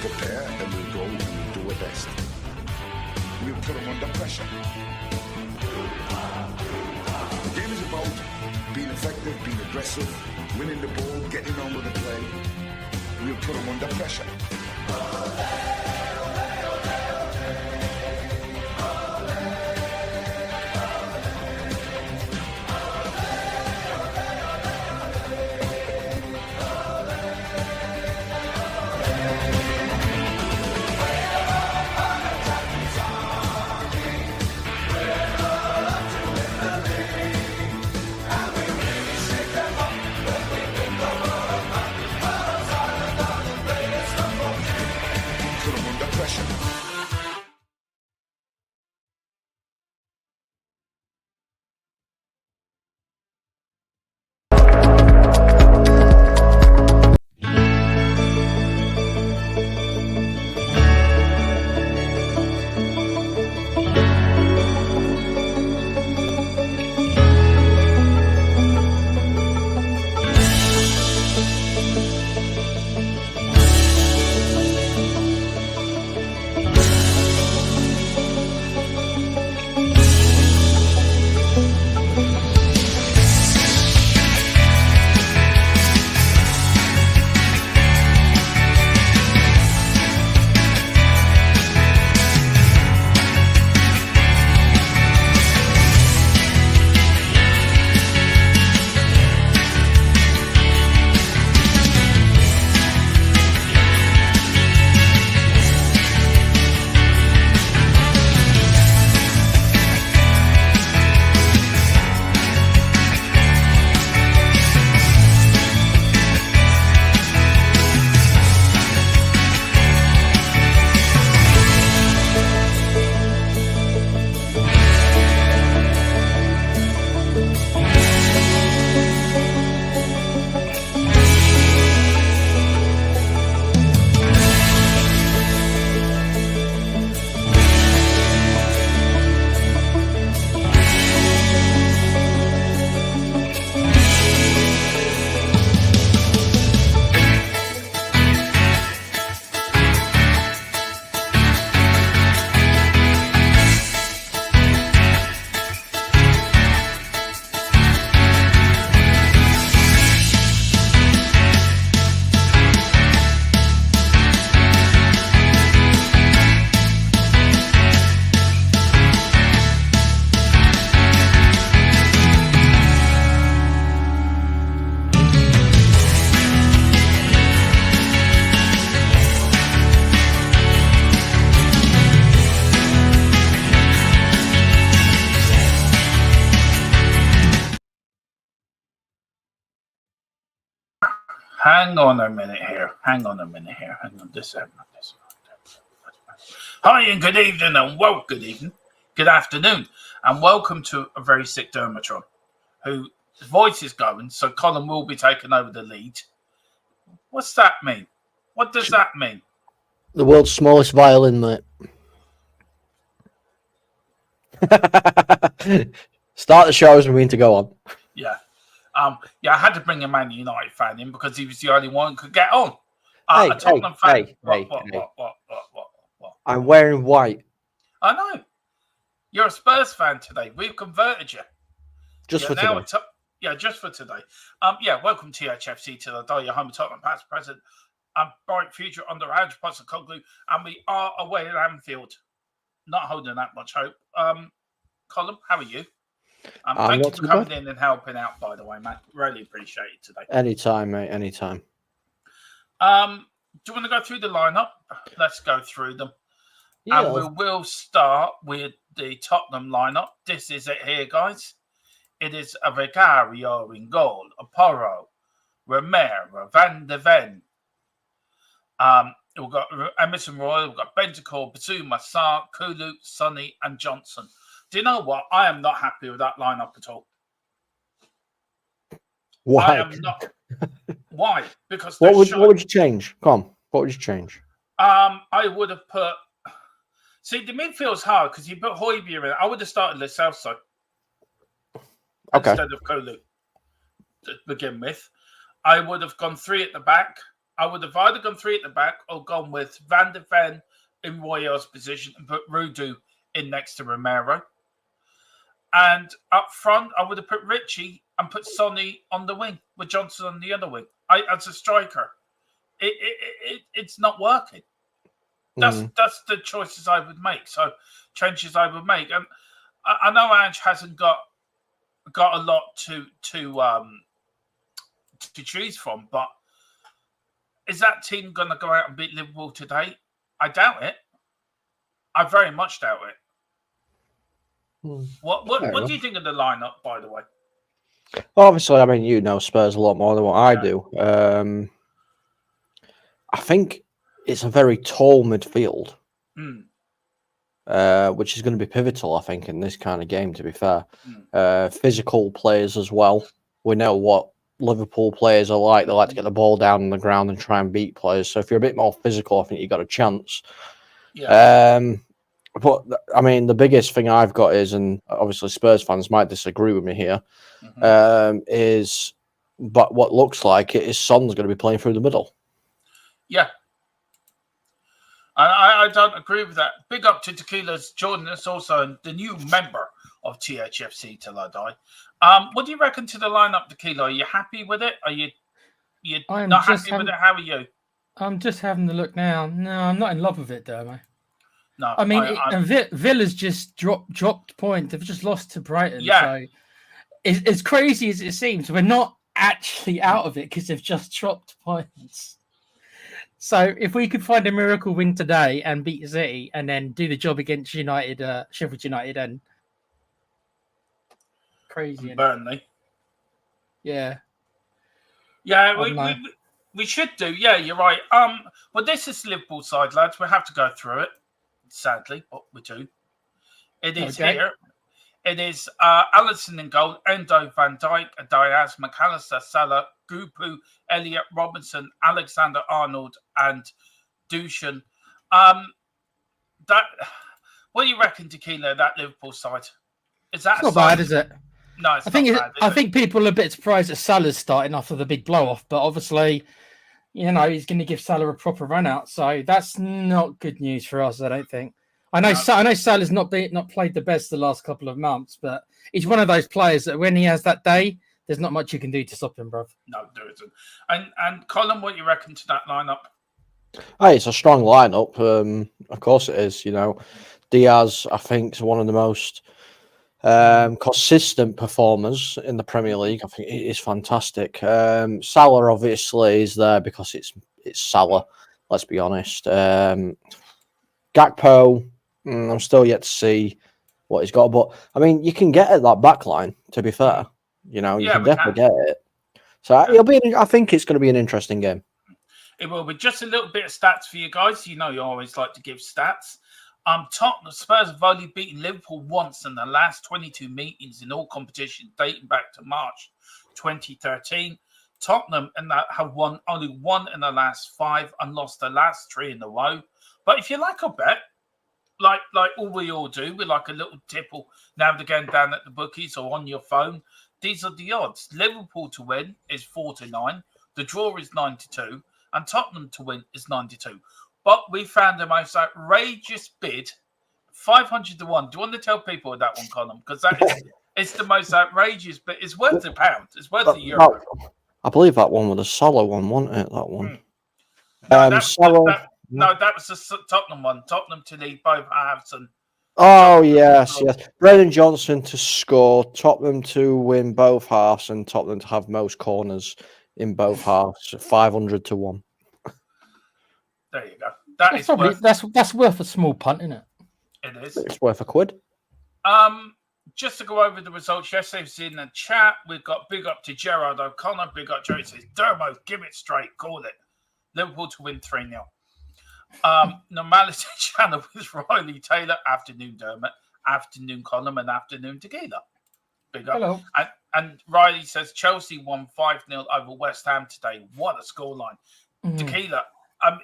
prepare and we'll go and we'll do our best. We'll put them under pressure. The game is about being effective, being aggressive, winning the ball, getting on with the play. We'll put them under pressure. Hang on a minute here. Hang on this. Hi and good evening and good evening, good afternoon, and welcome to a very sick Dermatron, whose voice is going, so Colin will be taking over the lead. What's that mean? What does that mean? The world's smallest violin, mate. Start the shows and we need to go on. Yeah. I had to bring a Man United fan in because he was the only one who could get on. A Tottenham fan. What? I'm wearing white. I know. You're a Spurs fan today. We've converted you. Just for today. Just for today. Welcome to Thfc to the day, your home of Tottenham, past, present, and bright future under ANGE, Postecoglou, and we are away at Anfield. Not holding that much hope. Colin, how are you? Thank you for coming in and helping out, by the way, Matt. Really appreciate it today. Anytime, mate. Anytime. Do you want to go through the lineup? Let's go through them. Yeah. And we will start with the Tottenham lineup. This is it here, guys. It is a Vicario in goal, a Porro, Romero, Van de Ven. We've got Emerson Royal, we've got Bentancur, Basuma, Sarr, Kulu, Sonny, and Johnson. Do you know what? I am not happy with that lineup at all. Why? I am not. Why? Because what would you change? Come on. What would you change? I would have put. See, the midfield's hard because you put Højbjerg in. I would have started Lo Celso instead of Kulu to begin with. I would have gone 3 at the back. I would have either gone 3 at the back or gone with Van der Ven in Royale's position and put Rudu in next to Romero. And up front, I would have put Richie and put Sonny on the wing with Johnson on the other wing. As a striker, it's not working. That's the choices I would make. So changes I would make, and I know Ange hasn't got a lot to choose from, but is that team going to go out and beat Liverpool today? I doubt it. I very much doubt it. What do you think of the lineup, by the way? Obviously, I mean, you know Spurs a lot more than what I do. I think it's a very tall midfield, which is going to be pivotal, I think, in this kind of game, to be fair. Physical players as well. We know what Liverpool players are like. They like to get the ball down on the ground and try and beat players. So if you're a bit more physical, I think you've got a chance. Yeah. But, I mean, the biggest thing I've got is, and obviously Spurs fans might disagree with me here, is but what looks like it is Son's going to be playing through the middle. Yeah. I don't agree with that. Big up to Tequila's joining us, also the new member of THFC Till I Die. What do you reckon to the lineup, Tequila? Are you happy with it? Are you not happy with it? How are you? I'm just having a look now. No, I'm not in love with it, Dermo. No, I mean, Villa's just dropped point. They've just lost to Brighton. Yeah. So as crazy as it seems, we're not actually out of it because they've just dropped points. So if we could find a miracle win today and beat City and then do the job against United, Sheffield United, and crazy. Burnley. Yeah. Yeah, we should do. Yeah, you're right. Well, this is Liverpool side, lads. We have to go through it. Sadly, but we do. It is here. It is Alisson in goal, Endo, Van Dijk, Diaz, McAllister, Salah, Gupu, Elliott, Robinson, Alexander-Arnold, and Dushan. What do you reckon, Tequila, that Liverpool side? Is that not bad, is it? No, it's not bad. I think think people are a bit surprised that Salah's starting after the big blow-off, but obviously, you know, he's going to give Salah a proper run-out, so that's not good news for us, I don't think. I know Salah's not played the best the last couple of months, but he's one of those players that when he has that day, there's not much you can do to stop him, bro. No, there isn't. And Colin, what do you reckon to that lineup? Hey, it's a strong lineup. Of course it is. You know, Diaz, I think, is one of the most consistent performers in the Premier League. I think it is fantastic. Salah obviously is there because it's Salah. Let's be honest. Gakpo, I'm still yet to see what he's got, but I mean, you can get at that back line. To be fair, you know, you can definitely get it. So it'll be. I think it's going to be an interesting game. It will be. Just a little bit of stats for you guys. You know, you always like to give stats. Tottenham Spurs have only beaten Liverpool once in the last 22 meetings in all competitions dating back to March 2013. Tottenham and that have won only one in the last 5 and lost the last 3 in a row. But if you like a bet, like all we all do, we like a little tipple now and again down at the bookies or on your phone. These are the odds. Liverpool to win is 4-9. The draw is 9-2. And Tottenham to win is 9-2. But we found the most outrageous bid, 500-1. Do you want to tell people that one, Colin? Because that is it's the most outrageous, but it's worth £1. It's worth €1. I believe that one was a Salah one, wasn't it? That one. No, that was the Tottenham one. Tottenham to lead both halves. And yes. Brennan Johnson to score, Tottenham to win both halves, and Tottenham to have most corners in both halves. 500-1. There you go. That's worth a small punt, isn't it? It is. It's worth £1. Just to go over the results, yesterday's in the chat. We've got big up to Gerard O'Connor. Big up Jerry says, Dermo, give it straight. Call it. Liverpool to win 3-0. Normality channel with Riley Taylor. Afternoon, Dermot. Afternoon, Colin. And afternoon, Tequila. Big up. Hello. And Riley says, Chelsea won 5-0 over West Ham today. What a scoreline. Tequila.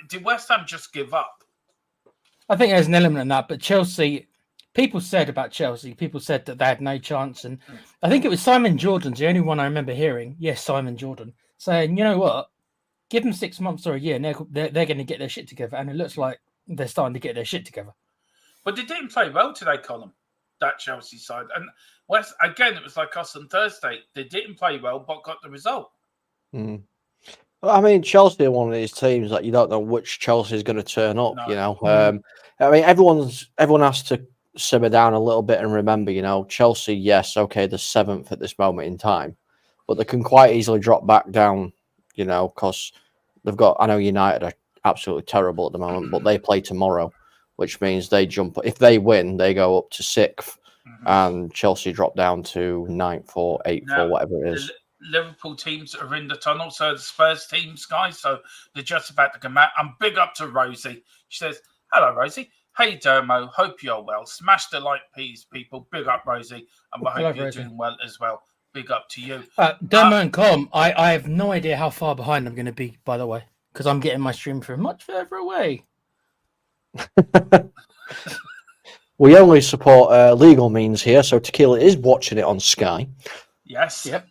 Did West Ham just give up? I think there's an element in that, but Chelsea, people said that they had no chance. And I think it was Simon Jordan's the only one I remember hearing. Yes, Simon Jordan saying, you know what? Give them 6 months or a year, and they're going to get their shit together. And it looks like they're starting to get their shit together. But they didn't play well today, Colin, that Chelsea side. And West, again, it was like us on Thursday. They didn't play well, but got the result. Mm. I mean, Chelsea are one of these teams that you don't know which Chelsea is going to turn up. No. You know, I mean, everyone has to simmer down a little bit and remember, you know, Chelsea. Yes, okay, they're 7th at this moment in time, but they can quite easily drop back down. You know, because they've got. I know United are absolutely terrible at the moment, but they play tomorrow, which means they jump. If they win, they go up to 6th, and Chelsea drop down to 9th or 8th or whatever it is. Liverpool teams are in the tunnel, so the Spurs teams, guys, so they're just about to come out. And big up to Rosie. She says, hello, Rosie. Hey, Dermo. Hope you're well. Smash the like, please, people. Big up, Rosie. And I hope you're doing well as well. Big up to you. Dermo and Com, I have no idea how far behind I'm going to be, by the way, because I'm getting my stream from much further away. We only support legal means here, so Tequila is watching it on Sky. Yes. Yep.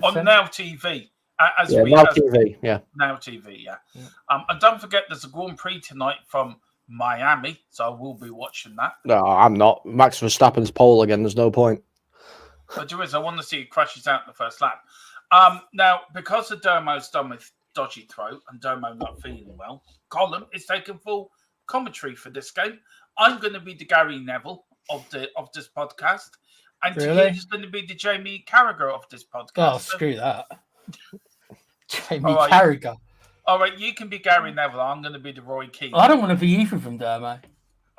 On Now TV. Now TV, yeah. Now TV, yeah. And don't forget, there's a Grand Prix tonight from Miami, so I will be watching that. No, I'm not. Max Verstappen's pole again. There's no point. But there is. I want to see it crashes out in the first lap. Now, because the Dermo's done with dodgy throat and Dermo not feeling well, Colin is taking full commentary for this game. I'm going to be the Gary Neville of this podcast. And he's going to be the Jamie Carragher of this podcast. Oh, screw that. Jamie Carragher. All right, you can be Gary Neville. I'm going to be the Roy Keane. I don't want to be either from Dermo.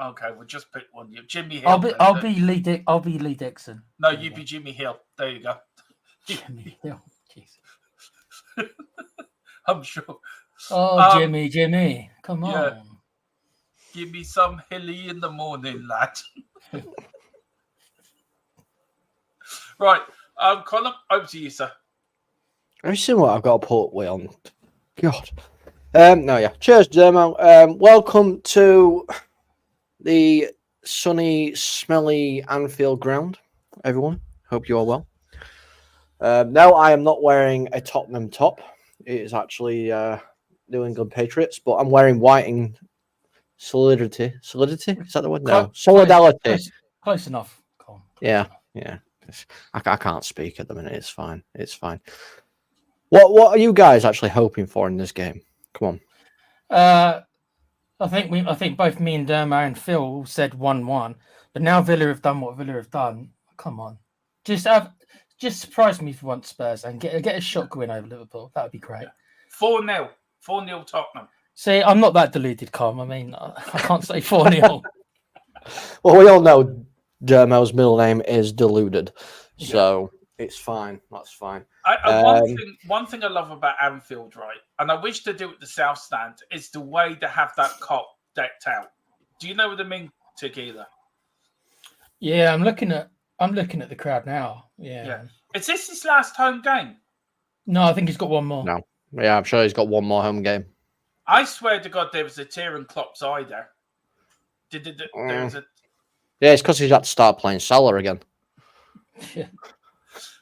Okay, we'll just pick one. Jimmy Hill. I'll be Lee Dixon. No, you be Jimmy Hill. There you go. Jimmy Hill. Jesus. I'm sure. Oh, Jimmy. Come on. Yeah. Give me some hilly in the morning, lad. Right. Colin, over to you, sir. Have you seen what I've got to put way on? God. No, yeah. Cheers, Dermo. Welcome to the sunny, smelly Anfield ground, everyone. Hope you are well. No, I am not wearing a Tottenham top. It is actually New England Patriots, but I'm wearing white and solidity. Solidity? Is that the word? No. Solidarity. Close enough. Yeah. I can't speak at the minute. It's fine. What are you guys actually hoping for in this game? Come on. I think both me and Dermo and Phil said 1-1, but now Villa have done what Villa have done. Come on, just surprise me for once, Spurs, and get a shock win over Liverpool. That would be great. 4-0 Tottenham. See, I'm not that deluded, Com. I mean, I can't say 4-0. Well, we all know Dermo's middle name is Deluded, so it's fine. That's fine. One thing I love about Anfield, right, and I wish to do it the South Stand, is the way they have that cop decked out. Do you know what I mean, Tequila? Yeah, I'm looking at the crowd now. Yeah. Is this his last home game? No, I think he's got one more. No. Yeah, I'm sure he's got one more home game. I swear to God, there was a tear in Klopp's eye there. There was a... Yeah, it's because he's had to start playing Salah again. Yeah.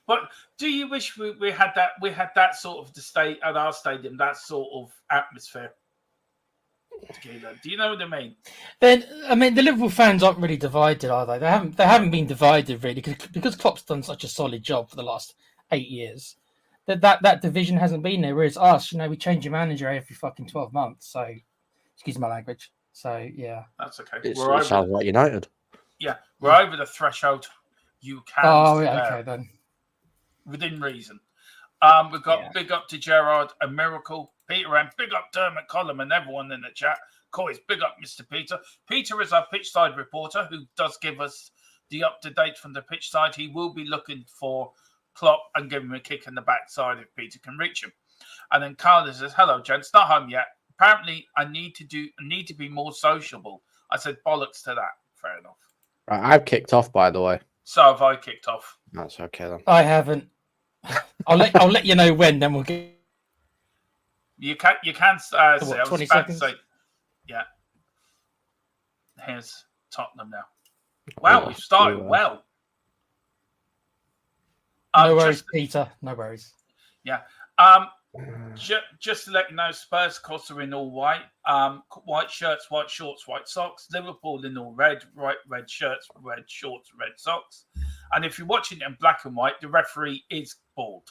But do you wish we had that sort of at our stadium, that sort of atmosphere? Do you know what I mean? Then I mean, the Liverpool fans aren't really divided, are they? They haven't been divided really because Klopp's done such a solid job for the last 8 years. That division hasn't been there. Whereas us, we change your manager every fucking 12 months. So, excuse my language. So yeah, that's okay. It sounds like United. Yeah, we're over the threshold. You can. Oh, yeah, okay then. Within reason. We've got big up to Gerard, a miracle. Peter, and big up Dermot Collum and everyone in the chat. Coys, big up Mr. Peter. Peter is our pitch side reporter who does give us the up-to-date from the pitch side. He will be looking for Klopp and give him a kick in the backside if Peter can reach him. And then Carla says, hello, gents, not home yet. Apparently, I need to be more sociable. I said, bollocks to that. Fair enough. Right, I've kicked off, by the way. So have I kicked off. That's okay then. I haven't. I'll let you know when. Then we'll get. You can say. 20 seconds. Yeah. Here's Tottenham now. Wow, we've started well. No worries, Peter. No worries. Yeah. Just to let you know, Spurs, of course, are in all white. White shirts, white shorts, white socks. Liverpool in all red, red shirts, red shorts, red socks. And if you're watching it in black and white, the referee is bald.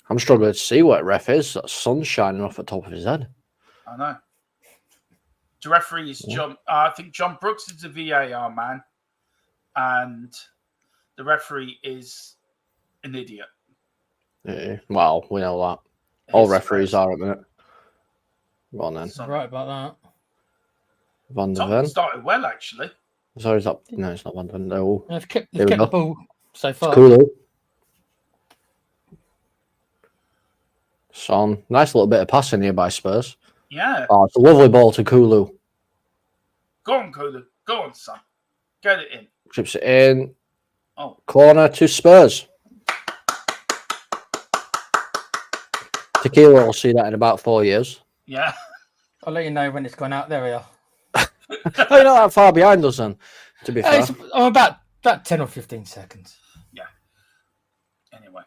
I'm struggling to see what ref is. That sun's shining off the top of his head. I know. The referee is John. I think John Brooks is the VAR man, and the referee is an idiot. Yeah, well, we know that. All referees are at the minute. Go on then. Right about that. Van der Tottenham Ven. started well, actually. So is that? No, it's not Van der Ven. No. They've kept Here we the go. ball so far. It's cool. Son, nice little bit of passing here by Spurs. Yeah. Oh, it's a lovely ball to Kulu. Go on, Kulu. Go on, son. Get it in. Chips it in. Oh. Corner to Spurs. Tequila will see that in about 4 years. Yeah. I'll let you know when it's gone out. There we are. Oh, you're not that far behind us then, to be fair. I'm about 10 or 15 seconds. Yeah. Anyway.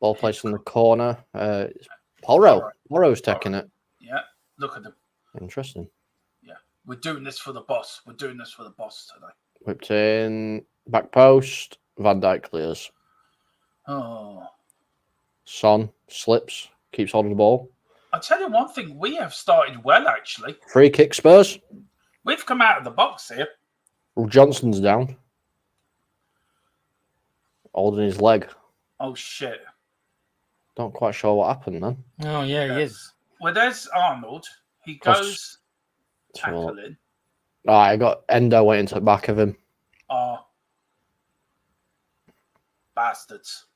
Ball placed in the corner. Porro. Porro's taking it. Yeah. Look at them. Interesting. Yeah. We're doing this for the boss. We're doing this for the boss today. Whipped in. Back post. Van Dijk clears. Oh. Son slips. Keeps holding the ball. I'll tell you one thing. We have started well, actually. Free kick Spurs. We've come out of the box here. Well, Johnson's down. Holding his leg. Oh, shit. Not quite sure what happened then. Oh, yeah, he is. Well, there's Arnold. He goes tackling. Oh, I got Endo went into the back of him. Oh. Bastards.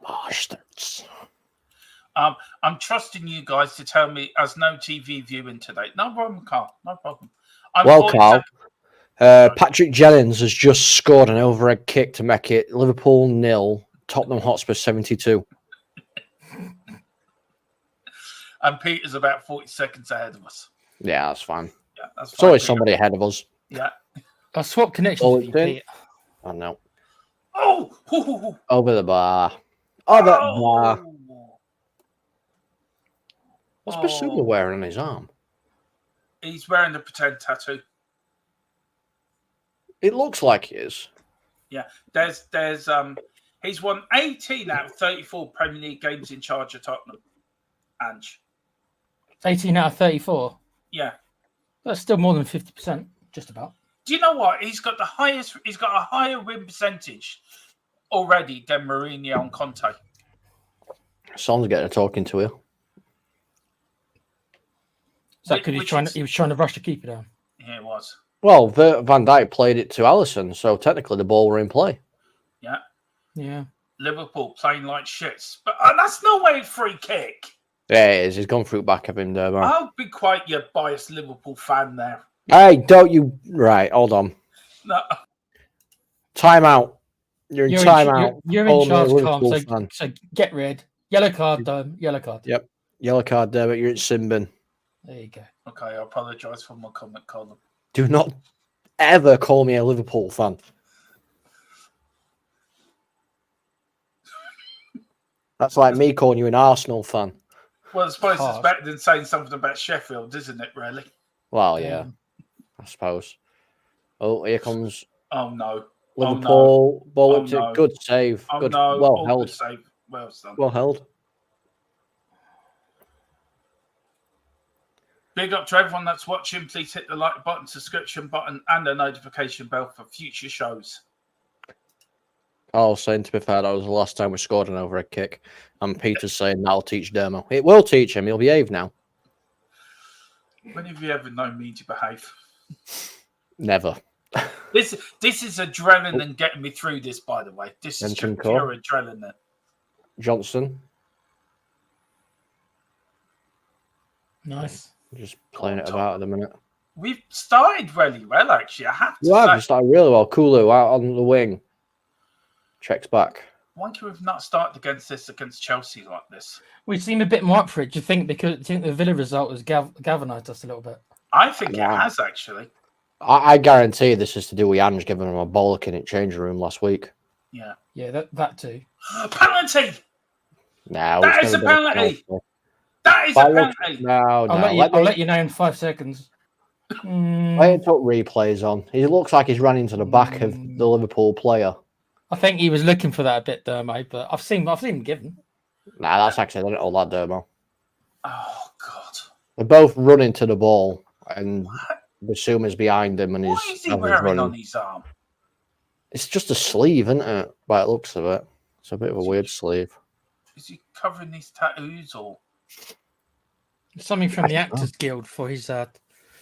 Bastards. I'm trusting you guys to tell me as no TV viewing today. No problem, Carl. No problem. Well, Carl, Patrick Jennings has just scored an overhead kick to make it Liverpool 0, Tottenham Hotspur 72. And Peter's about 40 seconds ahead of us. Yeah, that's fine. Yeah, that's fine. There's always somebody ahead of us. Yeah. I swapped connections with you, Pete. Oh, no. Oh! Over the bar. Over the bar. What's Basuma wearing on his arm? He's wearing a pretend tattoo. It looks like he is. Yeah. He's won 18 out of 34 Premier League games in charge of Tottenham. Ange. 18 out of 34. Yeah. That's still more than 50%, just about. Do you know what? He's got a higher win percentage already than Mourinho and Conte. Son's getting a talking to you. So because he was trying to rush the keeper down. Yeah, it was. Well, Van Dijk played it to Alisson, so technically the ball were in play. Yeah. Yeah. Liverpool playing like shits. But that's no way a free kick. Yeah, it is. He's gone through back of him there, man. I'll be quite your biased Liverpool fan there. Hey, don't you... Right, hold on. No. Time out. You're in time out. You're in charge, Calm, so get rid. Yellow card, done. Yellow card. Yep. Yellow card there, but you're in sin bin. There you go. Okay, I apologise for my comment, Colin. Do not ever call me a Liverpool fan. That's like me calling you an Arsenal fan. Well, I suppose it's better than saying something about Sheffield, isn't it, really? Well, yeah, I suppose. Oh, here comes... Oh, no. Liverpool. Ball up to... Good save. Oh, good. no. Well held. Good save. Well done. Well held. Big up to everyone that's watching. Please hit the like button, subscription button, and the notification bell for future shows. I was saying, to be fair, that was the last time we scored an overhead kick. And Peter's saying that'll teach Dermo. It will teach him. He'll behave now. When have you ever known me to behave? Never. This is adrenaline getting me through this, by the way. This is pure adrenaline. Johnson. Nice. Just playing it about at the minute. We've started really well, actually. I have to say. Yeah, we started really well. Kulu out on the wing. Checks back. I wonder if we've not started against Chelsea like this. We seem a bit more up for it. Do you think the Villa result has galvanised us a little bit? I think it has, actually. I guarantee this is to do with Ange giving him a bollocking in changing room last week. Yeah, that too. Penalty! No, That is a penalty! That is a penalty! No, I'll let you know in 5 seconds. Let him put replays on. He looks like he's run into the back of the Liverpool player. I think he was looking for that a bit, Dermo, but I've seen him given. Nah, that's accidental, that Dermo. Oh, God. They're both running to the ball, and Bissouma's behind him. And what is he wearing on his arm? It's just a sleeve, isn't it? By the looks of it. It's a bit of a weird sleeve. Is he covering his tattoos or Something from the Actors Guild for his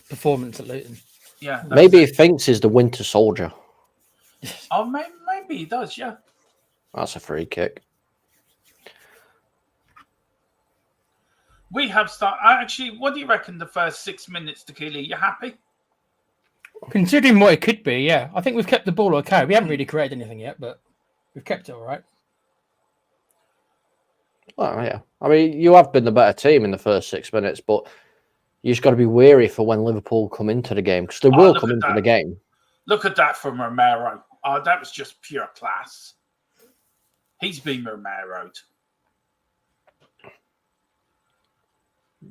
performance at Luton. Yeah. Maybe he thinks he's the Winter Soldier. Oh, maybe he does, yeah. That's a free kick. We have started. Actually, what do you reckon the first 6 minutes, Tequila? You happy? Considering what it could be, yeah. I think we've kept the ball okay. We haven't really created anything yet, but we've kept it all right. Well, yeah. I mean, you have been the better team in the first 6 minutes, but you just got to be wary for when Liverpool come into the game, because they will come into the game. Look at that from Romero. Oh, that was just pure class. He's been Romero'd.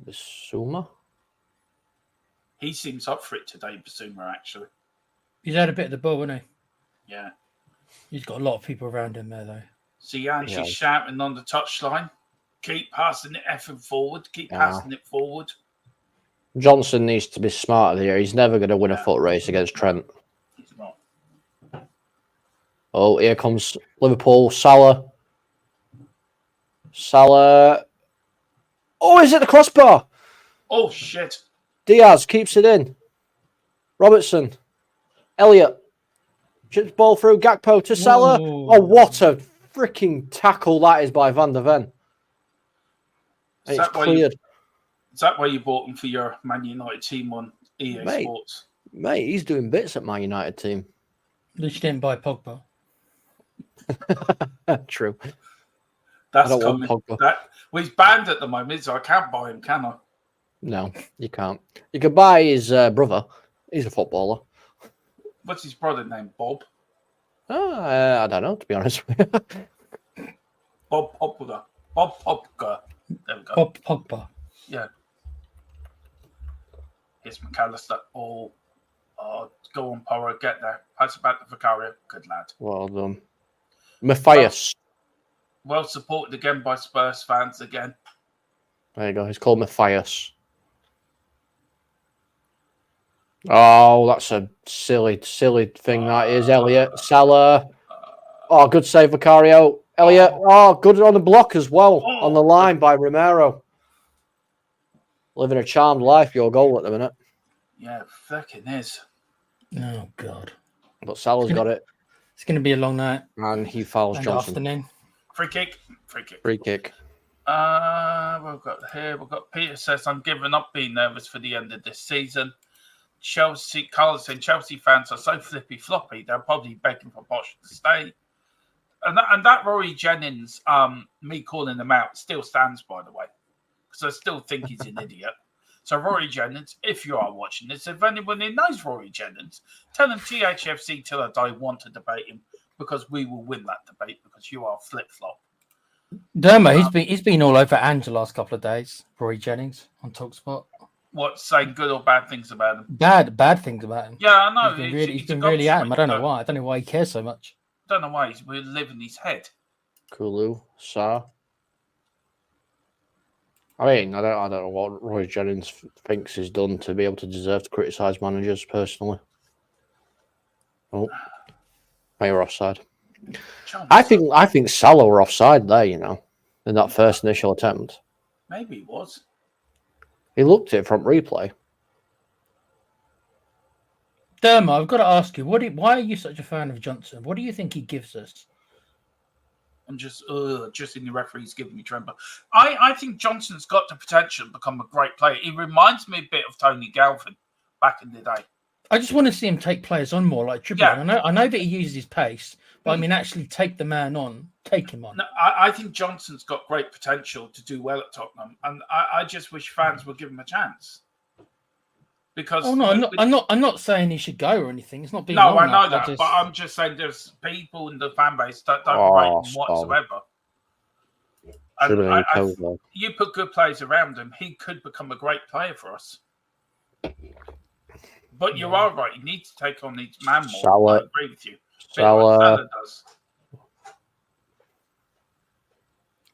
Bissouma? He seems up for it today, Bissouma, actually. He's had a bit of the ball, hasn't he? Yeah. He's got a lot of people around him there, though. See Angie shouting on the touchline. Keep passing it effing forward. Keep passing it forward. Johnson needs to be smarter here. He's never going to win a foot race against Trent. He's not. Oh, here comes Liverpool. Salah. Oh, is it the crossbar? Oh, shit. Diaz keeps it in. Robertson. Elliott. Chips ball through. Gakpo to Salah. Oh, what a freaking tackle that is by Van der Ven. It's cleared. Is that why you bought him for your Man United team on EA Sports? Mate, he's doing bits at Man United team. At least you didn't buy Pogba. True. That's coming. He's banned at the moment, so I can't buy him, can I? No, you can't. You could buy his brother. He's a footballer. What's his brother name? Bob? I don't know, to be honest with you. Bob Pogba. Bob Pogba. There we go. Bob Pogba. Yeah. Here's McAllister. Oh, go on, Porro. Get there. Pass it back to Vicario. Good lad. Well done. Matthias. Well supported again by Spurs fans again. There you go. He's called Matthias. Oh, that's a silly thing that is. Elliott. Salah. Oh, good save, Vicario. Elliott. Oh, good on the block as well. On the line by Romero. Living a charmed life, your goal at the minute. Yeah, fucking is. Oh, God. But Salah's got it. It's going to be a long night. And he fouls Johnson. Afternoon. Free kick. Free kick. We've got Peter says, I'm giving up being nervous for the end of this season. Carlos saying Chelsea fans are so flippy floppy, they're probably begging for Poch to stay. And that Rory Jennings, me calling him out, still stands, by the way. Because I still think he's an idiot. So Rory Jennings, if you are watching this, if anyone who knows Rory Jennings, tell him THFC till I die want to debate him, because we will win that debate, because you are flip-flop. Dermo, he's been all over ANGE the last couple of days, Rory Jennings, on TalkSport. What, saying good or bad things about him? Bad things about him. Yeah, I know. He's been really at him. I don't know why. I don't know why he cares so much. I don't know why. We're living his head. Kulu, Sa. I mean, I don't know what Roy Jennings thinks he's done to be able to deserve to criticise managers personally. Oh, you're offside. I think Salah were offside there, you know, in that first initial attempt. Maybe he was. He looked at it from replay. Dermo, I've got to ask you, why are you such a fan of Johnson? What do you think he gives us? I'm just in the referee's giving me tremble. I think Johnson's got the potential to become a great player. He reminds me a bit of Tony Galvin back in the day. I just want to see him take players on more like Trippier. Yeah. I know that he uses his pace, but I mean, actually take the man on, take him on. No, I think Johnson's got great potential to do well at Tottenham, and I just wish fans would give him a chance. Because Oh no, I'm not saying he should go or anything. It's not being. No, I know that, but I'm just saying there's people in the fan base that don't rate him whatsoever. And you put good players around him, he could become a great player for us. But you are right. You need to take on each man more. Salah, I agree with you. Salah does.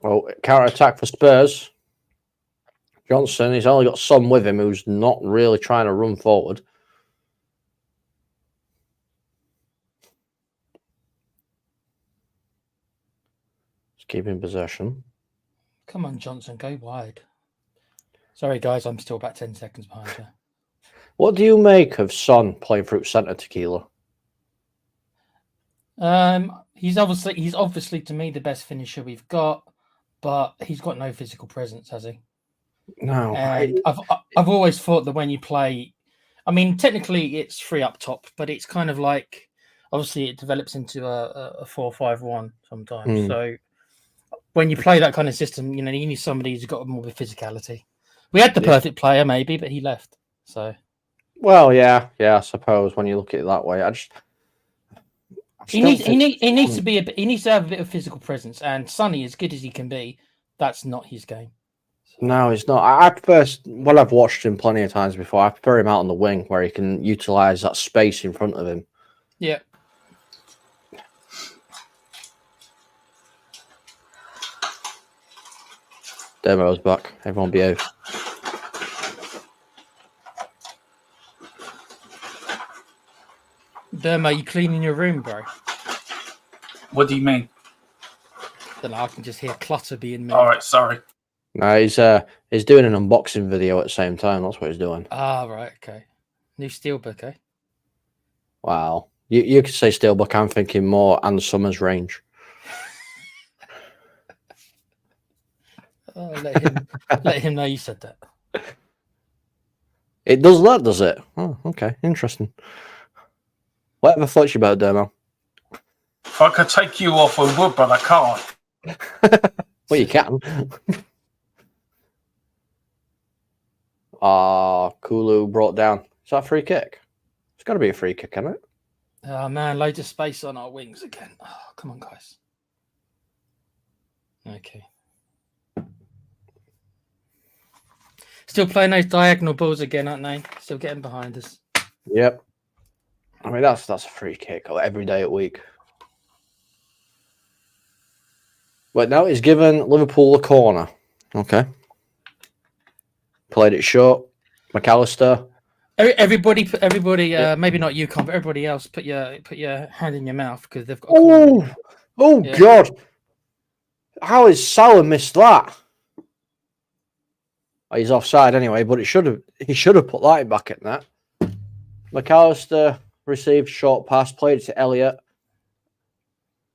Well, counter attack for Spurs. Johnson, he's only got Son with him, who's not really trying to run forward. Just keeping possession. Come on, Johnson, go wide. Sorry, guys, I'm still about 10 seconds behind you. What do you make of Son playing through centre tequila? He's obviously to me the best finisher we've got, but he's got no physical presence, has he? No. And I've always thought that when you play, I mean, technically it's 3 up top, but it's kind of like obviously it develops into a 4-5-1 sometimes. So when you play that kind of system, you need somebody who's got more of a physicality. We had the perfect player, maybe, but he left. So, well, yeah, I suppose when you look at it that way, he needs to have a bit of physical presence. And Sonny, as good as he can be, that's not his game. So. No, it's not. I prefer. Well, I've watched him plenty of times before. I prefer him out on the wing where he can utilize that space in front of him. Yeah. Demo's back. Everyone behave. Dermo, you cleaning your room, bro? What do you mean? Then I can just hear clutter being moved. All right, sorry. No, he's doing an unboxing video at the same time. That's what he's doing. Ah, right, okay. New steelbook, eh? Wow. You could say steelbook. I'm thinking more and Summers range. Oh, let him know you said that. It does that, does it? Oh, okay. Interesting. Whatever floats your boat, Dermo. If I could take you off, I would, but I can't. Well, you can. Kulu brought down. Is that a free kick? It's got to be a free kick, isn't it? Oh, man, loads of space on our wings again. Oh, come on, guys. Okay. Still playing those diagonal balls again, aren't they? Still getting behind us. Yep. I mean, that's a free kick every day of the week. But now he's given Liverpool a corner. Okay. Played it short. McAllister. Everybody, maybe not you, Con, but everybody else, put your hand in your mouth because they've got. Yeah. God! How has Salah missed that? He's offside anyway, but he should have put that back at net. McAllister received short pass, played it to Elliott.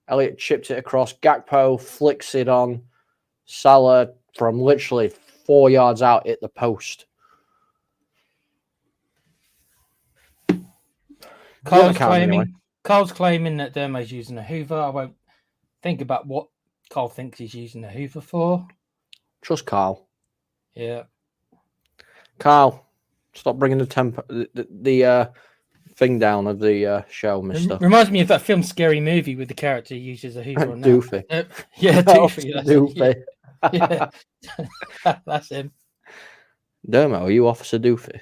Elliott chipped it across. Gakpo flicks it on. Salah from literally 4 yards out hit the post. Carl's claiming that Dermo's using a Hoover. I won't think about what Carl thinks he's using a Hoover for. Trust Carl. Yeah. Carl, stop bringing the thing down of the show, mister. Reminds me of that film Scary Movie with the character who uses a Hoover on that. Doofy. Yeah, Doofy. Doofy. Yeah. That's him. Dermo, are you Officer Doofy?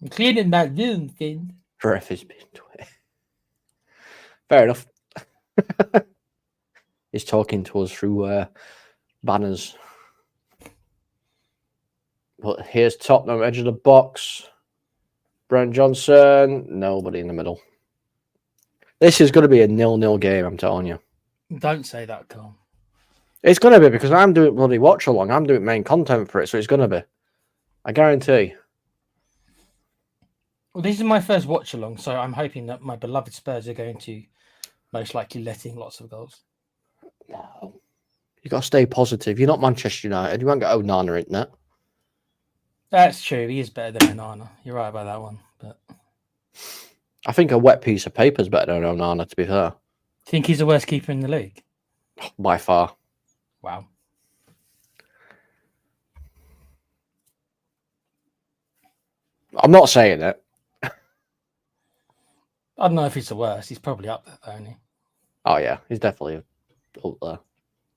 I'm cleaning that room thing. Ref has been to it. Fair enough. He's talking to us through banners. But here's Tottenham, edge of the box. Brent Johnson, nobody in the middle. This is going to be a 0-0 game, I'm telling you. Don't say that, Carl. It's going to be because I'm doing bloody watch-along. I'm doing main content for it, so it's going to be. I guarantee. Well, this is my first watch-along, so I'm hoping that my beloved Spurs are going to most likely let in lots of goals. No. You got to stay positive. You're not Manchester United. You won't get Onana in that. That's true. He is better than Onana. You're right about that one. But I think a wet piece of paper is better than Onana, to be fair. Think he's the worst keeper in the league? By far. Wow. I'm not saying it. I don't know if he's the worst. He's probably up there, though, isn't he? Oh, yeah. He's definitely up there.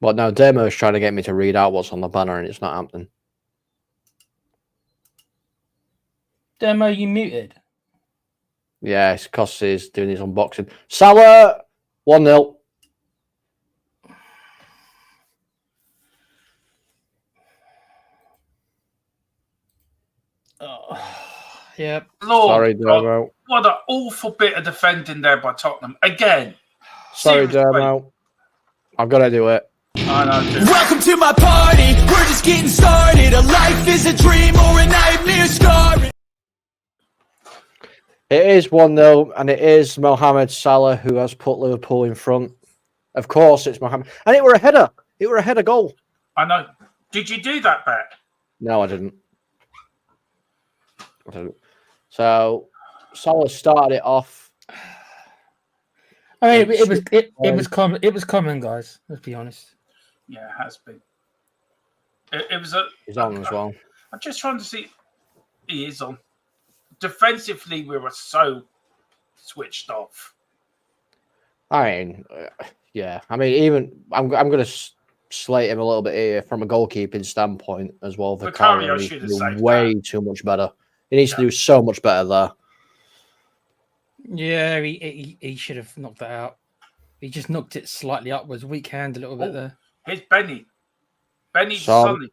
But no, Demo's trying to get me to read out what's on the banner, and it's not happening. Demo, you muted. Yeah, it's because he's doing his unboxing. Salah, 1-0. Oh, yeah. Lord, Sorry, God, Demo. what an awful bit of defending there by Tottenham. Again. Sorry, Seriously. Demo. I've got to do it. I know, dude. Welcome to my party, we're just getting started. A life is a dream or a nightmare scarring. It is 1-0, and it is Mohamed Salah who has put Liverpool in front. Of course, it's Mohamed. And it were a header. It were a header goal. I know. Did you do that bet? No, I didn't. So, Salah started it off. I mean, it was common, guys. Let's be honest. Yeah, it has been. It was a. He's on as well. I'm just trying to see. He is on. Defensively, we were so switched off. I mean, yeah. I mean, even I'm going to slate him a little bit here from a goalkeeping standpoint as well. Vicario needs should to have do saved way that. too much better. He needs to do so much better there. Yeah, he should have knocked that out. He just knocked it slightly upwards, weak hand a little bit there. Here's Benny. Benny's Son. Sonny.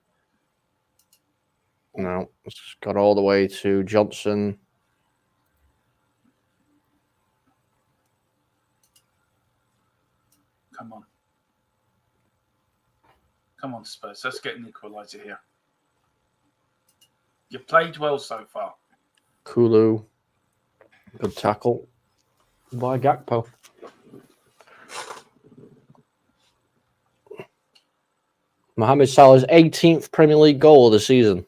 No, it's got all the way to Johnson. Come on. Come on, Spurs. Let's get an equaliser here. You played well so far. Kulu. Good tackle by Gakpo. Mohamed Salah's 18th Premier League goal of the season.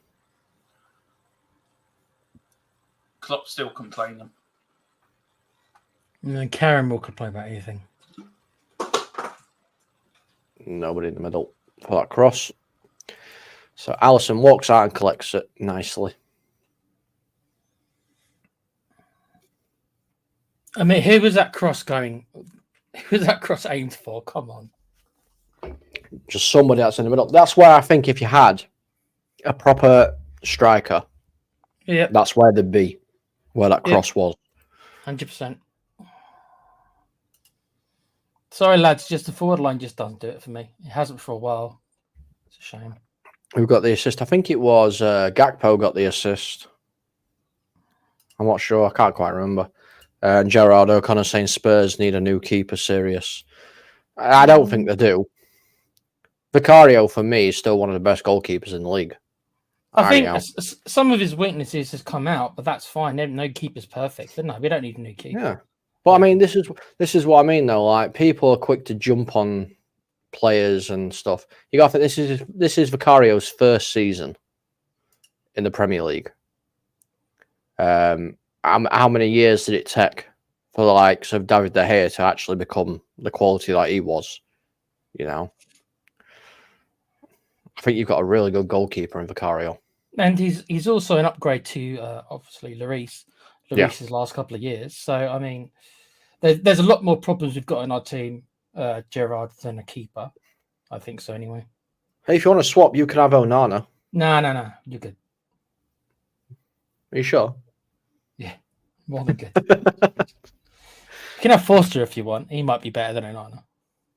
Klopp still complaining. And then Karen will complain about anything. Nobody in the middle for that cross. So Alisson walks out and collects it nicely. I mean, who was that cross going? Who was that cross aimed for? Come on. Just somebody that's in the middle. That's where I think if you had a proper striker, Yeah, that's where they'd be, where that cross was. 100%. Sorry, lads, just the forward line just doesn't do it for me. It hasn't for a while. It's a shame. Who got the assist? I think it was Gakpo got the assist. I'm not sure. I can't quite remember. And Gerard O'Connor saying Spurs need a new keeper, serious. I don't think they do. Vicario, for me, is still one of the best goalkeepers in the league. I think some of his weaknesses has come out, but that's fine. No keeper's perfect. But no, we don't need a new keeper. Yeah. But I mean, this is what I mean, though. Like, people are quick to jump on players and stuff. You got to think this is Vicario's first season in the Premier League. How many years did it take for the likes of David De Gea to actually become the quality that he was? You know, I think you've got a really good goalkeeper in Vicario, and he's also an upgrade to obviously Lloris's last couple of years. So I mean, there's a lot more problems we've got in our team, Gerard, than a keeper. I think so, anyway. Hey, if you want to swap, you can have Onana. No, you're good. Are you sure? Yeah, more than good. You can have Forster if you want. He might be better than Onana.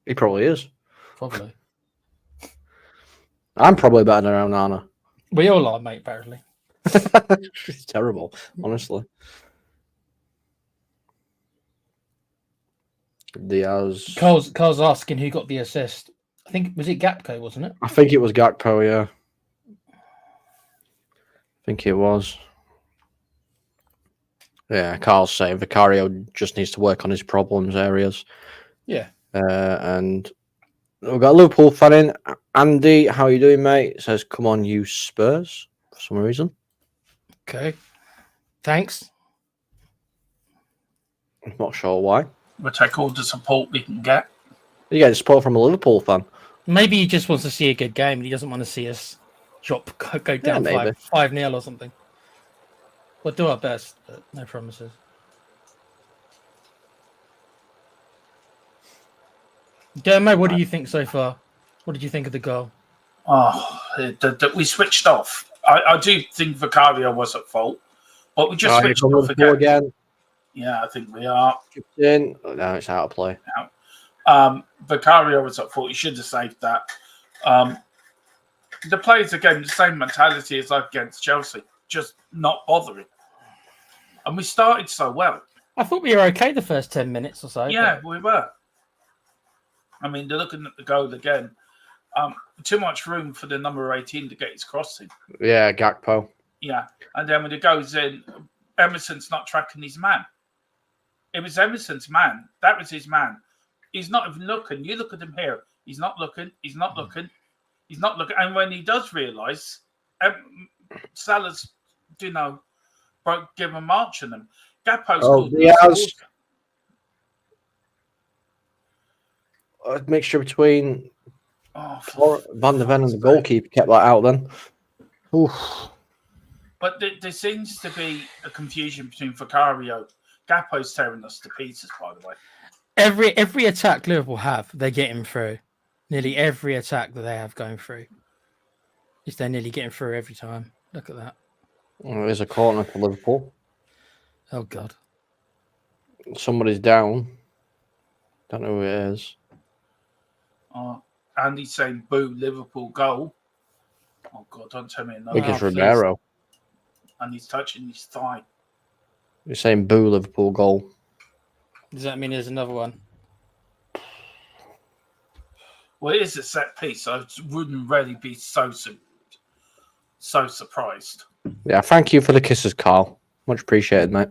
He probably is. Probably. I'm probably better than Onana. We all are, mate, apparently. It's terrible, honestly. Diaz. Carl's asking who got the assist. I think, was it Gakpo, wasn't it? I think it was Gakpo, yeah. I think it was. Yeah, Carl's saying Vicario just needs to work on his problems areas. Yeah. And we've got a Liverpool fan in. Andy, how are you doing, mate? It says, come on, you Spurs, for some reason. Okay. Thanks. I'm not sure why. We'll take all the support we can get. You get support from a Liverpool fan. Maybe he just wants to see a good game and he doesn't want to see us go down 5-0 or something. We'll do our best, but no promises. Dermo, what do you think so far? What did you think of the goal? Oh, we switched off. I do think Vicario was at fault, but we just switched off again. Yeah, I think we are. In. Oh, no, it's out of play. Vicario was at fault. He should have saved that. The players, again, the same mentality as like against Chelsea, just not bothering. And we started so well. I thought we were okay the first 10 minutes or so. Yeah, we were. I mean, they're looking at the goal again. Too much room for the number 18 to get his crossing. Yeah, Gakpo. Yeah. And then when it goes in, Emerson's not tracking his man. It was Emerson's man. That was his man. He's not even looking. You look at him here. He's not looking. He's not looking. He's not looking. And when he does realise, Salah's, give a march on him. Gakpo's Diaz. A mixture between Van der Ven and the goalkeeper kept that out then. Oof. But there seems to be a confusion between Vicario. Gakpo's tearing us to pieces, by the way. Every attack Liverpool have, they're getting through. Nearly every attack that they have going through. They're nearly getting through every time. Look at that. Well, there's a corner for Liverpool. Oh, God. Somebody's down. Don't know who it is. Andy's saying, boo, Liverpool goal. Oh, God, don't tell me another. I think it's Romero. And he's touching his thigh. You're saying boo, Liverpool goal. Does that mean there's another one? Well, it is a set piece, so I wouldn't really be so surprised. Yeah, thank you for the kisses, Carl. Much appreciated, mate.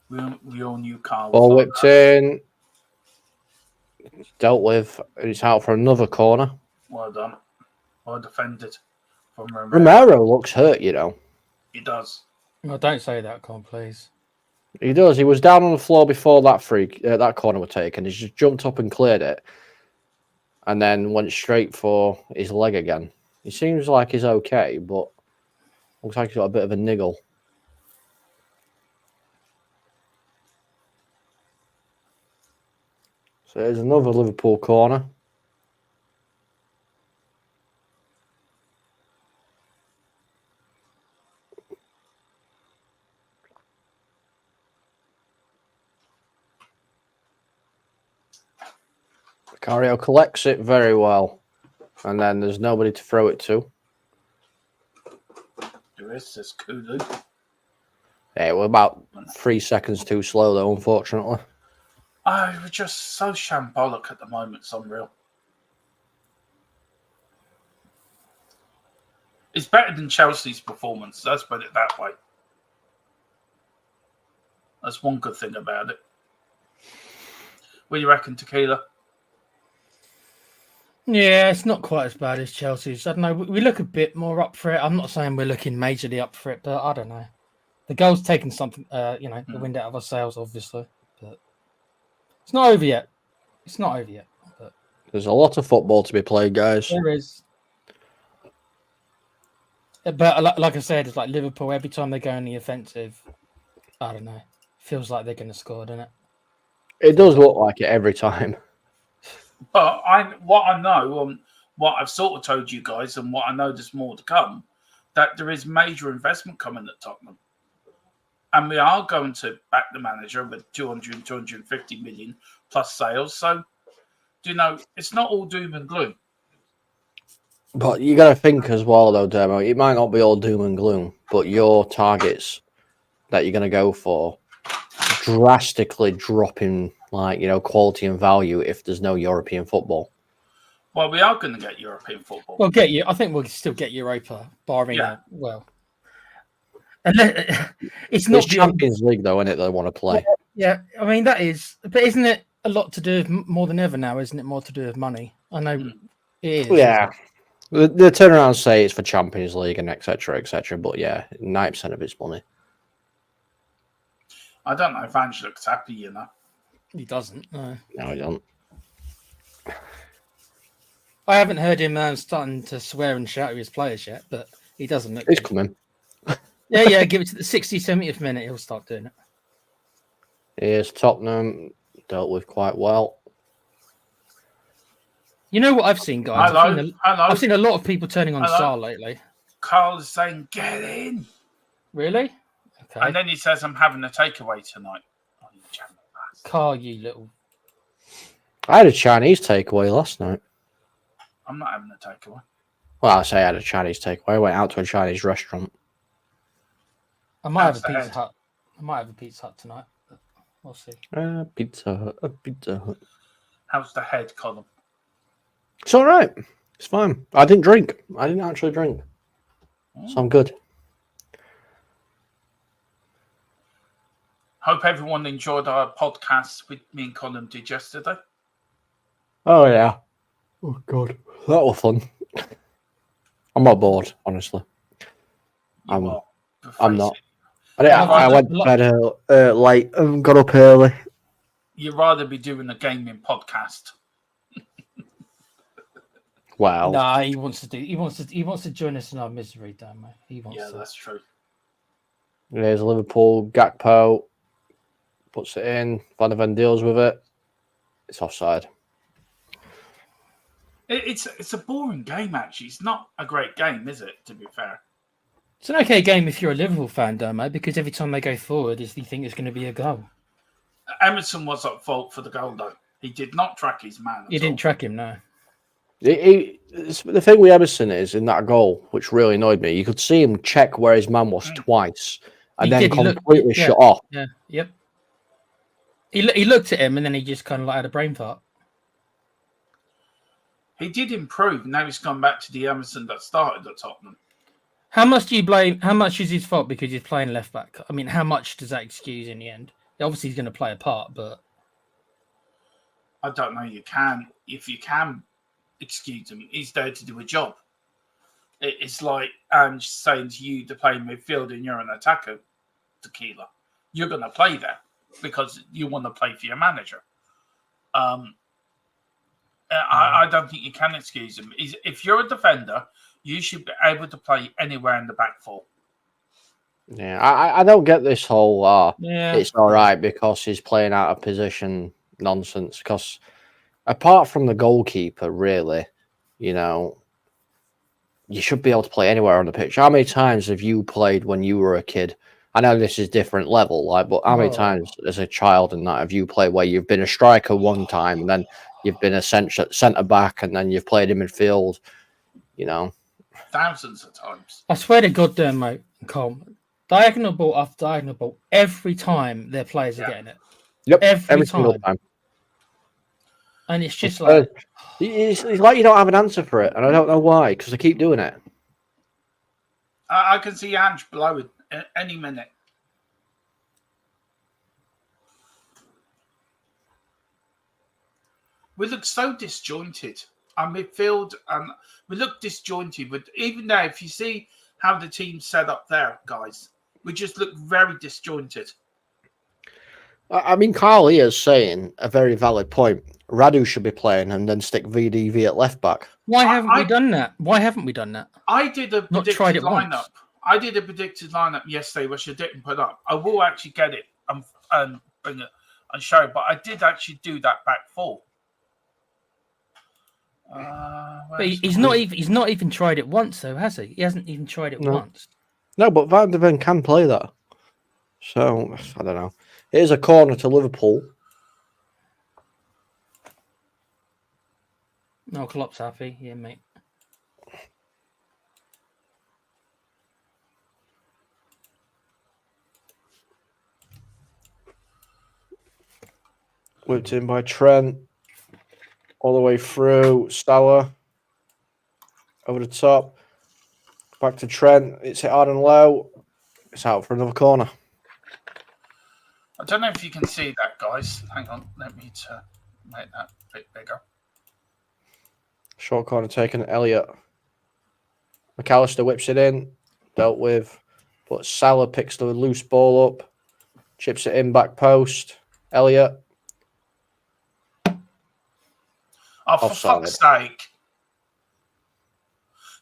We all knew Carl. Ball whipped in. It's dealt with. It's out for another corner. Well done. Well defended from Romero. Romero looks hurt, you know. He does. No, don't say that, Con, please. He does. He was down on the floor before that corner was taken. He's just jumped up and cleared it, and then went straight for his leg again. He seems like he's okay, but looks like he's got a bit of a niggle. So there's another Liverpool corner. Vicario collects it very well. And then there's nobody to throw it to. There is this Kulu. Yeah, we're about 3 seconds too slow, though, unfortunately. We're just so shambolic at the moment. It's unreal. It's better than Chelsea's performance. Let's put it that way. That's one good thing about it. What do you reckon, Tequila? Yeah, it's not quite as bad as Chelsea's. I don't know. We look a bit more up for it. I'm not saying we're looking majorly up for it, but I don't know. The goal's taken something, the wind out of our sails, obviously. But it's not over yet. It's not over yet. But there's a lot of football to be played, guys. There is. But like I said, it's like Liverpool. Every time they go in the offensive, I don't know. Feels like they're going to score, doesn't it? It does look like it every time. But what I know, what I've sort of told you guys, and what I know there's more to come, that there is major investment coming at Tottenham. And we are going to back the manager with 200, 250 million plus sales. So, it's not all doom and gloom. But you got to think as well, though, Demo. It might not be all doom and gloom, but your targets that you're going to go for drastically dropping, quality and value if there's no European football. Well, we are going to get European football. We'll get you. I think we'll still get Europa, barring it's not Champions League, though, isn't it? They want to play. Yeah, I mean that is, but isn't it a lot to do with more than ever now? Isn't it more to do with money? I know it is. Yeah, they turn around and say it's for Champions League and etc. But yeah, 90% of it's money. I don't know if Ange looks happy, He doesn't. No, he doesn't. I haven't heard him starting to swear and shout at his players yet, but he doesn't look. He's coming. Yeah, give it to the 60th, 70th minute. He'll start doing it. Here's Tottenham, dealt with quite well. You know what I've seen, guys? Hello. I've seen a lot of people turning on Saar lately. Carl is saying, get in. Really? Okay. And then he says, I'm having a takeaway tonight. Oh, you jamming bastard. Carl, you little... I had a Chinese takeaway last night. I'm not having a takeaway. Well, I say I had a Chinese takeaway. I went out to a Chinese restaurant. I might have How's a the Pizza head? Hut. I might have a Pizza Hut tonight. But we'll see. Pizza Hut, Pizza Hut. How's the head, Colin? It's all right. It's fine. I didn't drink. I didn't actually drink. So I'm good. Hope everyone enjoyed our podcast with me and Colin did yesterday. Oh, yeah. Oh, God. That was fun. I'm not bored, honestly. I'm not. I went to bed late and got up early. You'd rather be doing a gaming podcast. Wow. Nah, he wants to join us in our misery, damn mate. He wants Yeah, to. that's true. There's Liverpool. Gakpo puts it in. Van de Ven deals with it. It's offside. It's a boring game, actually. It's not a great game, is it, to be fair? It's an okay game if you're a Liverpool fan, though, mate, because every time they go forward, you think it's going to be a goal. Emerson was at fault for the goal, though. He did not track his man. You didn't track him, no. The thing with Emerson is, in that goal, which really annoyed me, you could see him check where his man was twice and then completely shut off. Yeah, yep. He looked at him and then he just kind of like had a brain fart. He did improve. Now he's gone back to the Emerson that started at Tottenham. How much do you blame? How much is his fault because he's playing left back? I mean, how much does that excuse in the end? Obviously, he's going to play a part, but I don't know. If you can excuse him, he's there to do a job. It's like Ange saying to you to play midfield and you're an attacker, Tequila. You're going to play there because you want to play for your manager. I don't think you can excuse him. If you're a defender, you should be able to play anywhere in the back four. Yeah, I don't get this whole yeah, it's all right because he's playing out of position nonsense. Because apart from the goalkeeper, really, you should be able to play anywhere on the pitch. How many times have you played when you were a kid? I know this is different level, but how many times as a child and that have you played where you've been a striker one time and then you've been a centre back and then you've played in midfield? Thousands of times. I swear to God, damn mate, Cole, diagonal ball after diagonal ball, every time their players are getting it. Yep, every single time. And it's just like it's like you don't have an answer for it, and I don't know why because they keep doing it. I can see Ange blowing any minute. We look so disjointed. Our midfield, we look disjointed. But even now, if you see how the team's set up there, guys, we just look very disjointed. I mean, Carl here is saying a very valid point. Radu should be playing and then stick VDV at left back. Why haven't we done that? Why haven't we done that? I did a predicted tried it lineup. once. I did a predicted lineup yesterday, which I didn't put up. I will actually get it and bring it and show it, but I did actually do that back four. But he's not even tried it once, though, has he? He hasn't even tried it once. No, but Van de Ven can play that. So I don't know. Here's a corner to Liverpool. No, Klopp's happy. Yeah, mate. Whipped in by Trent. All the way through. Stour. Over the top. Back to Trent. It's hit hard and low. It's out for another corner. I don't know if you can see that, guys. Hang on. Let me make that a bit bigger. Short corner taken. Elliott. McAllister whips it in. Dealt with. But Salah picks the loose ball up. Chips it in back post. Elliott. Oh, for fuck's sake.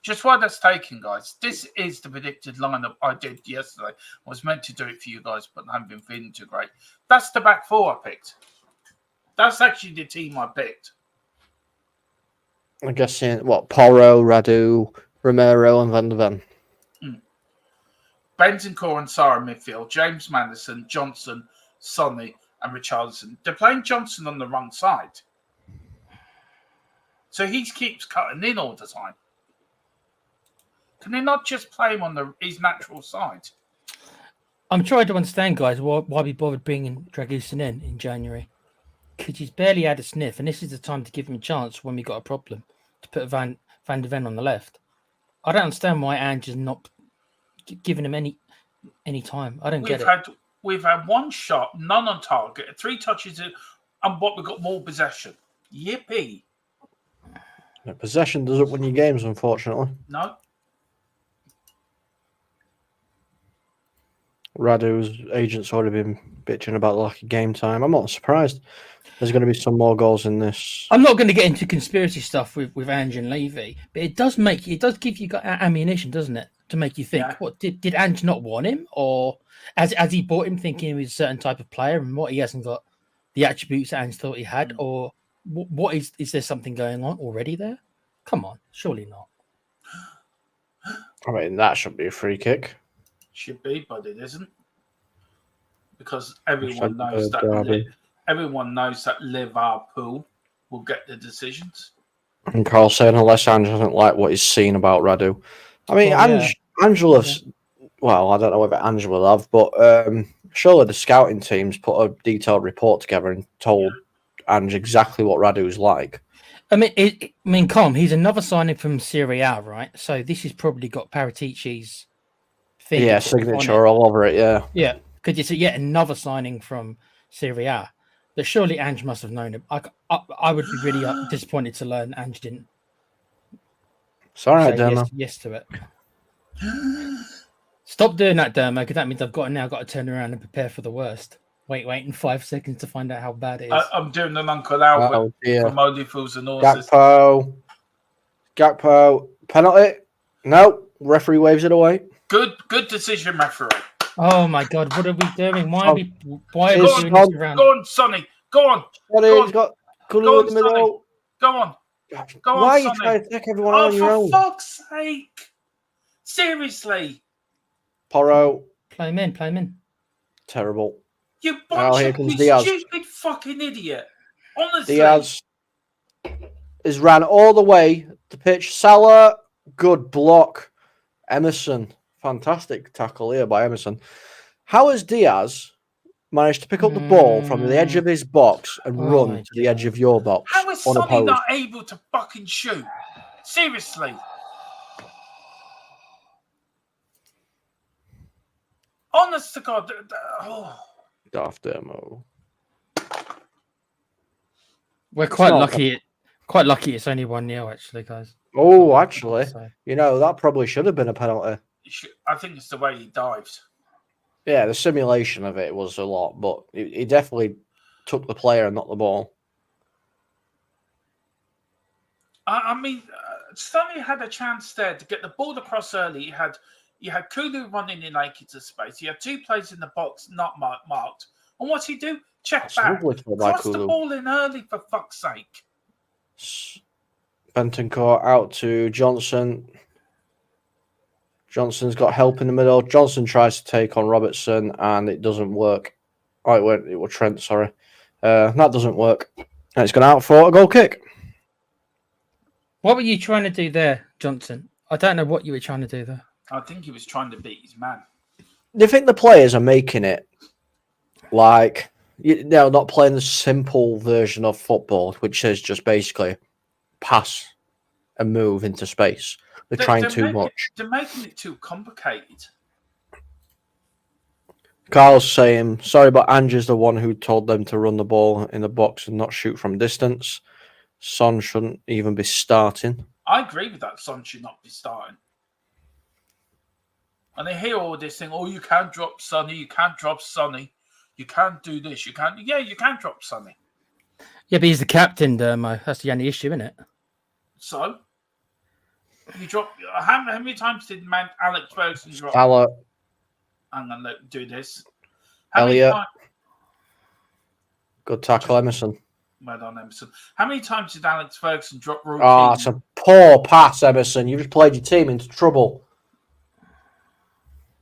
Just while that's taken, guys, this is the predicted lineup I did yesterday. I was meant to do it for you guys, but I haven't been feeling too great. That's the back four I picked. That's actually the team I picked. I'm guessing, Porro, Radu, Romero, and Van de Ven. Bentancur and Sarr midfield, James Maddison, Johnson, Sonny, and Richarlison. They're playing Johnson on the wrong side. So he keeps cutting in all the time. Can they not just play him on his natural side? I'm trying to understand, guys, why we bothered bringing Dragusin in January. Because he's barely had a sniff, and this is the time to give him a chance when we got a problem, to put Van de Ven on the left. I don't understand why Ange is not giving him any time. I don't get it. We've had one shot, none on target, 3 touches, and we got more possession. Yippee. Possession doesn't win you games, unfortunately. No. Radu's agent's already been bitching about the lack of game time. I'm not surprised. There's going to be some more goals in this. I'm not going to get into conspiracy stuff with Ange and Levy, but it does give you ammunition, doesn't it, to make you think, what did Ange not want him, or as he bought him thinking he was a certain type of player and what he hasn't got the attributes that Ange thought he had, or what is there something going on already there? Come on, surely not. I mean, that should be a free kick. Should be, but it isn't, because everyone knows that Liverpool will get the decisions. And Carl saying unless Ange doesn't like what he's seen about Radu. I mean, Angela's. Well, I don't know whether Ange will have, but surely the scouting teams put a detailed report together and told Ange exactly what Radu's like. I mean, Colm, he's another signing from Serie A, right? So this has probably got Paratici's signature all over it, yeah. Yeah, because it's yet another signing from Serie A. But surely Ange must have known him. I would be really disappointed to learn Ange didn't. It's all right, Dermo. Yes to it. Stop doing that, Dermo, because that means I've now got to turn around and prepare for the worst. Waiting 5 seconds to find out how bad it is. I'm doing an Uncle Albert from Only Fools and Horses. Gakpo, penalty? No, referee waves it away. Good decision, referee. Oh my God, what are we doing? Why are we doing this around? Go on, Sonny. Go on. He's got Kulu in the middle. Go on. Why are you trying to take everyone on your own? For fuck's sake. Seriously. Porro. Play him in. Terrible. You stupid fucking idiot. Honestly. Diaz is ran all the way to pitch. Salah, good block. Emerson, fantastic tackle here by Emerson. How has Diaz managed to pick up the ball from the edge of his box and run to the edge of your box? How is Sonny not able to fucking shoot? Seriously. Honest to God. Daft demo. We're quite lucky. Quite lucky it's only 1-0, actually, guys. Oh, actually, that probably should have been a penalty. I think it's the way he dives. Yeah, the simulation of it was a lot, but he definitely took the player and not the ball. I mean, Sonny had a chance there to get the ball across early. You had Kulu running in naked to space. You had 2 players in the box not marked. And what's he do? Check back. Cross the ball in early, for fuck's sake. Bentancur out to Johnson. Johnson's got help in the middle. Johnson tries to take on Robertson, and it doesn't work. Oh, it was Trent, sorry. That doesn't work. And it's gone out for a goal kick. What were you trying to do there, Johnson? I don't know what you were trying to do there. I think he was trying to beat his man. Do you think the players are making it like, not playing the simple version of football, which is just basically pass and move into space? They're trying too much. They're making it too complicated. Carl's saying, sorry, but Ange is the one who told them to run the ball in the box and not shoot from distance. Son shouldn't even be starting. I agree with that. Son should not be starting. And they hear all this thing, you can't drop Sonny, you can't drop Sonny, you can't do this, you can't... Yeah, you can drop Sonny. Yeah, but he's the captain, Dermo. That's the only issue, isn't it? So? You drop. How many times did Alex Ferguson drop? Salah. I'm going to do this. How Elliot. many Good tackle, Emerson. Well done, Emerson. How many times did Alex Ferguson drop Roy Oh, Keane? it's a poor pass, Emerson. You just played your team into trouble.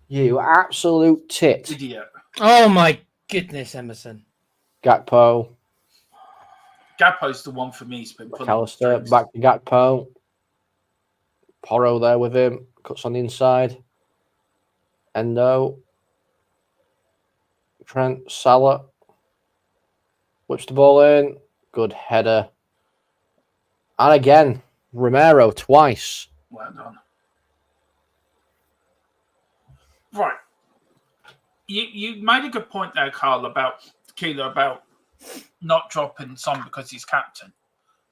You absolute tit. Idiot. Oh my goodness, Emerson. Gakpo. Gakpo's the one for me. He's been pulling McAllister. strings. Back to Gakpo. Porro there with him. Cuts on the inside. Endo. Trent. Salah. Whips the ball in. Good header. And again, Romero twice. Well done. Right. You made a good point there, Carl, about Keeler, about not dropping Son because he's captain.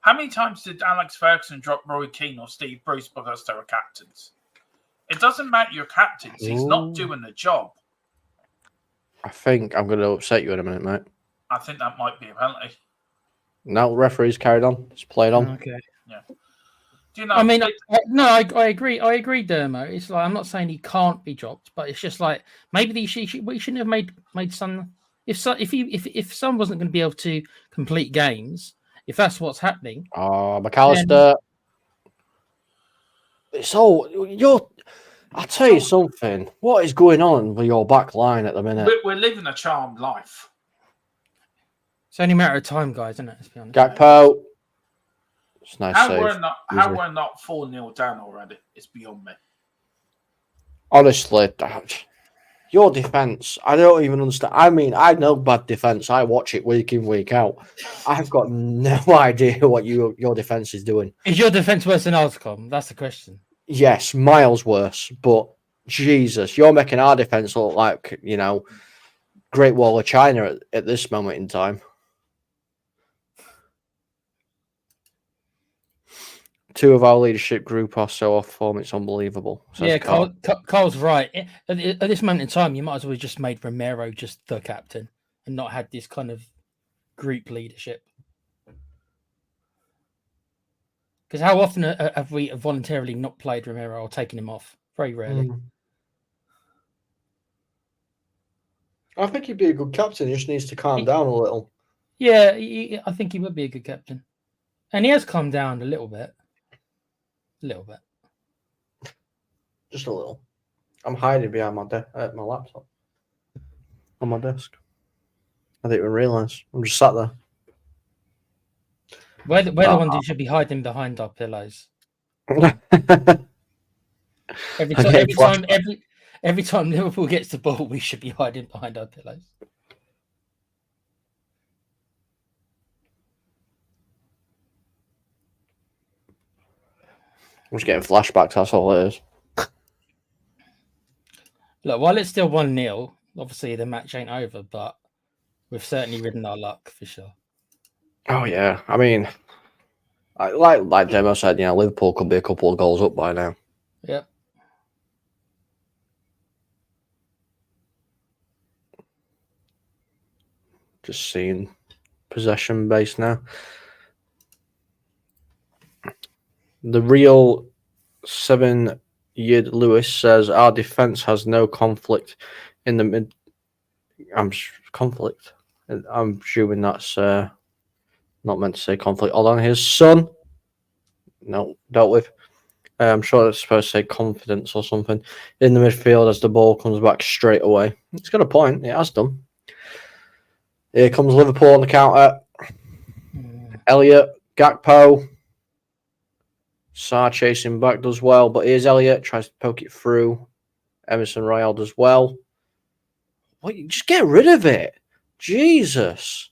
How many times did Alex Ferguson drop Roy Keane or Steve Bruce because they were captains? It doesn't matter your captains. He's not doing the job. I think I'm going to upset you in a minute, mate. I think that might be a penalty. No, referee's carried on. It's played on. Okay. Yeah. Do you know? I mean, I agree. I agree, Dermo. It's like I'm not saying he can't be dropped, but it's just like maybe we shouldn't have made Son. If Son wasn't going to be able to complete games, if that's what's happening. Oh, McAllister. It's all I'll tell you something. What is going on with your back line at the minute? We're living a charmed life. It's only a matter of time, guys, isn't it? Let's be honest. Gakpo. It's nice How save. we're not 4-0 down already? It's beyond me. Honestly, your defense, I don't even understand. I mean, I know bad defense. I watch it week in, week out. I've got no idea what your defense is doing. Is your defense worse than Oscom? That's the question. Yes, miles worse. But Jesus, you're making our defense look like, Great Wall of China at this moment in time. Two of our leadership group are so off form, it's unbelievable. Yeah, Carl's right. At this moment in time, you might as well have just made Romero just the captain and not had this kind of group leadership. Because how often have we voluntarily not played Romero or taken him off? Very rarely. I think he'd be a good captain. He just needs to calm down a little. Yeah, I think he would be a good captain. And he has calmed down a little bit. A little bit. Just a little. I'm hiding behind my laptop. On my desk. I didn't even realise. I'm just sat there. We're the ones who should be hiding behind our pillows. Every time Liverpool gets the ball, we should be hiding behind our pillows. I'm just getting flashbacks, that's all it is. Look, while it's still 1-0, obviously the match ain't over, but we've certainly ridden our luck for sure. Oh, yeah. I mean, like Demo said, Liverpool could be a couple of goals up by now. Yep. Just seeing possession base now. The real 7-Yid Lewis says our defense has no conflict in the mid. Conflict. I'm assuming that's not meant to say conflict. Hold on, his son. No, dealt with. I'm sure it's supposed to say confidence or something in the midfield as the ball comes back straight away. It's got a point. It has done. Here comes Liverpool on the counter. Elliot, Gakpo. Sarr chasing back does well, but here's Elliot, tries to poke it through. Emerson Royale does well. What? Just get rid of it. Jesus.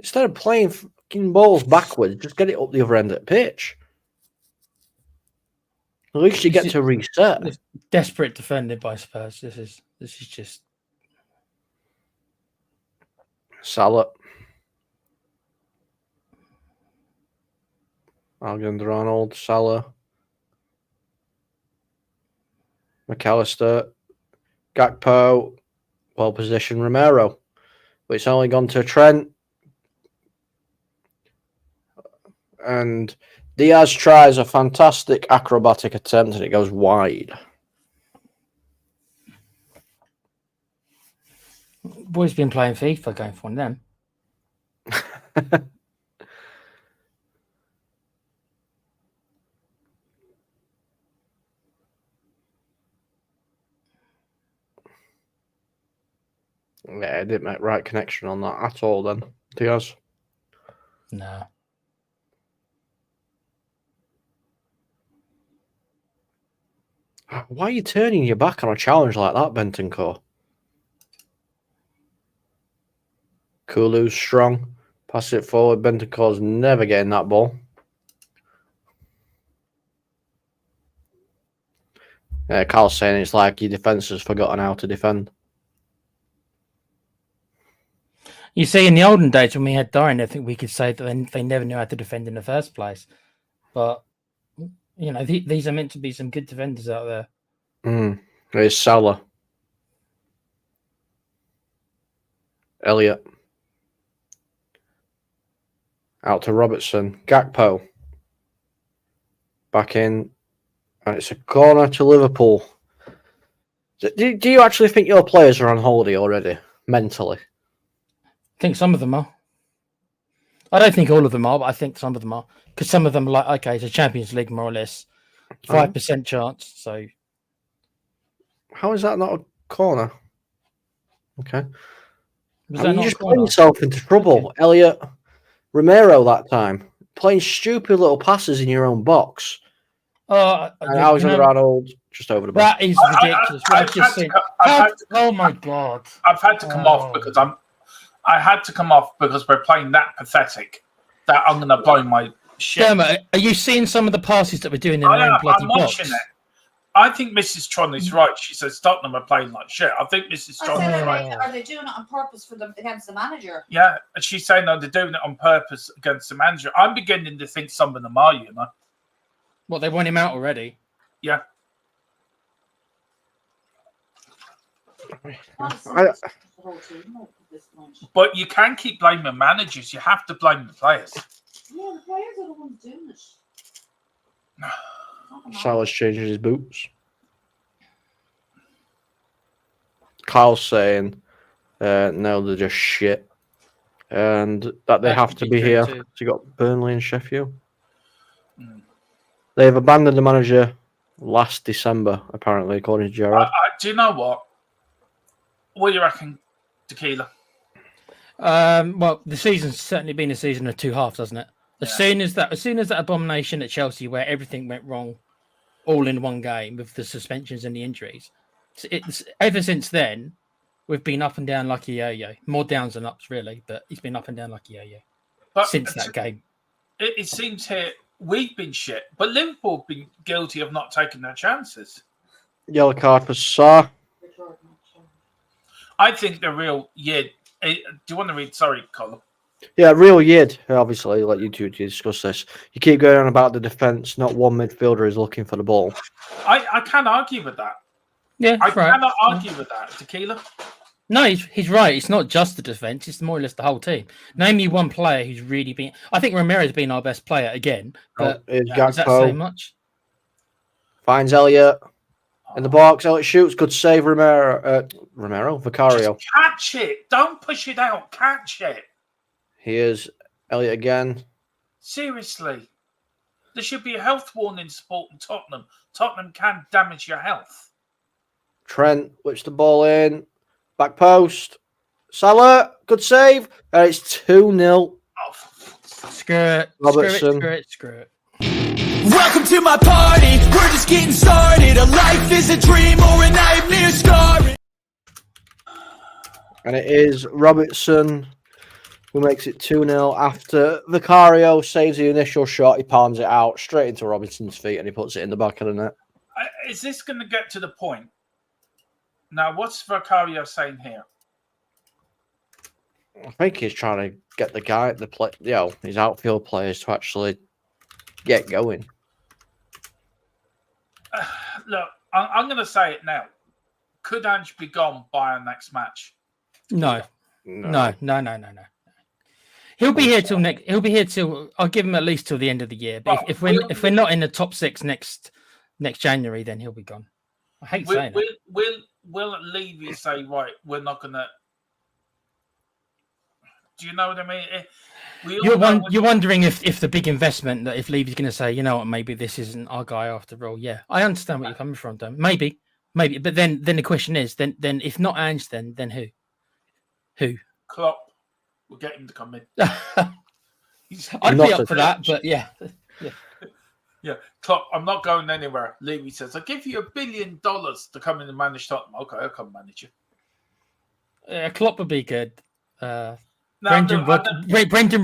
Instead of playing fucking balls backwards, just get it up the other end of the pitch. At least you get to reset. Desperate defending by Spurs. This is just Salah. Alexander-Arnold, Salah, McAllister, Gakpo, well positioned Romero. But it's only gone to Trent. And Diaz tries a fantastic acrobatic attempt and it goes wide. Boy's been playing FIFA, going for one of them. Yeah, I didn't make right connection on that at all then. Diaz. No. Why are you turning your back on a challenge like that, Bentancur? Kulu's strong. Pass it forward. Bentancur's never getting that ball. Carl's saying it's like your defence has forgotten how to defend. You see, in the olden days when we had Dorian, I think we could say that they never knew how to defend in the first place. But, you know, these are meant to be some good defenders out there. There's Salah. Elliott. Out to Robertson. Gakpo. Back in. And it's a corner to Liverpool. Do you actually think your players are on holiday already? Mentally? I think some of them are. I don't think all of them are, but I think some of them are. Because some of them are like, okay, it's a Champions League, more or less. 5% chance, so... How is that not a corner? Okay. You just putting yourself into trouble. Okay. Elliott, Romero that time. Playing stupid little passes in your own box. And Alexander-Arnold just over the back. That is ridiculous. Oh my God. I've had to come off because I had to come off because we're playing that pathetic that I'm going to blow my shit. Dermot, are you seeing some of the passes that we're doing in our own bloody box? I'm watching it. I think Mrs. Tron is right. She says Tottenham are playing like shit. I think Mrs. Tron is right. Are they doing it on purpose for them against the manager? Yeah, and she's saying they're doing it on purpose against the manager. I'm beginning to think some of them are, you know. What, they want him out already? Yeah. But you can't keep blaming managers. You have to blame the players. Yeah, the players are the ones doing it. Salah's changing his boots. Kyle's saying, no, they're just shit. And that they have to be here. So you got Burnley and Sheffield. They've abandoned the manager last December, apparently, according to Gerrard. Do you know what? What do you reckon, Tequila? Well, the season's certainly been a season of two halves, hasn't it? As soon as that abomination at Chelsea, where everything went wrong, all in one game with the suspensions and the injuries, it's ever since then we've been up and down like a yo-yo. More downs than ups, really, but it's been up and down like a yo-yo since that game. It seems here we've been shit, but Liverpool have been guilty of not taking their chances. Yellow card for Sarr. I think the real do you want to read? Sorry, Colin. Yeah, real Yid. Obviously, let you two discuss this. You keep going on about the defence. Not one midfielder is looking for the ball. I can't argue with that. Yeah, I cannot argue with that. Tequila. No, he's right. It's not just the defence. It's more or less the whole team. Name me one player who's really been... I think Romero's been our best player again. But does that say much? Finds Elliott in the box. Elliott shoots. Good save, Vicario. Just catch it. Don't push it out. Catch it. Here's Elliott again. Seriously. There should be a health warning supporting Tottenham. Tottenham can damage your health. Trent whips the ball in. Back post. Salah. Good save. It's 2-0. Screw it. Robertson. Screw it. Welcome to my party. We're just getting started. A life is a dream or a nightmare scarring. And it is Robertson who makes it 2-0 after Vicario saves the initial shot. He palms it out straight into Robinson's feet and he puts it in the back of the net. Is this going to get to the point? Now, what's Vicario saying here? I think he's trying to get his outfield players to actually get going. Look, I'm going to say it now. Could Ange be gone by our next match? No. He'll be here till next. He'll be here till. I'll give him at least till the end of the year. But if we're not in the top 6 next January, then he'll be gone. I hate saying it. Will Levy say, right, we're not gonna? Do you know what I mean? You're wondering if the big investment, that if Levy's going to say, you know what, maybe this isn't our guy after all. Yeah, I understand where you're coming from, Dom. Maybe, but then the question is, then if not Ange, then who? Who? Klopp. We'll get him to come in. I'd be up for that, but yeah. Yeah, Klopp, I'm not going anywhere. Levy says, I'll give you $1 billion to come in and manage Tottenham. Okay, I'll come manage you. Yeah, Klopp would be good. Brendan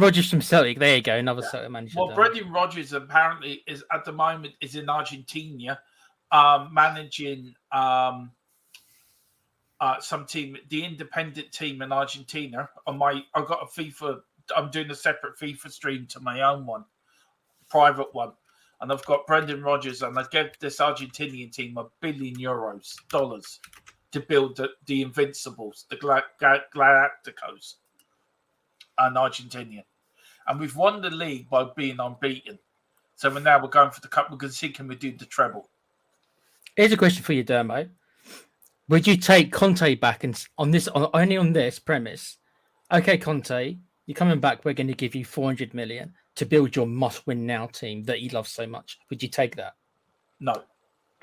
Rodgers from Celtic. There you go, another Celtic manager. Well, Brendan Rodgers apparently is at the moment is in Argentina, managing some team, the independent team in Argentina. I've got a FIFA. I'm doing a separate FIFA stream to my own one, private one, and I've got Brendan Rodgers, and I gave this Argentinian team $1 billion dollars to build the Invincibles, the Galacticos, and Argentinian, and we've won the league by being unbeaten. So we're going for the cup. We're going to see can we do the treble. Here's a question for you, Dermo. Would you take Conte back and only on this premise? Okay, Conte, you're coming back. We're going to give you 400 million to build your must-win now team that he loves so much. Would you take that? No,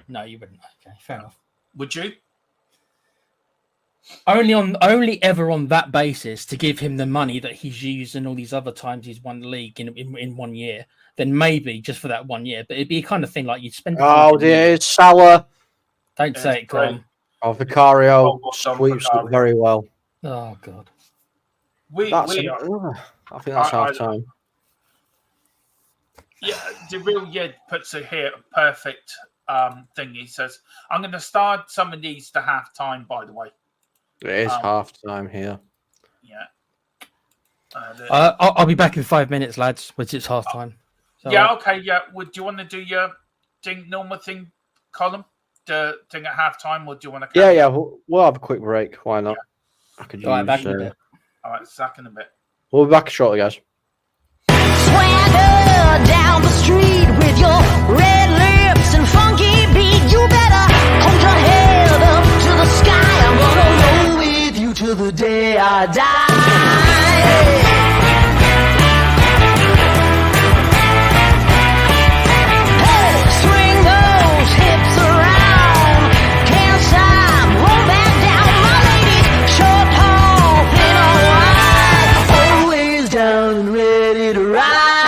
you wouldn't. Okay, fair enough. Would you? Only ever on that basis to give him the money that he's used in all these other times he's won the league in 1 year. Then maybe just for that 1 year, but it'd be a kind of thing like you'd spend. Oh dear, Salah. Don't say it, Colin. Oh, Vicario sweeps it very well. Oh God. I think that's half time. Yeah, the real puts it here a perfect thing. He says, "I'm going to start some of these to half time." By the way, it is half time here. Yeah. I'll be back in 5 minutes, lads. Which it's half time. So, okay. Yeah. Do you want to do your normal thing, Colin? The thing at half time, or do you want to? Yeah. We'll have a quick break. Why not? Yeah. I could use. Back in a bit. All right, back in a bit. We'll be back shortly, guys. Swagger down the street with your red lips and funky beat. You better hold your head up to the sky. I'm gonna roll with you till the day I die. Down and ready to ride.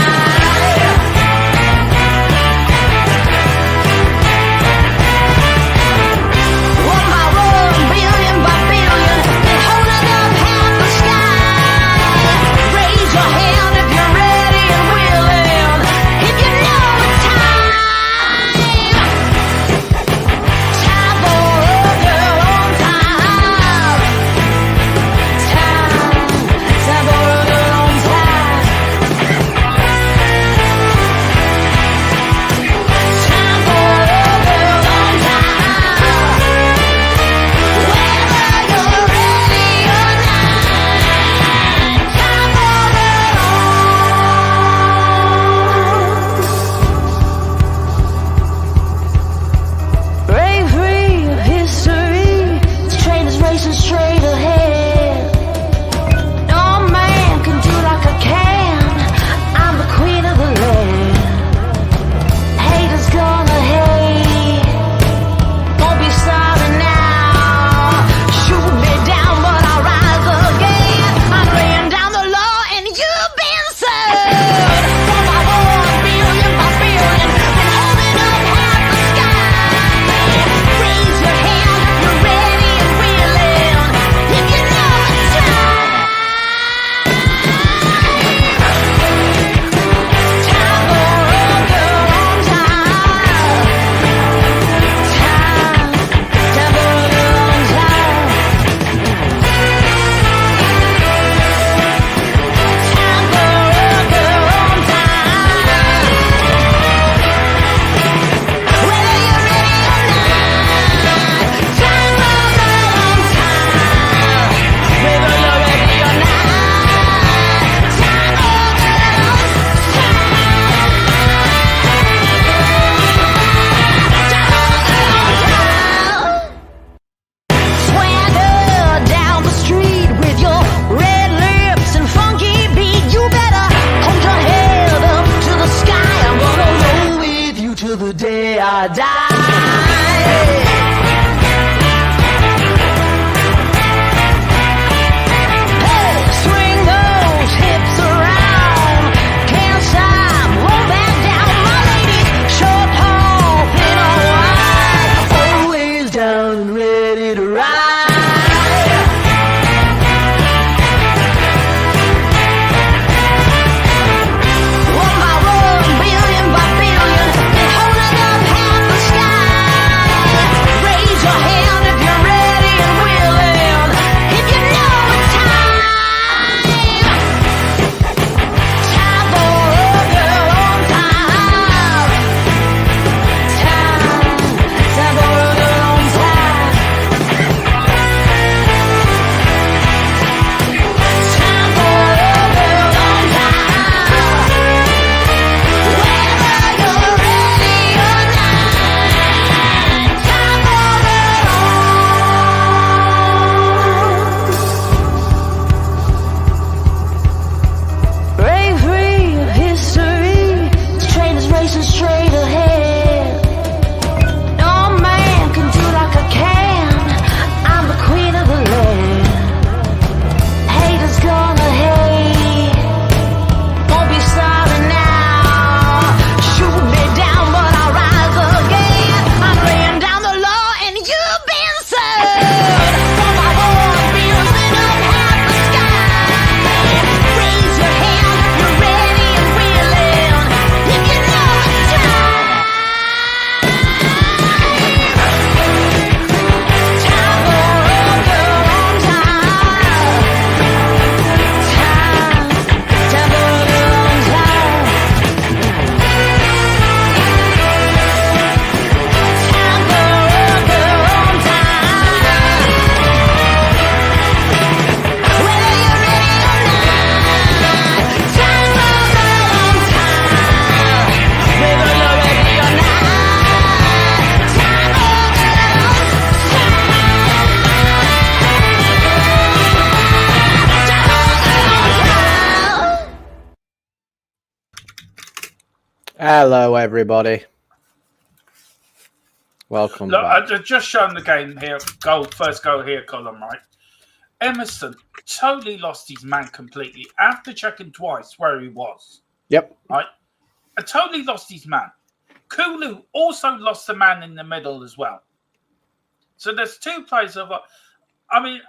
I die. Swing those hips around. Can't stop, won't back down. My ladies, short, tall, thin or wide. Always down and ready to ride. One by one, billion by billion, been holding up half the sky. Raise your hand if you're ready and willing. If you know it's time. Time for a girl on time. Time for a girl on time. Time for a girl on time. Whether you're ready or not. Time for a break free of history. This train is racing straight ahead. No man can do like I can. I'm the queen of the land. Haters gonna hate. Won't be sorry now. Shoot me down, but I'll rise again. I'm laying down the law and you've been served. One by one, building up half the sky. Raise your hand if you're ready and willing. If you know it's time. Time for a girl on time. Time for a girl on time. Time for a girl on time. Whether you're ready or not. Time for a girl on time. Whether you're ready or not. Time for a girl on time. Hello, everybody. Welcome Look, back. I've just shown the game here. First goal here, Colin, right? Emerson totally lost his man completely after checking twice where he was. Yep. Right? I totally lost his man. Kulu also lost the man in the middle as well. So there's two players of. I mean,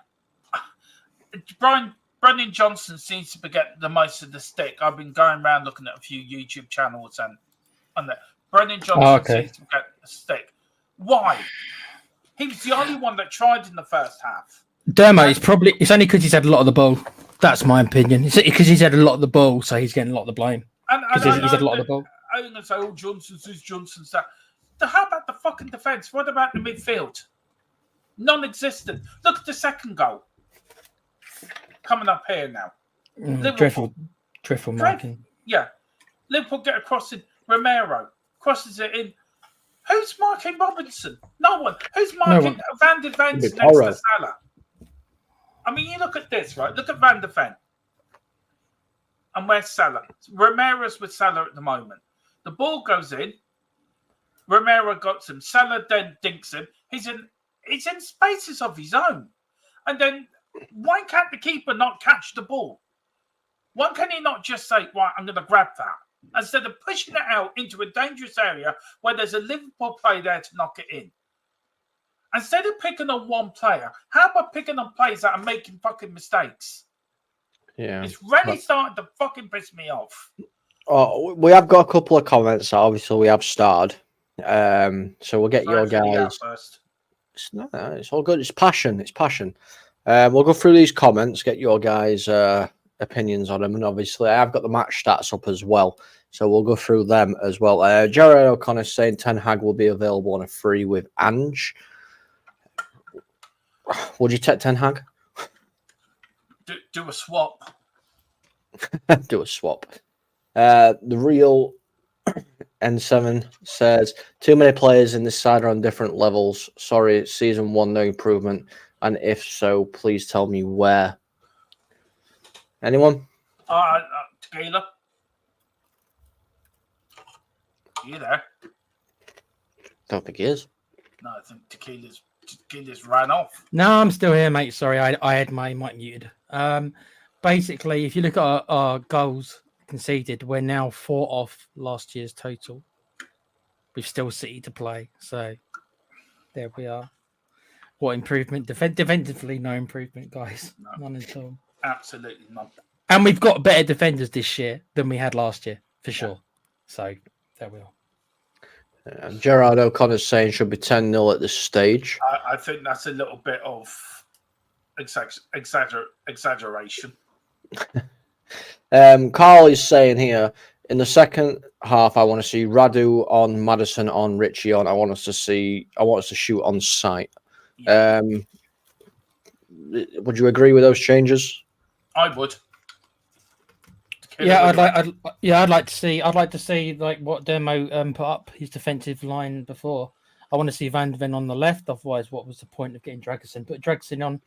Brendan Johnson seems to be getting the most of the stick. I've been going around looking at a few YouTube channels and that. Brendan Johnson seems to get the stick. Why? He was the only one that tried in the first half. Dermo, it's only because he's had a lot of the ball. That's my opinion. It's because he's had a lot of the ball, so he's getting a lot of the blame. Because he's had a lot of the ball. I'm going to say, oh, Johnson's this, Johnson's that. How about the fucking defence? What about the midfield? Non-existent. Look at the second goal. Coming up here now. Dreadful marking. Yeah. Liverpool get across in. Romero crosses it in. Who's marking Robinson? No one. Who's marking Van de Ven next to Salah? I mean, you look at this, right? Look at Van de Ven. And where's Salah? Romero's with Salah at the moment. The ball goes in. Romero got him. Salah then dinks him. He's in spaces of his own. And then why can't the keeper not catch the ball? Why can he not just say, right, I'm going to grab that? Instead of pushing it out into a dangerous area where there's a Liverpool player there to knock it in. Instead of picking on one player, how about picking on players that are making fucking mistakes? Yeah. It's really starting to fucking piss me off. Oh, we have got a couple of comments. Obviously, we have starred. So we'll get your guys. First. It's all good. It's passion. It's passion. We'll go through these comments, get your guys' opinions on them, and obviously, I've got the match stats up as well, so we'll go through them as well. Jared O'Connor saying Ten Hag will be available on a free with Ange. Would you take Ten Hag? Do a swap. Do a swap. The real N7 says too many players in this side are on different levels. Sorry, it's season one, no improvement. And if so, please tell me where. Anyone? Tequila. You there? Don't think he is. No, I think Tequila's ran off. No, I'm still here, mate. Sorry, I had my mic muted. Basically, if you look at our goals conceded, we're now 4 off last year's total. We've still City to play, so there we are. What improvement? Defensively, no improvement, guys. No. None at all. Absolutely none. And we've got better defenders this year than we had last year, for sure. So there we are. Gerard O'Connor's saying should be 10-0 at this stage. I think that's a little bit of exaggeration. Carl is saying here, in the second half, I want to see Radu on, Maddison on, Richie on. I want us to shoot on sight. Yeah. Would you agree with those changes? I would. Yeah, I'd like to see like what Demo put up his defensive line before. I want to see Van de Ven on the left. Otherwise, what was the point of getting Dragusin? Put Dragusin on.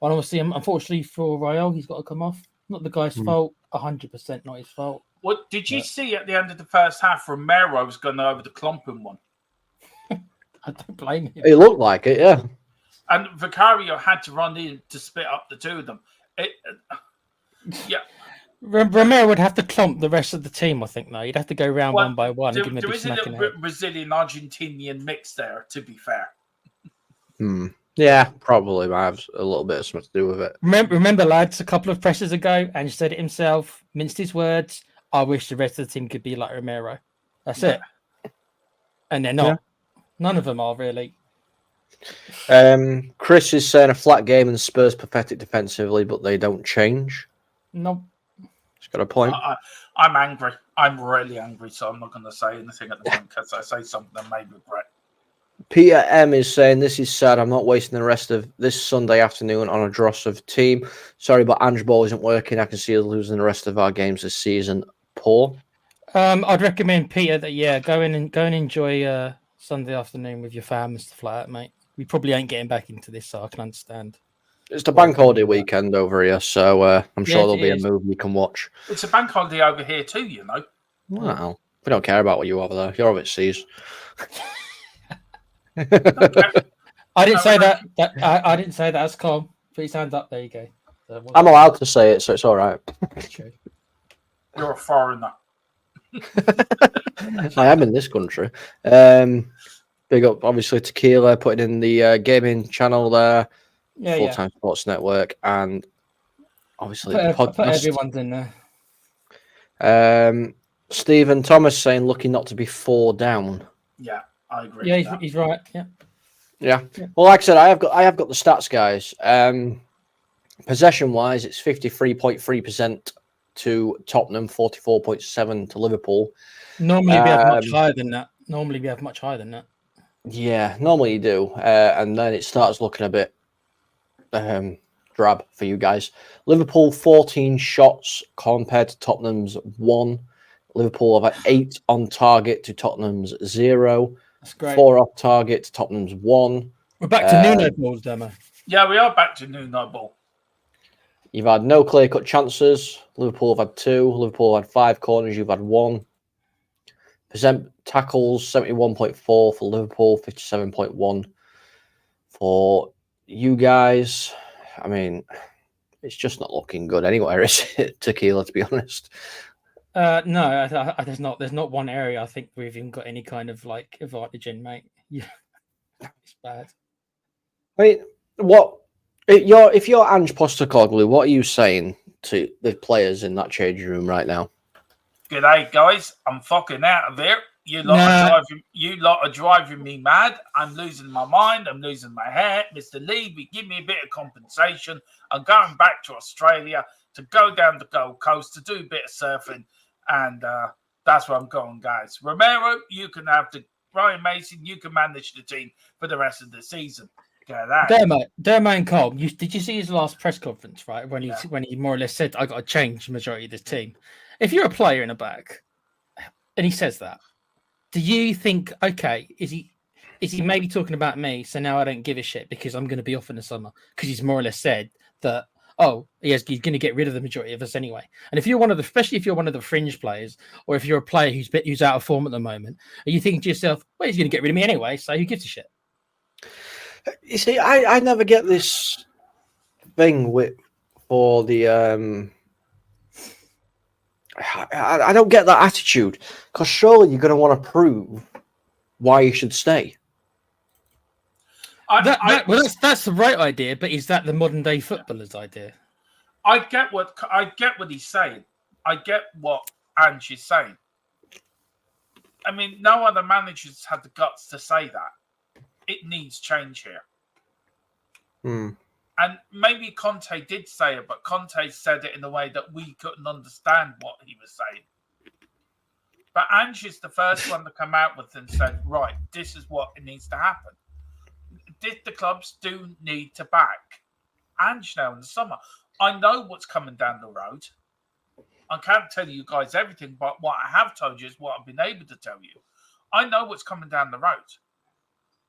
I want to see him. Unfortunately for Raul, he's got to come off. Not the guy's fault. 100% not his fault. What did you see at the end of the first half? Romero was going over the clumping one. I don't blame him. It looked like it, yeah. And Vicario had to run in to split up the two of them. Yeah. Romero would have to clump the rest of the team, I think, though. You'd have to go round one by one and give him a There big is a smack little in the head. bit Brazilian-Argentinian mix there, to be fair. Yeah, probably might have a little bit of something to do with it. Remember, lads, a couple of presses ago, and he said it himself, minced his words. I wish the rest of the team could be like Romero. That's it. And they're not. Yeah. None of them are, really. Chris is saying a flat game and Spurs pathetic defensively, but they don't change. No. He's got a point. I'm angry. I'm really angry, so I'm not going to say anything at the moment because I say something I may regret. Peter M is saying, this is sad. I'm not wasting the rest of this Sunday afternoon on a dross of team. Sorry, but ANGE ball isn't working. I can see us losing the rest of our games this season. Poor. I'd recommend, Peter, that, go and enjoy Sunday afternoon with your fam and stuff like that, mate. We probably ain't getting back into this, so I can understand. It's the bank holiday weekend over here, so I'm sure there'll be a movie you can watch. It's a bank holiday over here too, you know. Well, we don't care about what you over there. You're overseas. I didn't say that. I didn't say that. That's calm. Put your hand up. There you go. I'm allowed to say it, so it's all right. You're a foreigner. I am in this country. Big up, obviously, Tequila putting in the gaming channel there. Full-time Sports Network, and obviously the podcast. Put everyone's in there. Stephen Thomas saying, lucky not to be 4 down. Yeah, I agree. Yeah, he's right. Yeah. Well, like I said, I have got the stats, guys. Possession-wise, it's 53.3% to Tottenham, 44.7% to Liverpool. Normally we have much higher than that. Yeah, normally you do, and then it starts looking a bit drab for you guys. Liverpool 14 shots compared to Tottenham's 1. Liverpool have 8 on target to Tottenham's 0. That's great. 4 off target to Tottenham's 1. We're back to Nuno balls, Demo. Yeah, we are back to Nuno ball. You've had no clear-cut chances. Liverpool have had 2. Liverpool had 5 corners. You've had 1. Percent tackles 71.4 for Liverpool, 57.1 for you guys. I mean, it's just not looking good anywhere, is it, Tequila, to be honest? No, there's not one area I think we've even got any kind of like advantage in, mate. Yeah, it's bad. I mean, if you're Ange Postecoglou, what are you saying to the players in that changing room right now? G'day, guys. I'm fucking out of here. You lot are driving me mad. I'm losing my mind. I'm losing my hair. Mr. Lee, give me a bit of compensation. I'm going back to Australia to go down the Gold Coast to do a bit of surfing. And that's where I'm going, guys. Romero, you can have Brian Mason, you can manage the team for the rest of the season. Dermo and Cole, did you see his last press conference, right? When he more or less said, I got to change the majority of this team. If you're a player in the back and he says that, do you think, okay, is he maybe talking about me? So now I don't give a shit because I'm going to be off in the summer, because he's more or less said that, oh, he's going to get rid of the majority of us anyway. And if you're especially if you're one of the fringe players, or if you're a player who's out of form at the moment, and you think to yourself, well, he's going to get rid of me anyway, so who gives a shit? You see, I never get this thing for the I don't get that attitude, because surely you're going to want to prove why you should stay. That's the right idea, but is that the modern day footballer's idea? I get what he's saying. I get what Ange is saying. I mean, no other managers had the guts to say that. It needs change here. And maybe Conte did say it, but Conte said it in a way that we couldn't understand what he was saying. But Ange is the first one to come out with and said, right, this is what it needs to happen. The clubs do need to back Ange now in the summer. I know what's coming down the road. I can't tell you guys everything, but what I have told you is what I've been able to tell you. I know what's coming down the road.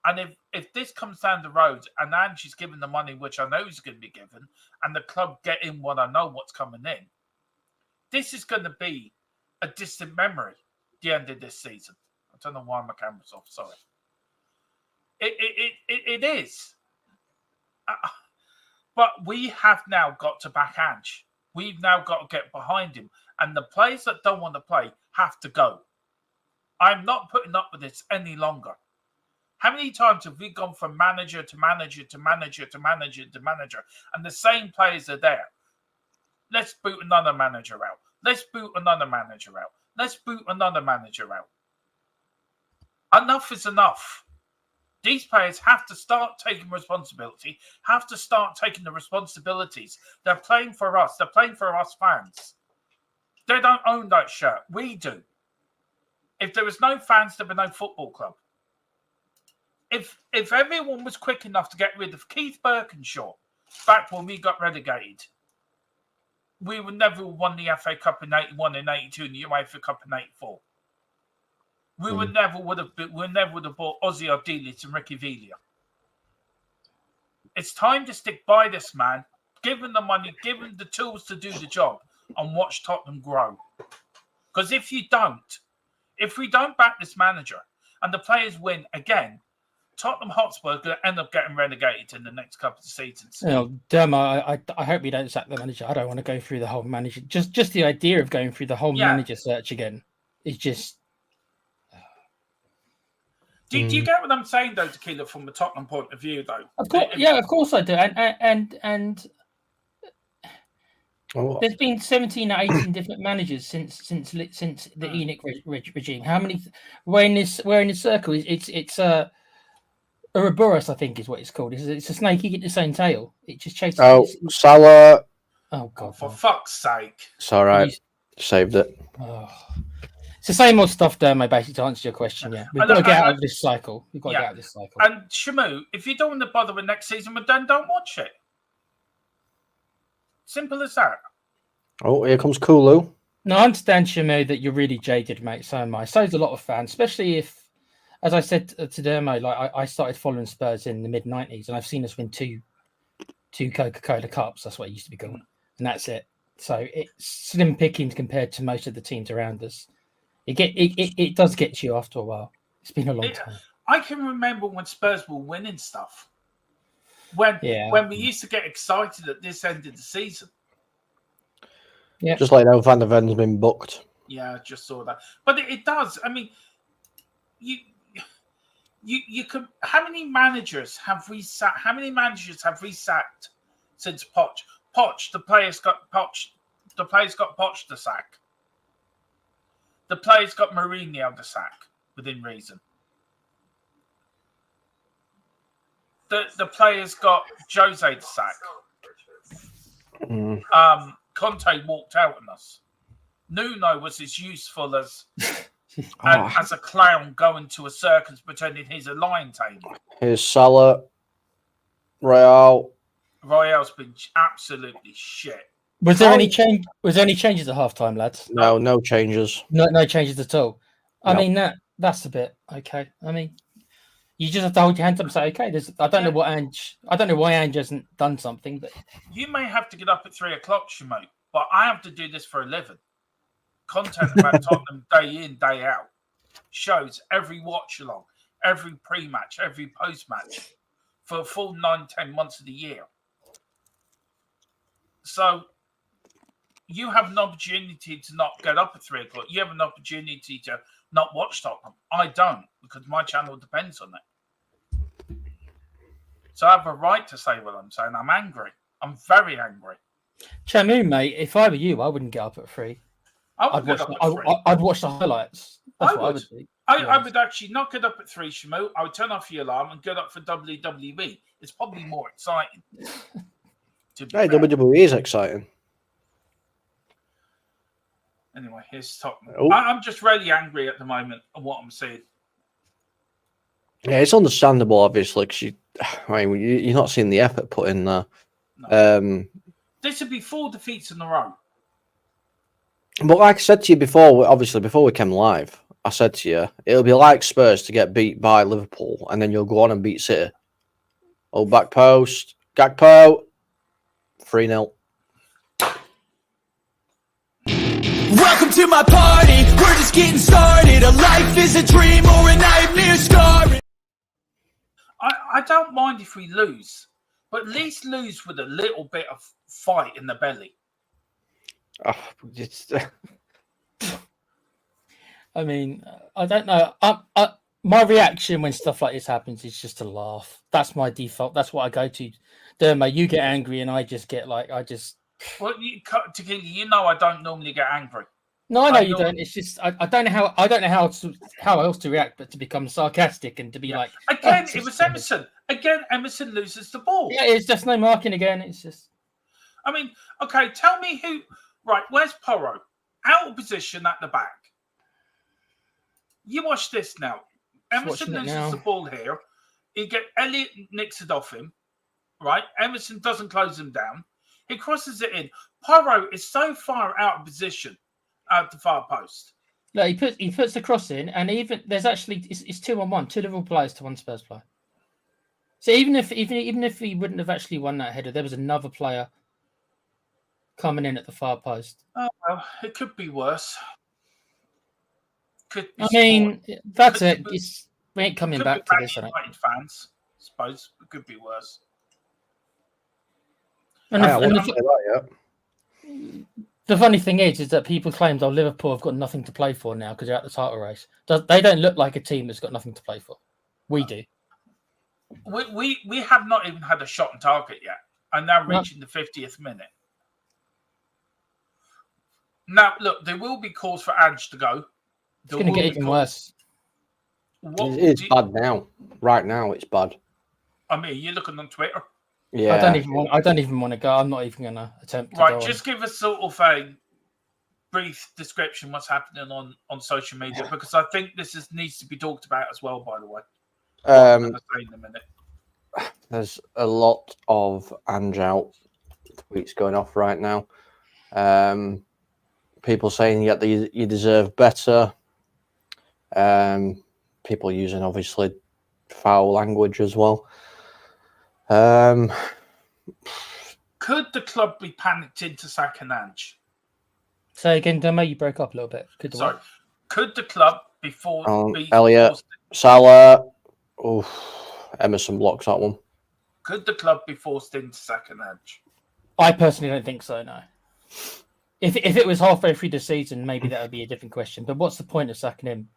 And if this comes down the road and Ange is given the money, which I know he's going to be given, and the club get in what I know what's coming in, this is going to be a distant memory, the end of this season. I don't know why my camera's off, sorry. It is. But we have now got to back Ange. We've now got to get behind him. And the players that don't want to play have to go. I'm not putting up with this any longer. How many times have we gone from manager to manager to manager to manager to manager, and the same players are there? Let's boot another manager out. Let's boot another manager out. Let's boot another manager out. Enough is enough. These players have to start taking responsibility, have to start taking the responsibilities. They're playing for us. They're playing for us fans. They don't own that shirt. We do. If there was no fans, there would be no football club. If everyone was quick enough to get rid of Keith Birkinshaw back when we got relegated, we would never have won the FA Cup in 81 and 82 and the UEFA Cup in 84. We would never would have bought Ozzy Ardiles and Ricky Villa. It's time to stick by this man, give him the money, give him the tools to do the job, and watch Tottenham grow. Because if we don't back this manager and the players win again, Tottenham Hotspur are going to end up getting relegated in the next couple of seasons. Dermo, I hope we don't sack the manager. I don't want to go through the whole manager. Just the idea of going through the whole manager search again is just. Do you get what I'm saying, though, Tequila, from the Tottenham point of view, though? Of course, of course I do. And there's been 17 or 18 different managers since the ENIC regime. How many? We're in this circle. It's Ouroboros, I think, is what it's called. It's a snake eating its own tail. It just chases. Oh, Salah. Oh God! For fuck's sake! It's all right. Saved it. Oh. It's the same old stuff, Dermo, basically, to answer your question. Yeah, we've got to get out of this cycle. We've got to get out of this cycle. And Shamu, if you don't want to bother with next season, then don't watch it. Simple as that. Oh, here comes Kulu. No, I understand, Shamu, that you're really jaded, mate. So am I. So's a lot of fans, especially if. As I said to Dermo, like I started following Spurs in the mid-90s, and I've seen us win two Coca-Cola Cups. That's what it used to be called, and that's it. So it's slim pickings compared to most of the teams around us. It does get to you after a while. It's been a long time. I can remember when Spurs were winning stuff. When we used to get excited at this end of the season. Yeah, just like now Van der Ven's been booked. Yeah, I just saw that. But it does. I mean, you could. How many managers have we sacked? How many managers have we sacked since Poch? The players got Poch to sack. The players got Mourinho to sack within reason. The players got Jose to sack. Conte walked out on us. Nuno was as useful as as a clown going to a circus pretending he's a lion tamer. Here's Salah. Royale's been absolutely shit. Was there any change? Was there any changes at halftime, lads? No changes. No changes at all. I mean that's a bit okay. I mean, You just have to hold your hands up and say, okay, I don't know why Ange hasn't done something, but you may have to get up at 3 o'clock, Shimo, but I have to do this for a living. Content about Tottenham day in, day out. Shows every watch along, every pre-match, every post-match for a full 9-10 months of the year. So you have an opportunity to not get up at 3 o'clock. You have an opportunity to not watch Tottenham. I don't, because my channel depends on it. So I have a right to say what I'm saying. I'm angry. I'm very angry. Chamu, mate, if I were you, I wouldn't get up at 3. I'd watch the highlights. That's what I would do. I would actually not get up at 3, Shimo. I would turn off the alarm and get up for WWE. It's probably more exciting. Hey, WWE is exciting. Anyway, here's Tottenham. Oh. I'm just really angry at the moment at what I'm seeing. Yeah, it's understandable, obviously, because you're not seeing the effort put in there. No. This would be 4 defeats in a row. But like I said to you before, obviously, before we came live, I said to you, it'll be like Spurs to get beat by Liverpool, and then you'll go on and beat City. Oh, back post. Gakpo. 3-0. Welcome to my party, we're just getting started. A life is a dream or a nightmare scarring. I don't mind if we lose, but at least lose with a little bit of fight in the belly. Oh, it's... I mean, I don't know. My reaction when stuff like this happens is just to laugh. That's my default. That's what I go to. Dermo, you get angry, and I just get like, Well, you know, I don't normally get angry. No, I know you don't. It's just I don't know how else to react, but to become sarcastic and to be like. Again, it was Emerson. Again, Emerson loses the ball. Yeah, it's just no marking again. It's just. I mean, okay, tell me who. Right, where's Porro? Out of position at the back. You watch this now. Emerson loses the ball here. Elliott nicks it off him. Right, Emerson doesn't close him down. He crosses it in. Porro is so far out of position at the far post. No, he puts the cross in, and even there's actually it's 2-on-1, 2 Liverpool players to 1 Spurs player. So even if he wouldn't have actually won that header, there was another player coming in at the far post. Oh well, it could be worse. I mean, that's it. We ain't coming back to this. United fans, I suppose it could be worse. The funny thing is that people claim that Liverpool have got nothing to play for now because they're at the title race. They don't look like a team that's got nothing to play for. We do. We have not even had a shot on target yet, and now reaching the 50th minute. Now, look, there will be calls for ANGE to go. It's going to get even worse. It is bad now. Right now, it's bad. I mean, you're looking on Twitter. Yeah, I don't even want to go. I'm not even going to attempt to go. Right, just give us sort of a brief description what's happening on social media, because I think this needs to be talked about as well. By the way, in a minute. There's a lot of ANGE out tweets going off right now. People saying that you deserve better. People using obviously foul language as well. Could the club be panicked into sacking ANGE? Say again, Demo, you broke up a little bit. Could the club Elliott, Salah, Emerson blocks that one. Could the club be forced into sacking ANGE? I personally don't think so, no. If it was halfway through the season, maybe that would be a different question. But what's the point of sacking him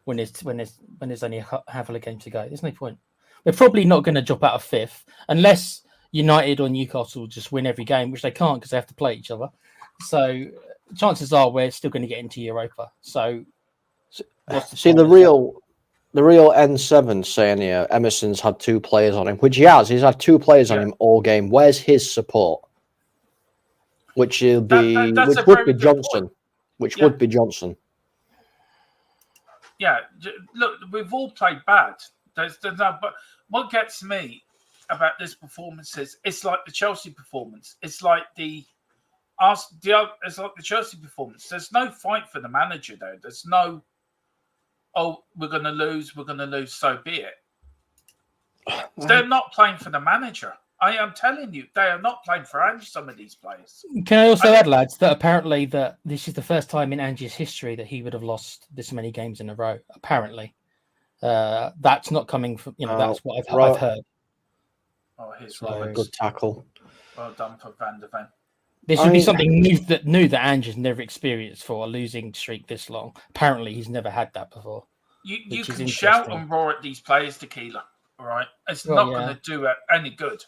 when there's only a handful of games to go? There's no point. We're probably not going to drop out of 5th unless United or Newcastle just win every game, which they can't because they have to play each other. So chances are we're still going to get into Europa. So see the real N7 saying here, Emerson's had 2 players on him, which he has. He's had 2 players on him all game. Where's his support? Which would be Johnson. Would be Johnson. Yeah, look, we've all played bad. There's no, but what gets me about this performance is it's like the Chelsea performance. It's like the Chelsea performance. There's no fight for the manager though. There's no, we're going to lose, so be it. They're not playing for the manager. I am telling you, they are not playing for Ange, some of these players. Can I also add, lads, that apparently that this is the first time in Ange's history that he would have lost this many games in a row. Apparently, that's not coming from that's what I've heard. Oh, here's So- Roberts. Good tackle. Well done for Van der Ven. This would be something new that Ange has never experienced for a losing streak this long. Apparently, he's never had that before. You Which is can shout interesting. and roar at these players, Tequila. All right, it's Well, not going to do it any good.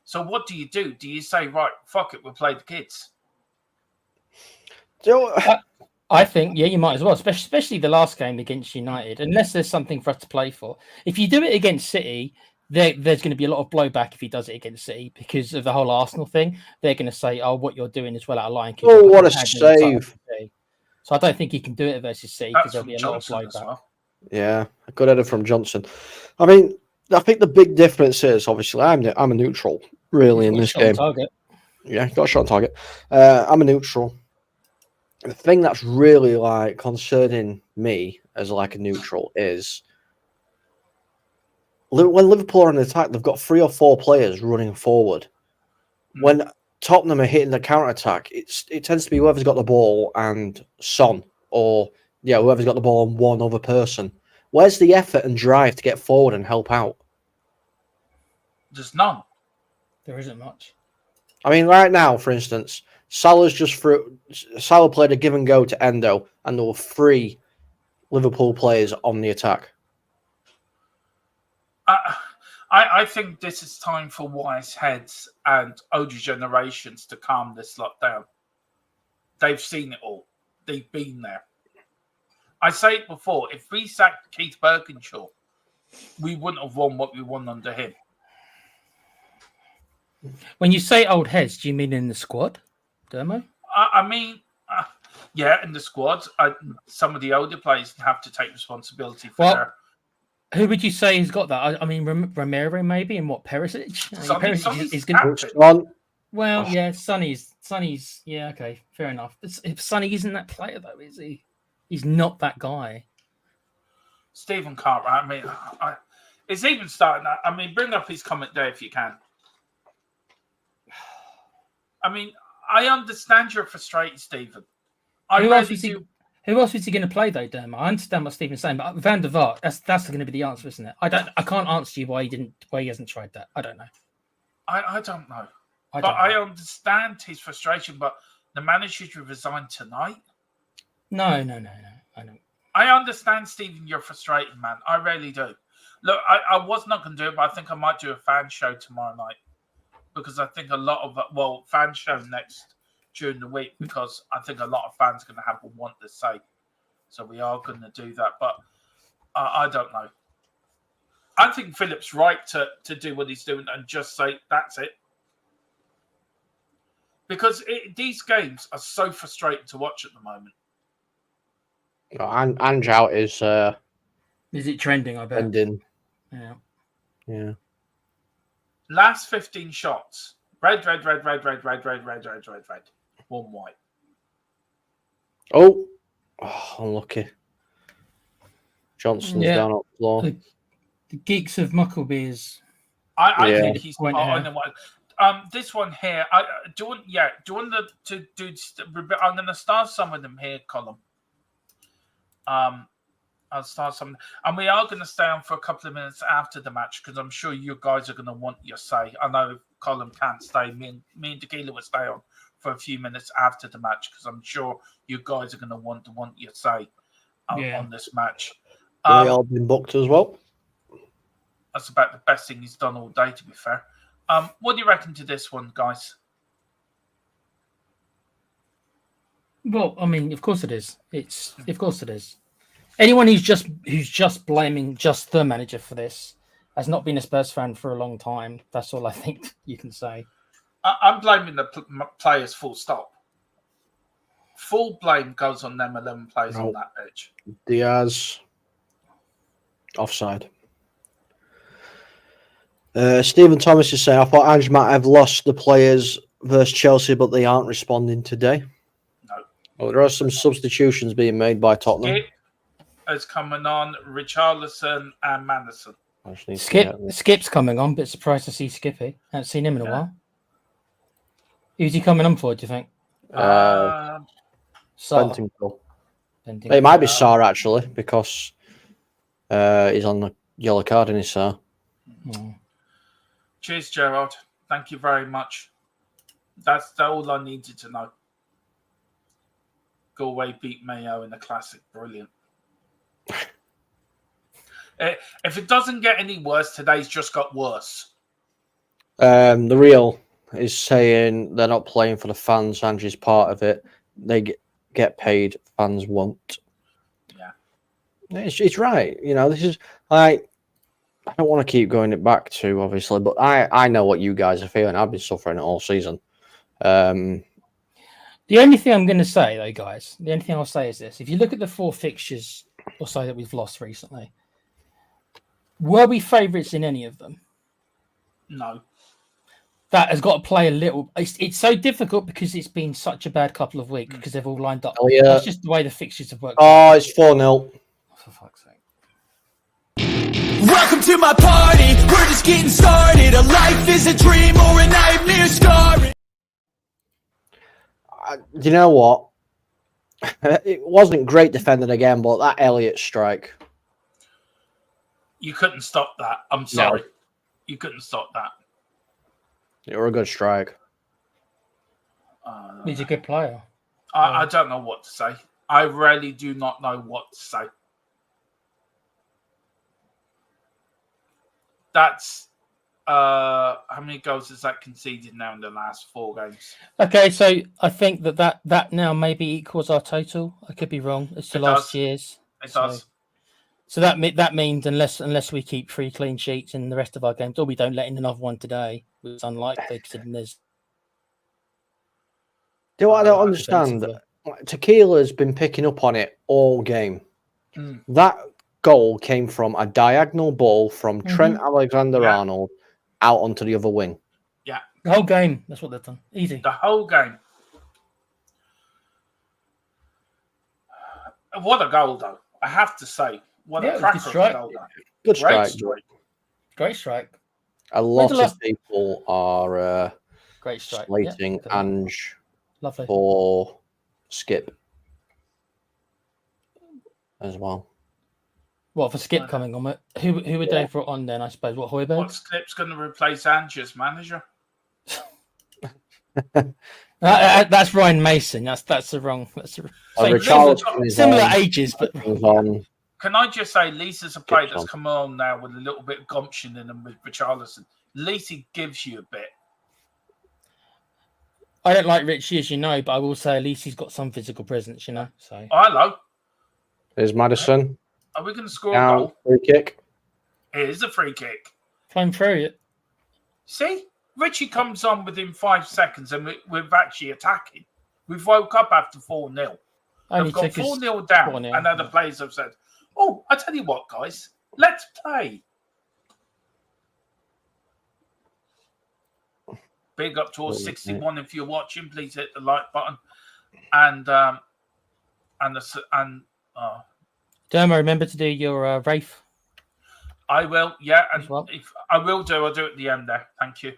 So what do? Do you say, right, fuck it, we'll play the kids? I think, yeah, you might as well, especially the last game against United, unless there's something for us to play for. If you do it against City, there's going to be a lot of blowback if he does it against City because of the whole Arsenal thing. They're going to say, oh, what you're doing is well out of line. Oh, what a save. So I don't think he can do it versus City because That's there'll from be a lot of Johnson as blowback. well. Yeah, a good header from Johnson. I mean, I think the big difference is obviously I'm a neutral really in He's this got a game. shot on target. Yeah, got a shot on target. I'm a neutral. The thing that's really like concerning me as like a neutral is when Liverpool are on the attack, they've got 3 or 4 players running forward. When Tottenham are hitting the counter attack, it tends to be whoever's got the ball and Son, or whoever's got the ball and one other person. Where's the effort and drive to get forward and help out? There's none. There isn't much. I mean, right now, for instance, Salah played a give and go to Endo, and there were 3 Liverpool players on the attack. I think this is time for wise heads and older generations to calm this lot down. They've seen it all. They've been there. I say it before, if we sacked Keith Birkinshaw, we wouldn't have won what we won under him. When you say old heads, do you mean in the squad, Dermo? I mean, yeah, in the squad, some of the older players have to take responsibility for their... Who would you say has got that? I mean, Romero maybe, and what, Perisic? Sonny's is going captain. Well, yeah, Sonny's. Yeah, okay, fair enough. If Sonny isn't that player though, is he? He's not that guy. Stephen Cartwright. I mean, it's even starting. I mean, bring up his comment there if you can. I mean, I understand you're frustrated, Stephen. Who else is he going to play though, Dermo? I understand what Stephen's saying, but Van der Vaart, that's going to be the answer, isn't it? I can't answer you why he hasn't tried that. I don't know. I don't know. I understand his frustration, but the manager should resign tonight. No. I don't. I understand, Stephen, you're frustrated, man. I really do. Look, I was not going to do it, but I think I might do a fan show tomorrow night because I think a lot of fan show next during the week because I think a lot of fans are going to have a want to say. So we are going to do that, but I don't know. I think Philip's right to do what he's doing and just say, that's it. Because these games are so frustrating to watch at the moment. Ange out is it trending? I bet. Trending. Yeah. Last 15 shots. Red. 1 white. Oh, unlucky. Johnson's down on the floor. The geeks of Muckleby is. I think he's on the one. This one here. Do you want to do? I'm going to start some of them here, Colin. I'll start some, and we are going to stay on for a couple of minutes after the match because I'm sure you guys are going to want your say. I know Colin can't stay. Me and Tequila will stay on for a few minutes after the match because I'm sure you guys are going to want your say on this match. They all been booked as well. That's about the best thing he's done all day, to be fair. What do you reckon to this one, guys? Well, I mean, of course it is. Of course it is. Anyone who's just blaming just the manager for this has not been a Spurs fan for a long time. That's all I think you can say. I'm blaming the players, full stop. Full blame goes on them 11 players on that pitch. Diaz, offside. Stephen Thomas is saying, I thought Ange might have lost the players versus Chelsea, but they aren't responding today. No. Well, there are some substitutions being made by Tottenham. Skip is coming on, Richarlison and Madison. I just need to get this. Skip's coming on. Bit surprised to see Skippy. Haven't seen him in a while. Who's he coming on for? Do you think? Bentingle. It might be Sarr actually because he's on the yellow card in his Sarr. Cheers, Gerard. Thank you very much. That's all I needed to know. Galway beat Mayo in the Classic. Brilliant. If it doesn't get any worse, today's just got worse. The Real is saying they're not playing for the fans. Angie's part of it. They get paid. Fans won't. Yeah, it's right. You know, this is I don't want to keep going it back to obviously, but I know what you guys are feeling. I've been suffering it all season. The only thing I'm going to say, though, guys, the only thing I'll say is this: if you look at the 4 fixtures or so that we've lost recently, were we favourites in any of them? No. That has got to play a little. It's so difficult because it's been such a bad couple of weeks because they've all lined up. Oh, yeah. That's just the way the fixtures have worked. Oh, it's 4-0. For fuck's sake. Welcome to my party, we're just getting started. A life is a dream or a nightmare scarring. You know what? It wasn't great defending again, but that Elliott strike. You couldn't stop that. I'm sorry. No. You couldn't stop that. It was a good strike. He's a good player. I don't know what to say. I really do not know what to say. That's how many goals has that conceded now in the last 4 games? Okay, so I think that now maybe equals our total. I could be wrong. It's the last year's. It does. So that means unless we keep 3 clean sheets in the rest of our games, or we don't let in another one today, which is unlikely considering there's. I don't understand. Tequila's been picking up on it all game. That goal came from a diagonal ball from Trent Alexander-Arnold out onto the other wing. Yeah. The whole game. That's what they've done. Easy. The whole game. What a goal, though. I have to say. What a cracker of a goal, though. Good strike. Great strike. A lot of people are great strike. slating Ange Lovely. for Skip as well. What, for Skip coming on? Who would they put on then, I suppose? What, Højbjerg? What, Skip's going to replace Ange as manager? That's Ryan Mason. That's the wrong. Similar ages, but can I just say, Lisa's a player that's come on now with a little bit of gumption in him with Richarlison. At least he gives you a bit. I don't like Richie, as you know, but I will say at least he's got some physical presence, you know. So hello. There's Madison. Are we going to score a goal? Free kick. It is a free kick. Climb through it. See? Richie comes on within 5 seconds and we're actually attacking. We've woke up after 4-0. We've got 4-0 down 4-0. And other players have said, I tell you what, guys, let's play. Big up to all 61 if you're watching. Please hit the like button. Dermo, remember to do your Wraith. I will, yeah. And if I will do, I'll do it at the end there. Thank you.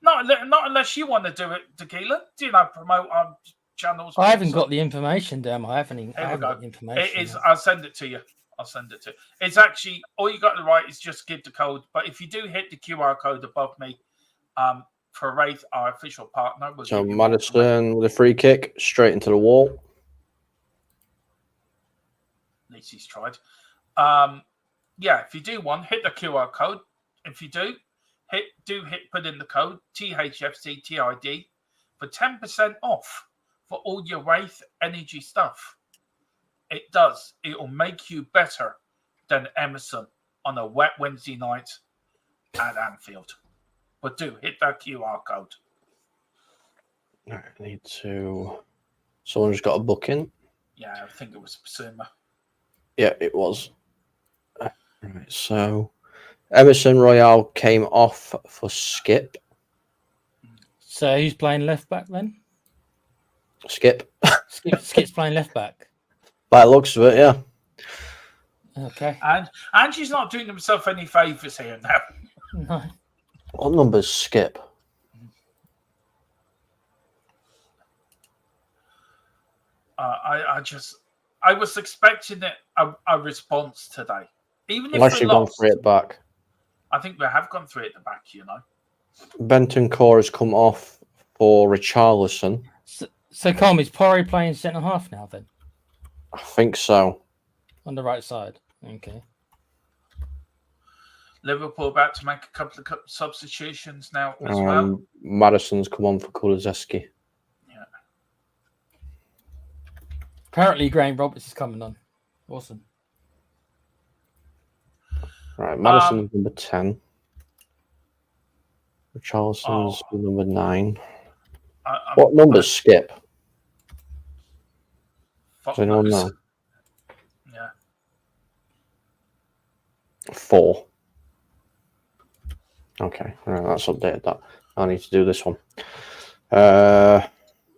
Not unless you want to do it, Tequila. Do you know, promote our channels? I haven't got the information, Dermo. I haven't got the information. It is. I'll send it to you. It's actually, all you got to write is just give the code. But if you do hit the QR code above me, for Wraith, our official partner. So Madison with a free kick straight into the wall. At least he's tried. If you do one, hit the QR code. If you do, put in the code THFCTID for 10% off for all your Wraith energy stuff. It does. It will make you better than Emerson on a wet Wednesday night at Anfield. But do hit that QR code. I need to. Someone just got a booking. Yeah, I think it was Basuma. Yeah, it was. Right, so Emerson Royale came off for Skip. So who's playing left back then? Skip. Skip's playing left back. By the looks of it, yeah. Okay. And Angie's not doing himself any favours here now. No. What numbers skip? I was expecting a response today. Even if Unless we you've gone lost, 3 at back. I think we have gone 3 at the back, you know. Bentancur has come off for Richarlison. So Colm, is Poirier playing centre half now then? I think so. On the right side. Okay. Liverpool about to make a couple of substitutions now as well. Madison's come on for Kulusevski. Yeah. Apparently Graham Roberts is coming on. Awesome. Right, Madison's number 10. Richarlison's number 9. What numbers skip? Does anyone know? Yeah. 4. Okay, all right, that's updated that. I need to do this one.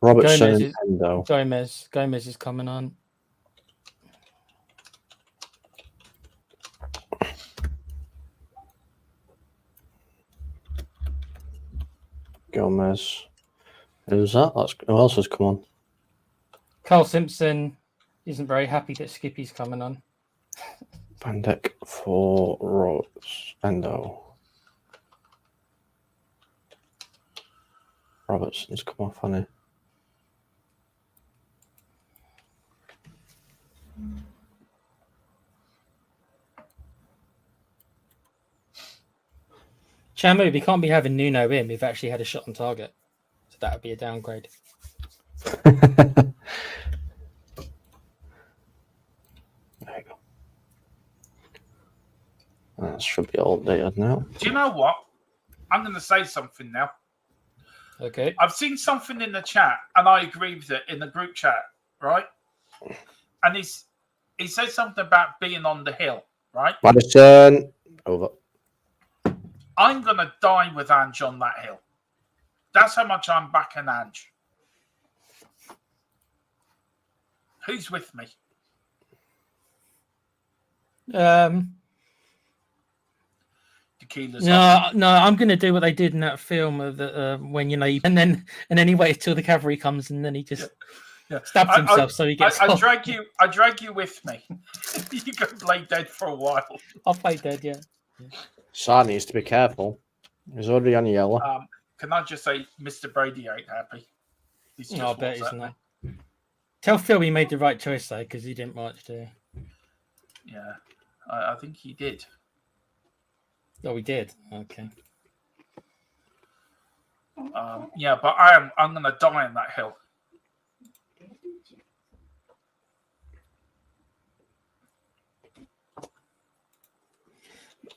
Robertson and Endo. Gomez is coming on. Gomez. Who's that? Who else has come on? Carl Simpson isn't very happy that Skippy's coming on. Van Dijk for Roberts. Endo. Robertson's come off, hasn't he? Chamu, we can't be having Nuno in. We've actually had a shot on target. So that would be a downgrade. There you go. That should be all updated now. Do you know what? I'm going to say something now. Okay. I've seen something in the chat, and I agree with it in the group chat, right? And he said something about being on the hill, right? Madison. Over. I'm going to die with Ange on that hill. That's how much I'm backing Ange. Who's with me? Tequila's No, up. I'm going to do what they did in that film of the, when and then he waits till the cavalry comes and then he just stabs himself so he gets. I drag you with me. You can play dead for a while. I'll play dead, yeah. Sa needs to be careful. He's already on yellow. Can I just say, Mr. Brady ain't happy? I bet he's not. Tell Phil he made the right choice though, because he didn't watch, do you? Yeah, I think he did. Oh, he did. Okay. Yeah, but I'm gonna die on that hill.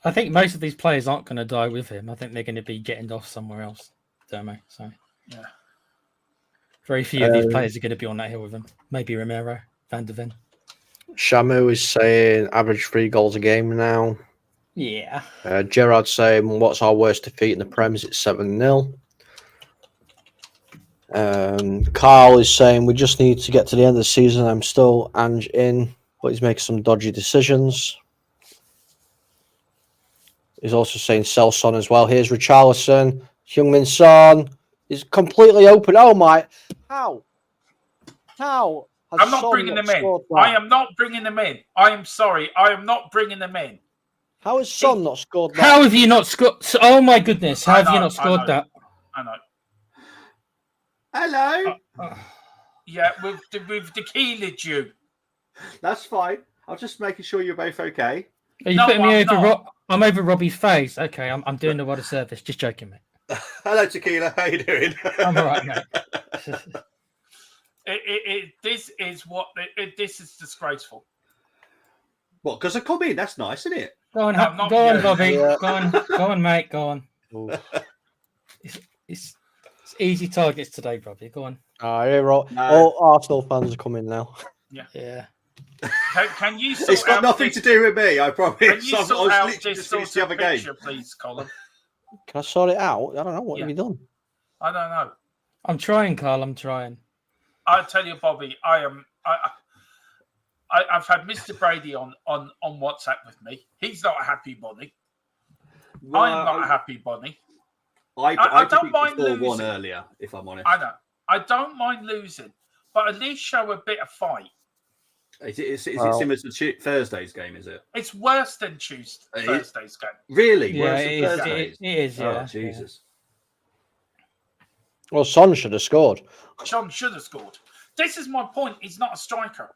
I think most of these players aren't going to die with him. I think they're going to be getting off somewhere else, don't they? So yeah, very few of these players are going to be on that hill with him. Maybe Romero, Van de Ven. Shamu is saying average 3 goals a game now. Yeah. Gerard's saying, what's our worst defeat in the Prems? It's 7-0. Carl is saying, we just need to get to the end of the season. I'm still Ange in, but he's making some dodgy decisions. He's also saying sell Son as well. Here's Richarlison. Heung-min Son is completely open. Oh my. How? I'm not bringing them in. I am not bringing them in. I am sorry. I am not bringing them in. How has Son not scored that? How have you not scored? Oh my goodness. How have you not scored that? I know. Hello. Yeah, we've tequilaed you. That's fine. I'm just making sure you're both okay. Are you putting me over? I'm over Robbie's face. Okay, I'm doing the water service. Just joking, mate. Hello, Tequila. How you doing? I'm all right, mate. This is disgraceful. What? Because I come in. That's nice, isn't it? Go on, Bobby. Go on, mate. Go on. It's easy targets today, Bobby. Go on. All Arsenal fans are coming now. Yeah. Can you? It's got nothing to do with me. I promise. Can you sort out this just sort the of other picture, game. please, Colin? Can I sort it out? I don't know. What have you done? I don't know. I'm trying, Carl. I'm trying. I tell you, Bobby, I've had Mr. Brady on WhatsApp with me. He's not a happy bunny. I'm not a happy bunny. I don't mind 4-1 losing. earlier, if I'm honest. I know. I don't mind losing, but at least show a bit of fight. Is it similar to Thursday's game, is it? It's worse than Thursday's game. Really? Yeah, Worse than it is. Thursday's? It is. Yeah. Oh, Jesus. Well, Son should have scored. Sean should have scored. This is my point. He's not a striker.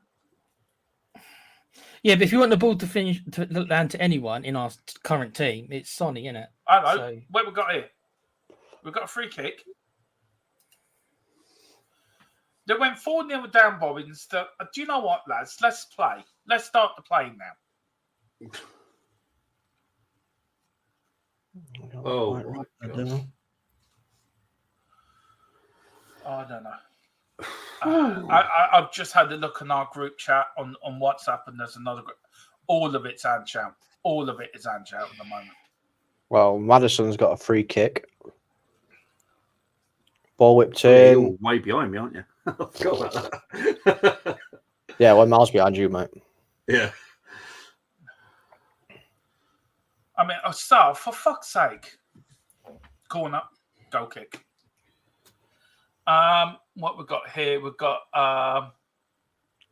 Yeah, but if you want the ball to land to anyone in our current team, it's Sonny, isn't it? I know. So- What we got here? We've got a free kick. They went 4-0 down, Bobby. Do you know what, lads? Let's play. Let's start the playing now. Oh, I don't know. I don't know. I've just had a look in our group chat on WhatsApp, and there's another group. All of it's ANGE out. All of it is ANGE out at the moment. Well, Madison's got a free kick. Ball whipped you're in. way behind me, aren't you? I forgot about that. Yeah, 1 miles behind you, mate. Yeah. I mean, so for fuck's sake, corner, goal kick. What we've got here? We've got.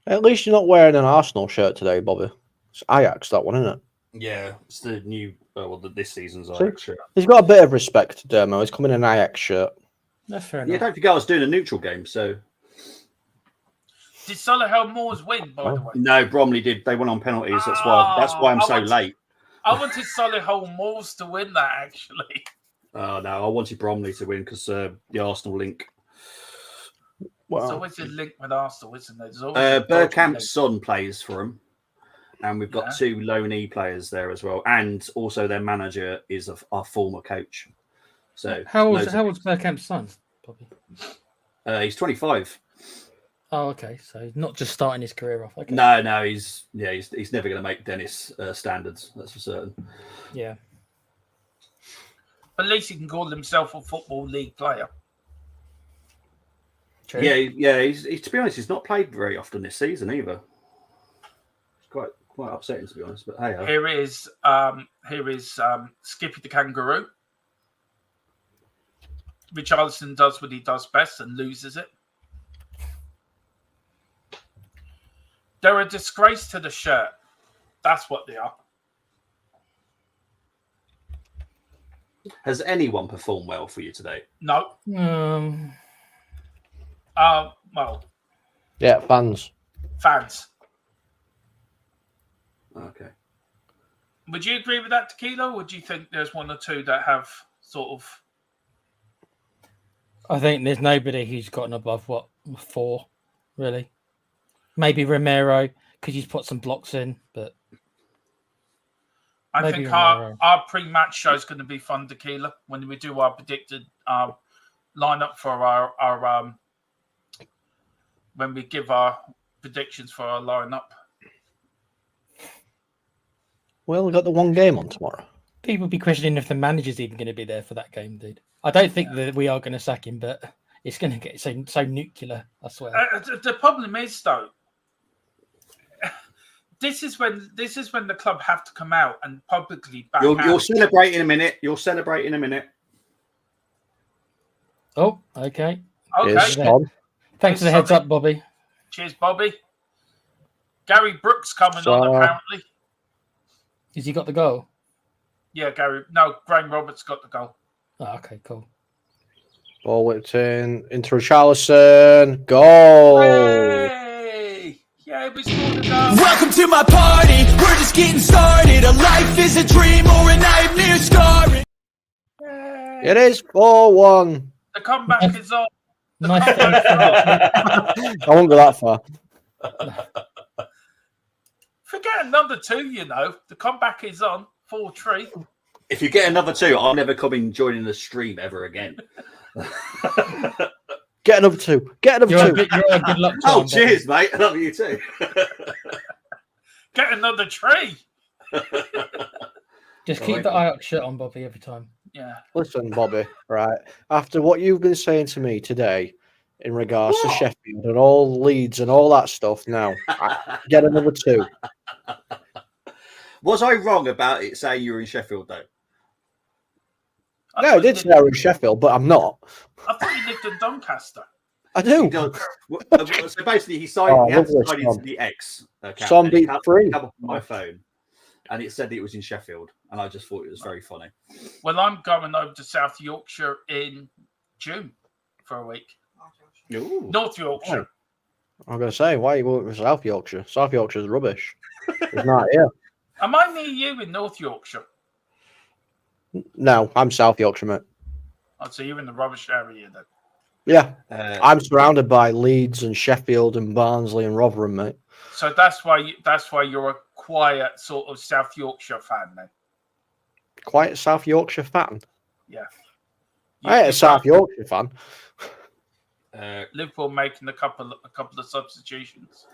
At least you're not wearing an Arsenal shirt today, Bobby. It's Ajax, that one, isn't it? Yeah, it's the new, this season's Ajax shirt. He's got a bit of respect to Dermo. He's coming in an Ajax shirt. That's fair Yeah, enough. don't forget I was doing a neutral game, so. Did Solihull Moors win, by the way? No, Bromley did. They went on penalties. That's why I'm so late. I wanted Solihull Moors to win that, actually. Oh, no, I wanted Bromley to win because the Arsenal link. Well, There's always a link with Arsenal, isn't there? There's always Bergkamp's son plays for him. And we've got Yeah. 2 loanee players there as well. And also their manager is our former coach. So How old's Bergkamp's son, Bobby? he's 25. Oh, okay. So he's not just starting his career off. Okay. No, he's never going to make Dennis standards. That's for certain. Yeah. At least he can call himself a Football League player. True. Yeah. He's to be honest, he's not played very often this season either. It's quite upsetting to be honest. But hey, Here is Skippy the Kangaroo. Richarlison does what he does best and loses it. They're a disgrace to the shirt. That's what they are. has anyone performed well for you today? No. Well, yeah, fans. Okay. Would you agree with that, Tequila? Or do you think there's one or two that have sort of... I think there's nobody who's gotten above 4, really. Maybe Romero because he's put some blocks in, but I maybe think Romero. our pre-match show is going to be fun, Tequila, when we do our predicted lineup for our when we give our predictions for our lineup. Well, we've got the one game on tomorrow. People be questioning if the manager's even going to be there for that game, dude. I don't think that we are going to sack him, but it's going to get so nuclear, I swear. The problem is, though, this is when the club have to come out and publicly back out. You'll celebrate in a minute. You'll celebrate in a minute. Oh, okay. Here's Okay. Tom. Thanks for the heads up, Bobby. Cheers, Bobby. Gary Brooks coming on, apparently. Has he got the goal? Yeah, Gary. No, Graham Roberts got the goal. Oh, okay, cool. Ball whipped into Richarlison. Goal. Hey! Yeah, we scored a goal. Welcome to my party, we're just getting started. A life is a dream or a nightmare scarring. It is 4-1. The comeback is on. Nice. I won't go that far. Forget another 2, you know. The comeback is on. 4-3. If you get another 2, I'm never coming joining the stream ever again. Get another 2. Get another 2. You're a good luck. Oh, charm, cheers, mate. I love you too. Get another 3. Just keep the Ajax shirt on, Bobby, every time. Yeah. Listen, Bobby, right? After what you've been saying to me today, in regards to Sheffield and all Leeds and all that stuff. Now, get another 2. Was I wrong about it saying you were in Sheffield, though? No, I did say I was in Sheffield, but I'm not. I thought you lived in Doncaster. I do. He does. So basically, he signed. He had to sign into the X account. Son beat free. Come up on my phone, and it said it was in Sheffield, and I just thought it was very funny. Well, I'm going over to South Yorkshire in June for a week. Ooh. North Yorkshire. I'm going to say, why are you going to South Yorkshire? South Yorkshire's rubbish. It's not here. Am I near you in North Yorkshire? No, I'm South Yorkshire, mate. Oh, so you're in the rubbish area then. Yeah, I'm surrounded by Leeds and Sheffield and Barnsley and Rotherham, mate. So that's why you're a quiet sort of South Yorkshire fan then. Quiet South Yorkshire fan? Yeah. I ain't a South Yorkshire fan. Liverpool making a couple of substitutions.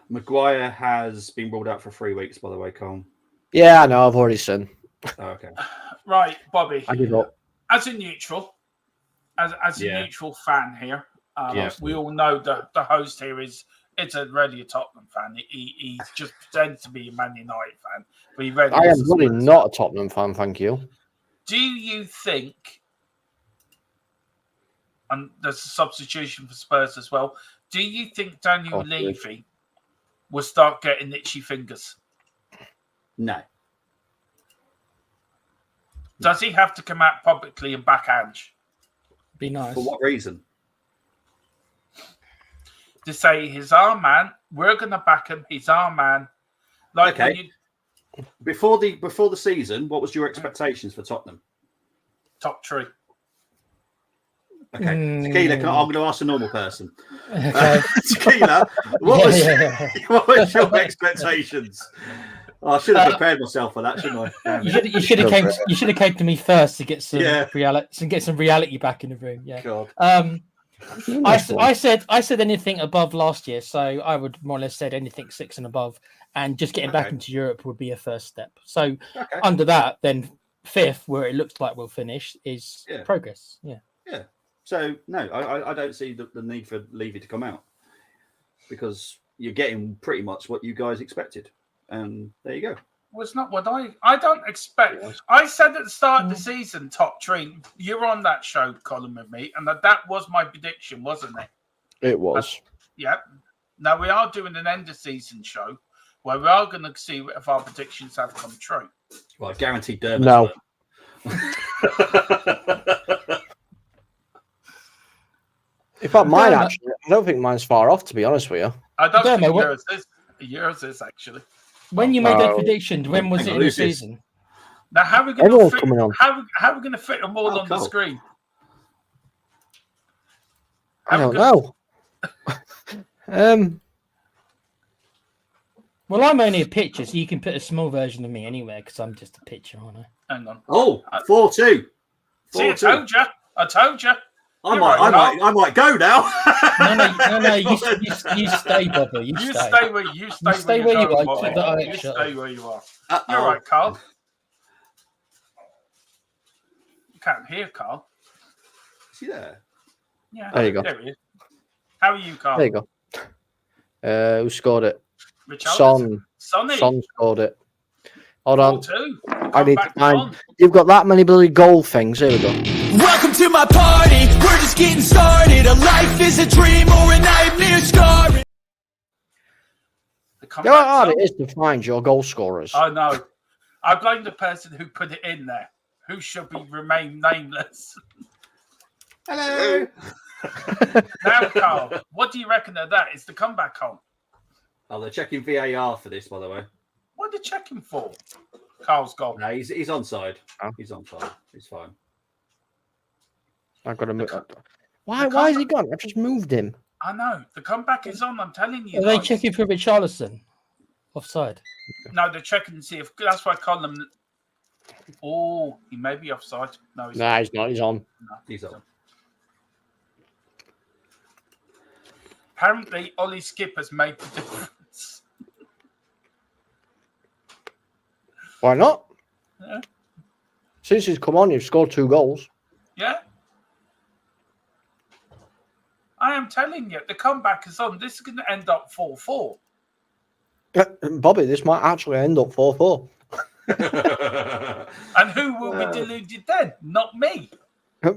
Maguire has been ruled out for 3 weeks, by the way, Colin. Yeah, I know. I've already seen. Oh, okay. Right, Bobby. I give up. As a neutral, as a neutral fan here, we all know that the host here is really a Tottenham fan. He just pretends to be a Man United fan, but he really I am really not a Tottenham fan, thank you. Do you think, and there's a substitution for Spurs as well, do you think Daniel Levy will start getting itchy fingers? No. Does he have to come out publicly and back Ange? Be nice. For what reason? To say he's our man, we're going to back him. He's our man. Like okay. Before the season, what was your expectations for Tottenham? Top 3. Okay, Tequila. I'm going to ask a normal person. Okay. Tequila, what was your expectations? Oh, I should have prepared myself for that, shouldn't I? You should have came to me first to get some reality back in the room. Yeah. God. I said anything above last year, so I would more or less said anything 6 and above, and just getting back into Europe would be a first step. So under that, then 5th, where it looks like we'll finish, is progress. Yeah. Yeah. So no, I don't see the need for Levy to come out, because you're getting pretty much what you guys expected. And there you go. Well, it's not what I don't expect. I said at the start of the season, top 3. You were on that show, Colin, with me, and that was my prediction, wasn't it? It was. Yeah. Now we are doing an end of season show where we are going to see if our predictions have come true. Well, guaranteed Derby. No. In fact, mine actually, I don't think mine's far off, to be honest with you. I don't think yours is actually. When you made that prediction, when was it in the season? Now, how are we going to fit? How are we going to fit them all on the screen? I don't know. Well, I'm only a picture, so you can put a small version of me anywhere because I'm just a picture, aren't I? Hang on. Oh, 4-2. See, I told you. I might go now. No. You stay, Bobby. You stay where you are. Stay where you are. You're right, Carl. You can't hear Carl. Is he there? Yeah. There you go. There he is. How are you, Carl? There you go. Who scored it? Sonny. Son scored it. Hold on. I need to find. On. You've got that many bloody goal things. Here we go. Welcome to my party. We're just getting started. A life is a dream or a nightmare scarring. You know how hard it is to find your goal scorers. I know. I blame the person who put it in there, who should remain nameless. Hello. Now, Carl, what do you reckon of that? Is the comeback on? Oh, they're checking VAR for this, by the way. What are they checking for? Carl's goal. No, he's onside. Oh. He's onside. He's fine. I've got to move. Why is he gone? I've just moved him. I know. The comeback is on. I'm telling you. Are they checking for Richarlison? Offside? No, they're checking to see if. That's why Colin. Oh, he may be offside. No, he's not. He's on. No, he's on. Apparently, Ollie Skip has made the difference. Why not? Yeah. Since he's come on, you've scored 2 goals. Yeah. I am telling you, the comeback is on. This is going to end up 4-4. Bobby, this might actually end up 4-4. And who will be deluded then? Not me. You're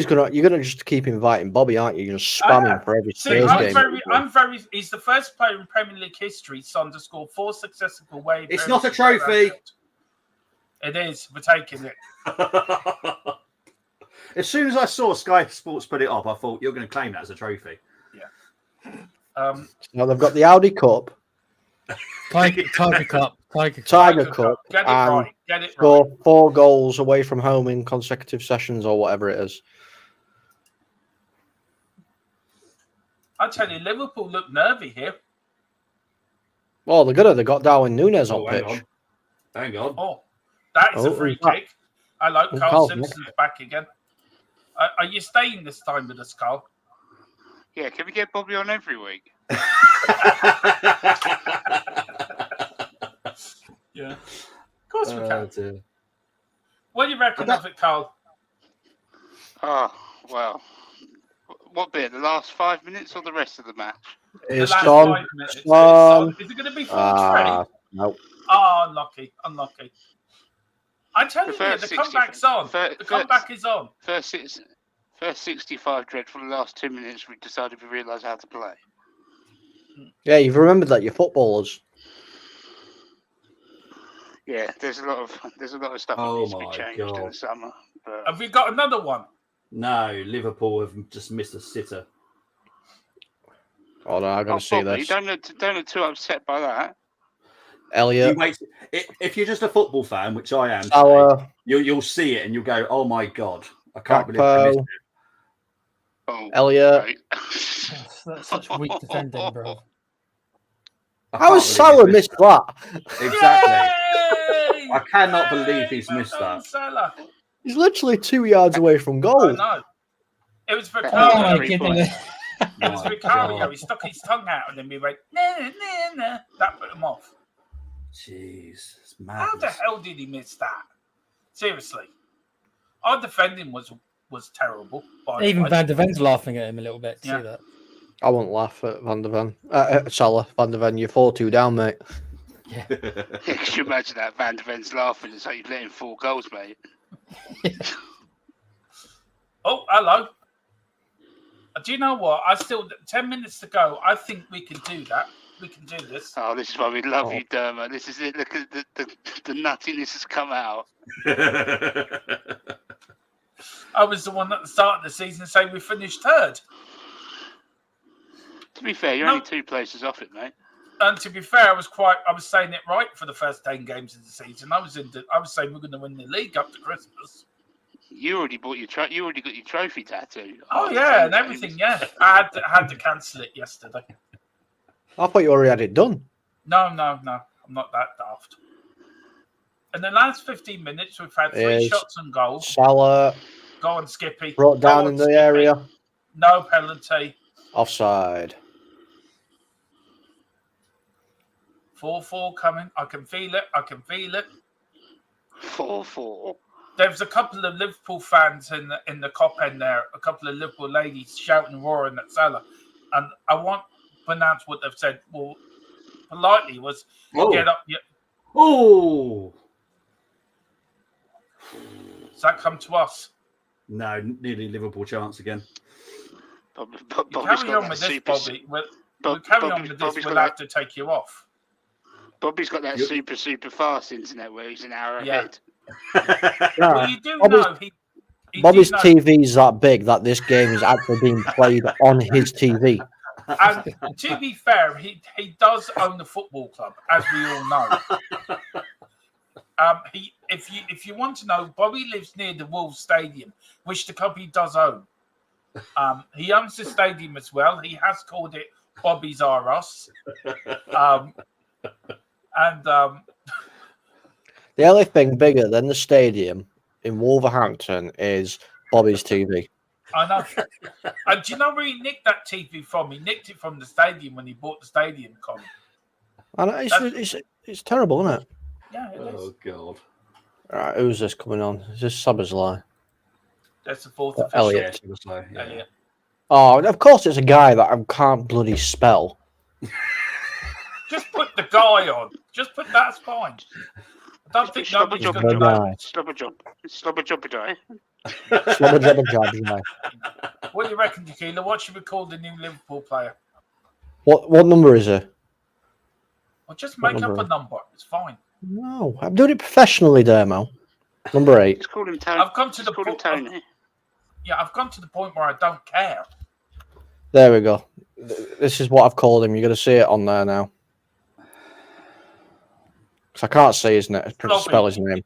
gonna just keep inviting Bobby, aren't you? You're just spamming for every Spurs game. He's the first player in Premier League history to score 4 successive away. It's not a trophy. It is. We're taking it. As soon as I saw Sky Sports put it up, I thought you're going to claim that as a trophy. Yeah. Now they've got the Audi Cup, Tiger Cup. Get it right. Get it score right. 4 goals away from home in consecutive sessions or whatever it is. I tell you, Liverpool look nervy here. Well, they're good. They got Darwin Núñez on pitch. Hang on. Oh, that is a free kick. Hello, Carl Simpson's back again. Are you staying this time with us, Carl? Yeah, can we get Bobby on every week? Yeah. Of course we can. Dear. What do you reckon of it, Carl? Oh, well. What bit? The last 5 minutes or the rest of the match? It's the last gone. 5 minutes. It's on. Is it going to be 4-3? No. Oh, unlucky. I tell you, the comeback's on. The comeback is on. First 65 dreadful. The last 2 minutes, we decided we realised how to play. Yeah, you've remembered that you're footballers. Yeah, there's a lot of stuff that needs to be changed in the summer. But... Have we got another one? No, Liverpool have just missed a sitter. Oh no, I got to see Bobby, this. Don't look too upset by that. Elliot, if you're just a football fan, which I am, you'll see it and you'll go, "Oh my god, I can't believe I missed it." Oh, Elliot, right. That's such weak defending, bro. how has Salah missed that? Exactly. Yay! I cannot believe he's missed that. Salah. He's literally 2 yards away from goal. I know. It was for Oh Carlo. my goodness. It was Vicario. He stuck his tongue out and then we went, nah. That put him off. Jeez, it's How madness. the hell did he miss that? Seriously. Our defending was terrible. Even Van der Ven's laughing at him a little bit. Yeah. See that? I won't laugh at Van der Ven. Salah, Van der Ven, you're 4-2 down, mate. Yeah. Could you imagine that? Van der Ven's laughing. It's like you've let him 4 goals, mate. Oh, hello. Do you know what? 10 minutes to go. I think we can do that. We can do this. Oh, this is why we love you, Dermot. This is it. Look at the nuttiness has come out. I was the one at the start of the season saying we finished 3rd. To be fair, you're only 2 places off it, mate. And to be fair, I was saying it right for the first 10 games of the season. I was saying we're going to win the league up to Christmas. You already bought you already got your trophy tattoo. Oh yeah, and everything. Yeah, I had to cancel it yesterday. I thought you already had it done. No. I'm not that daft. In the last 15 minutes, we've had 3 shots and goals. Salah. Go on, Skippy. Brought down in the area. No penalty. Offside. 4-4 coming. I can feel it. 4-4. There was a couple of Liverpool fans in the cop end there. A couple of Liverpool ladies shouting and roaring at Salah. And I won't pronounce what they've said. Well, politely was, get up. Yeah. Oh! Does that come to us? No, nearly Liverpool chance again. Carry on with this, Bobby. We'll carry on with this. We'll have to take you off. Bobby's got that super fast internet where he's an hour ahead. Well, you do know Bobby's TV is that big that this game is actually being played on his TV. And to be fair, he does own the football club, as we all know. If you want to know, Bobby lives near the Wolves Stadium, which the club he does own. He owns the stadium as well. He has called it Bobby's R Us. The only thing bigger than the stadium in Wolverhampton is Bobby's TV. I know. And do you know where he nicked that TV from? He nicked it from the stadium when he bought the stadium, Colin. I know, it's terrible, isn't it? Yeah, it is. Oh, God. All right, who's this coming on? Is this Sabazlai? That's the 4th official. Elliot. Yeah. Oh, of course it's a guy that I can't bloody spell. Just put the guy on. Just put that's fine. I don't think nobody's He's going to very know. nice. Slobber jobber die. Slobber jobber jobs, mate. What do you reckon, Tequila? What should we call the new Liverpool player? What number is it? Or just What make up number? a number. It's fine. No, I'm doing it professionally, Dermo. Number 8. Just call him Tony. I've come to the point. Tony. Yeah, I've come to the point where I don't care. There we go. This is what I've called him. You're going to see it on there now. Because I can't say his name. Spell his name.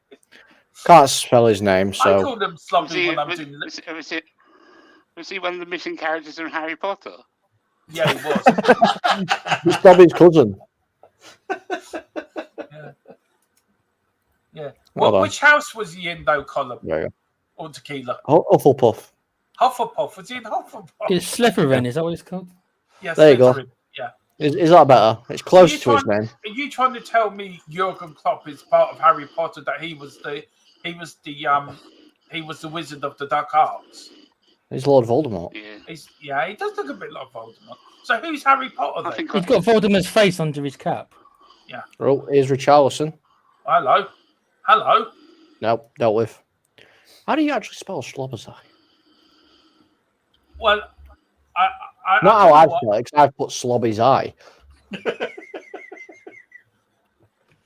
Can't spell his name, I so call them sloppy when I'm doing. Was he one of the missing characters in Harry Potter? Yeah, he was. he's Bobby's cousin. Yeah. Hold on. Which house was he in, though, Colin? There you Or Tequila? go. Hufflepuff. Hufflepuff. Was he in Hufflepuff? It's Slytherin, is that what it's called? Yes. There you go. Yeah. Is that better? It's close to his name. Are you trying to tell me Jurgen Klopp is part of Harry Potter? That he was the Wizard of the Dark Arts? He's Lord Voldemort. Yeah. He does look a bit like Voldemort. So who's Harry Potter then? He's got Voldemort's face under his cap. Yeah. Oh, here's Richarlison. Hello. Nope, dealt with. How do you actually spell Slobberzai? Well, Not how I spell it, because I've put Slobby's eye.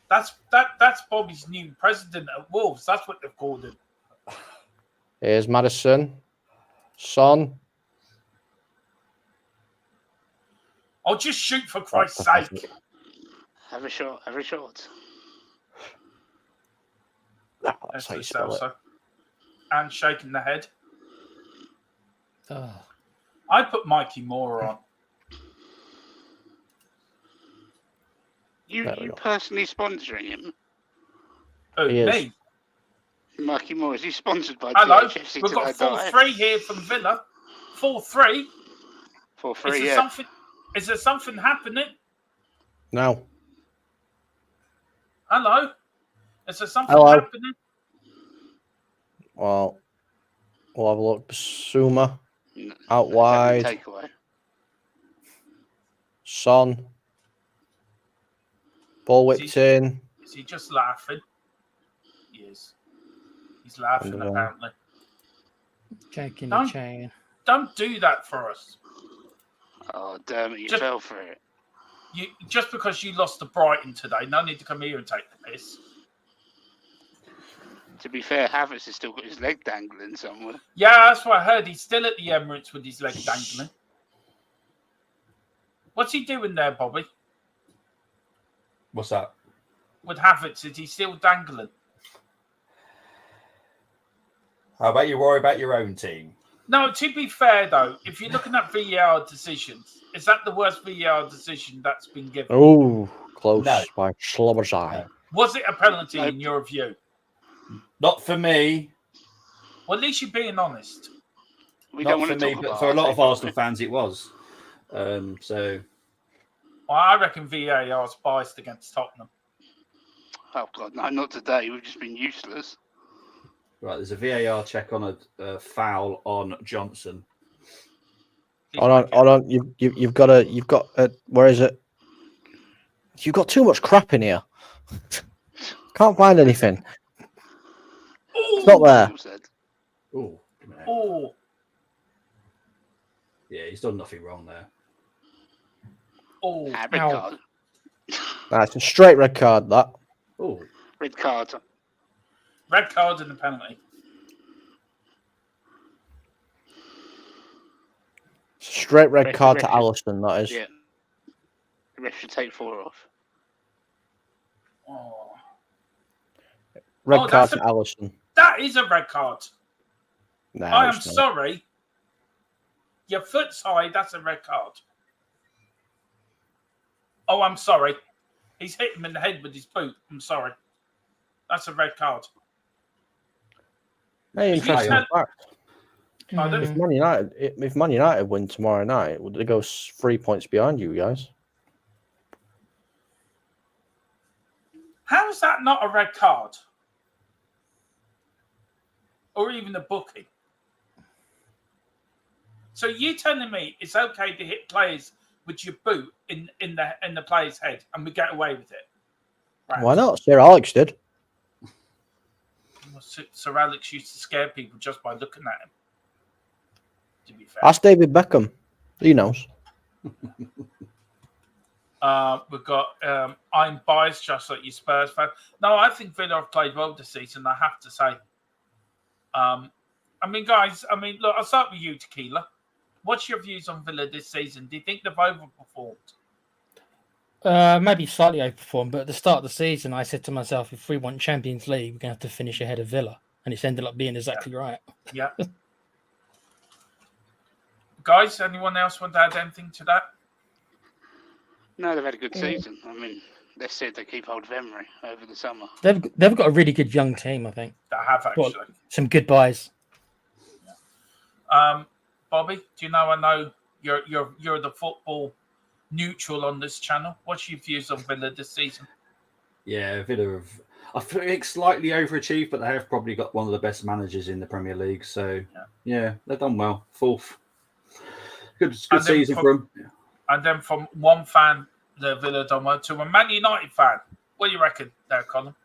That's Bobby's new president at Wolves. That's what they've called him. Here's Madison. Son. I'll just shoot for Christ's sake. Have a shot. That's how you spell it. And shaking the head. Oh. I put Mikey Moore on. You personally sponsoring him? Who, me? Mikey Moore, is he sponsored by Hello, THFC we've got 4-3 here from Villa. 4-3. 4-3, yeah. Is there something happening? No. Hello? Is there something happening? Well, we'll have a look. Basuma. Out wide. Takeaway. Son. Ball whipped in. Is he just laughing? He is. He's laughing, apparently. Shaking the chain. Don't do that for us. Oh, damn it, you fell for it. Just because you lost to Brighton today, no need to come here and take the piss. To be fair, Havertz has still got his leg dangling somewhere. Yeah, that's what I heard. He's still at the Emirates with his leg dangling. What's he doing there, Bobby? What's that? With Havertz, is he still dangling? How about you worry about your own team? No, to be fair, though, if you're looking at VAR decisions, is that the worst VAR decision that's been given? Oh, close by Slobberzai. Was it a penalty in your view? Not for me. Well, at least you're being honest. Not for me, but for a lot of Arsenal fans, it was. So. Well, I reckon VAR is biased against Tottenham. Oh, God, no, not today. We've just been useless. Right, there's a VAR check on a foul on Johnson. Hold on. You've got where is it? You've got too much crap in here. Can't find anything. It's not there. Oh. Yeah, he's done nothing wrong there. Oh. Red card. That's a straight red card, that. Oh. Red card. Red card and a penalty. Straight red card to Alisson, that is. Yeah. The ref should take 4 off. Oh. Red card to Alisson. That is a red card. No, I am sorry. Your foot's high, that's a red card. Oh, I'm sorry. He's hit him in the head with his boot. I'm sorry. That's a red card. Hey, interesting fact. Pardon? If Man United win tomorrow night, would they go 3 points behind you guys? How is that not a red card? Or even a booking? So you telling me it's okay to hit players with your boot in the player's head, and we get away with it? Right. Why not? Sir Alex did. Well, Sir Alex used to scare people just by looking at him. To be fair, Ask David Beckham. He knows. we've got. I'm biased, just like you Spurs fan. No, I think Villa have played well this season. I have to say. I mean, guys. I mean, look. I'll start with you, Tequila. What's your views on Villa this season? Do you think they've overperformed? Maybe slightly overperformed, but at the start of the season, I said to myself, if we want Champions League, we're going to have to finish ahead of Villa. And it's ended up being exactly right. Yeah. Guys, anyone else want to add anything to that? No, they've had a good season. I mean, they said they keep hold of Emery over the summer. They've got a really good young team, I think. They have, actually. Got some good buys. Bobby, do you know? I know you're the football neutral on this channel. What's your views on Villa this season? Yeah, Villa have, I think, slightly overachieved, but they have probably got one of the best managers in the Premier League. So, yeah they've done well. Fourth. Good season for them. And then from one fan, the Villa done well, to a Man United fan. What do you reckon there, Colin?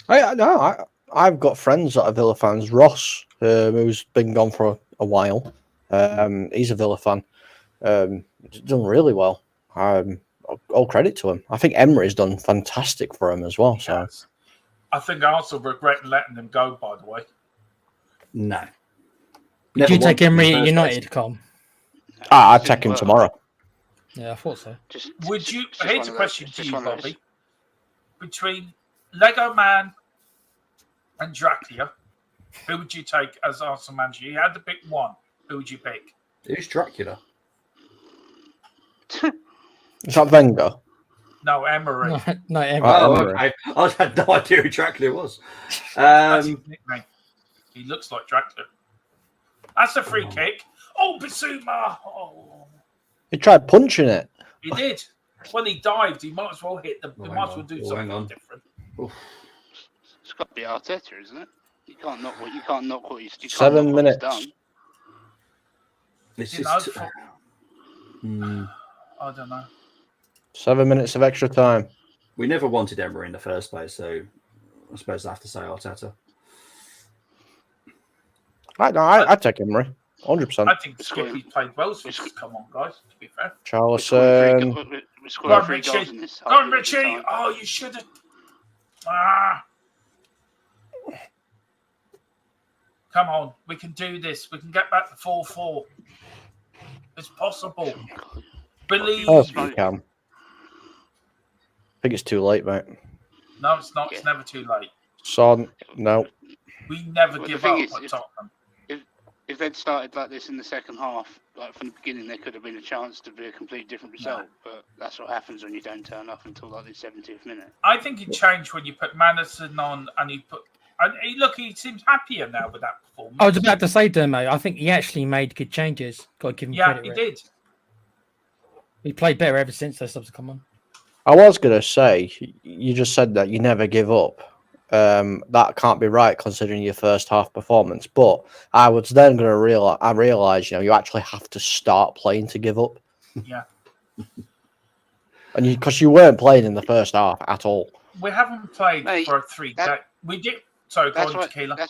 I've got friends that are Villa fans. Ross, who's been gone for a while, he's a Villa fan. Done really well. All credit to him. I think Emery's done fantastic for him as well. So yes. I think I also regret letting them go, by the way. No. Would you take Emery at United, Com? I'd take him tomorrow. Yeah, I thought so. Would you? Here's a question to you, Bobby. Between Lego Man and Dracula, who would you take as Arsenal manager? You had to pick one. Who would you pick? Who's Dracula? Is that Wenger? No, Emery. No, Emery. Okay. I had no idea who Dracula was. That's his nickname. He looks like Dracula. That's a free kick. Oh, Bissouma! Oh. He tried punching it. He did. When he dived, he might as well hit the. He might as well do something different. It's got to be Arteta, isn't it? You can't knock what he's 7 minutes. Done. This You is know, I don't know. 7 minutes of extra time. We never wanted Emery in the first place, so I suppose I have to say Arteta. I'd take Emery. 100%. I think Skippy played well. So come on, guys. To be fair, Charlison. Go on, Richie. Go on, Richie. Oh, you should have. Come on, we can do this. We can get back to 4-4. It's possible. Believe. Oh, you can. I think it's too late, mate. No, it's not. It's never too late. Son, no. We never give up at Tottenham. If they'd started like this in the second half, like from the beginning, there could have been a chance to be a completely different result. But that's what happens when you don't turn up until like the 70th minute. I think it changed when you put Madison on and you put. And he seems happier now with that performance. I was about to say, Dermo, I think he actually made good changes. Got to give him credit. Yeah, he did. He played better ever since those subs have come on. I was going to say, you just said that you never give up. That can't be right considering your first half performance. But I was then going to realize, you actually have to start playing to give up. Yeah. And because you weren't playing in the first half at all. We haven't played for 3 days. We did. Sorry, go on, Tequila.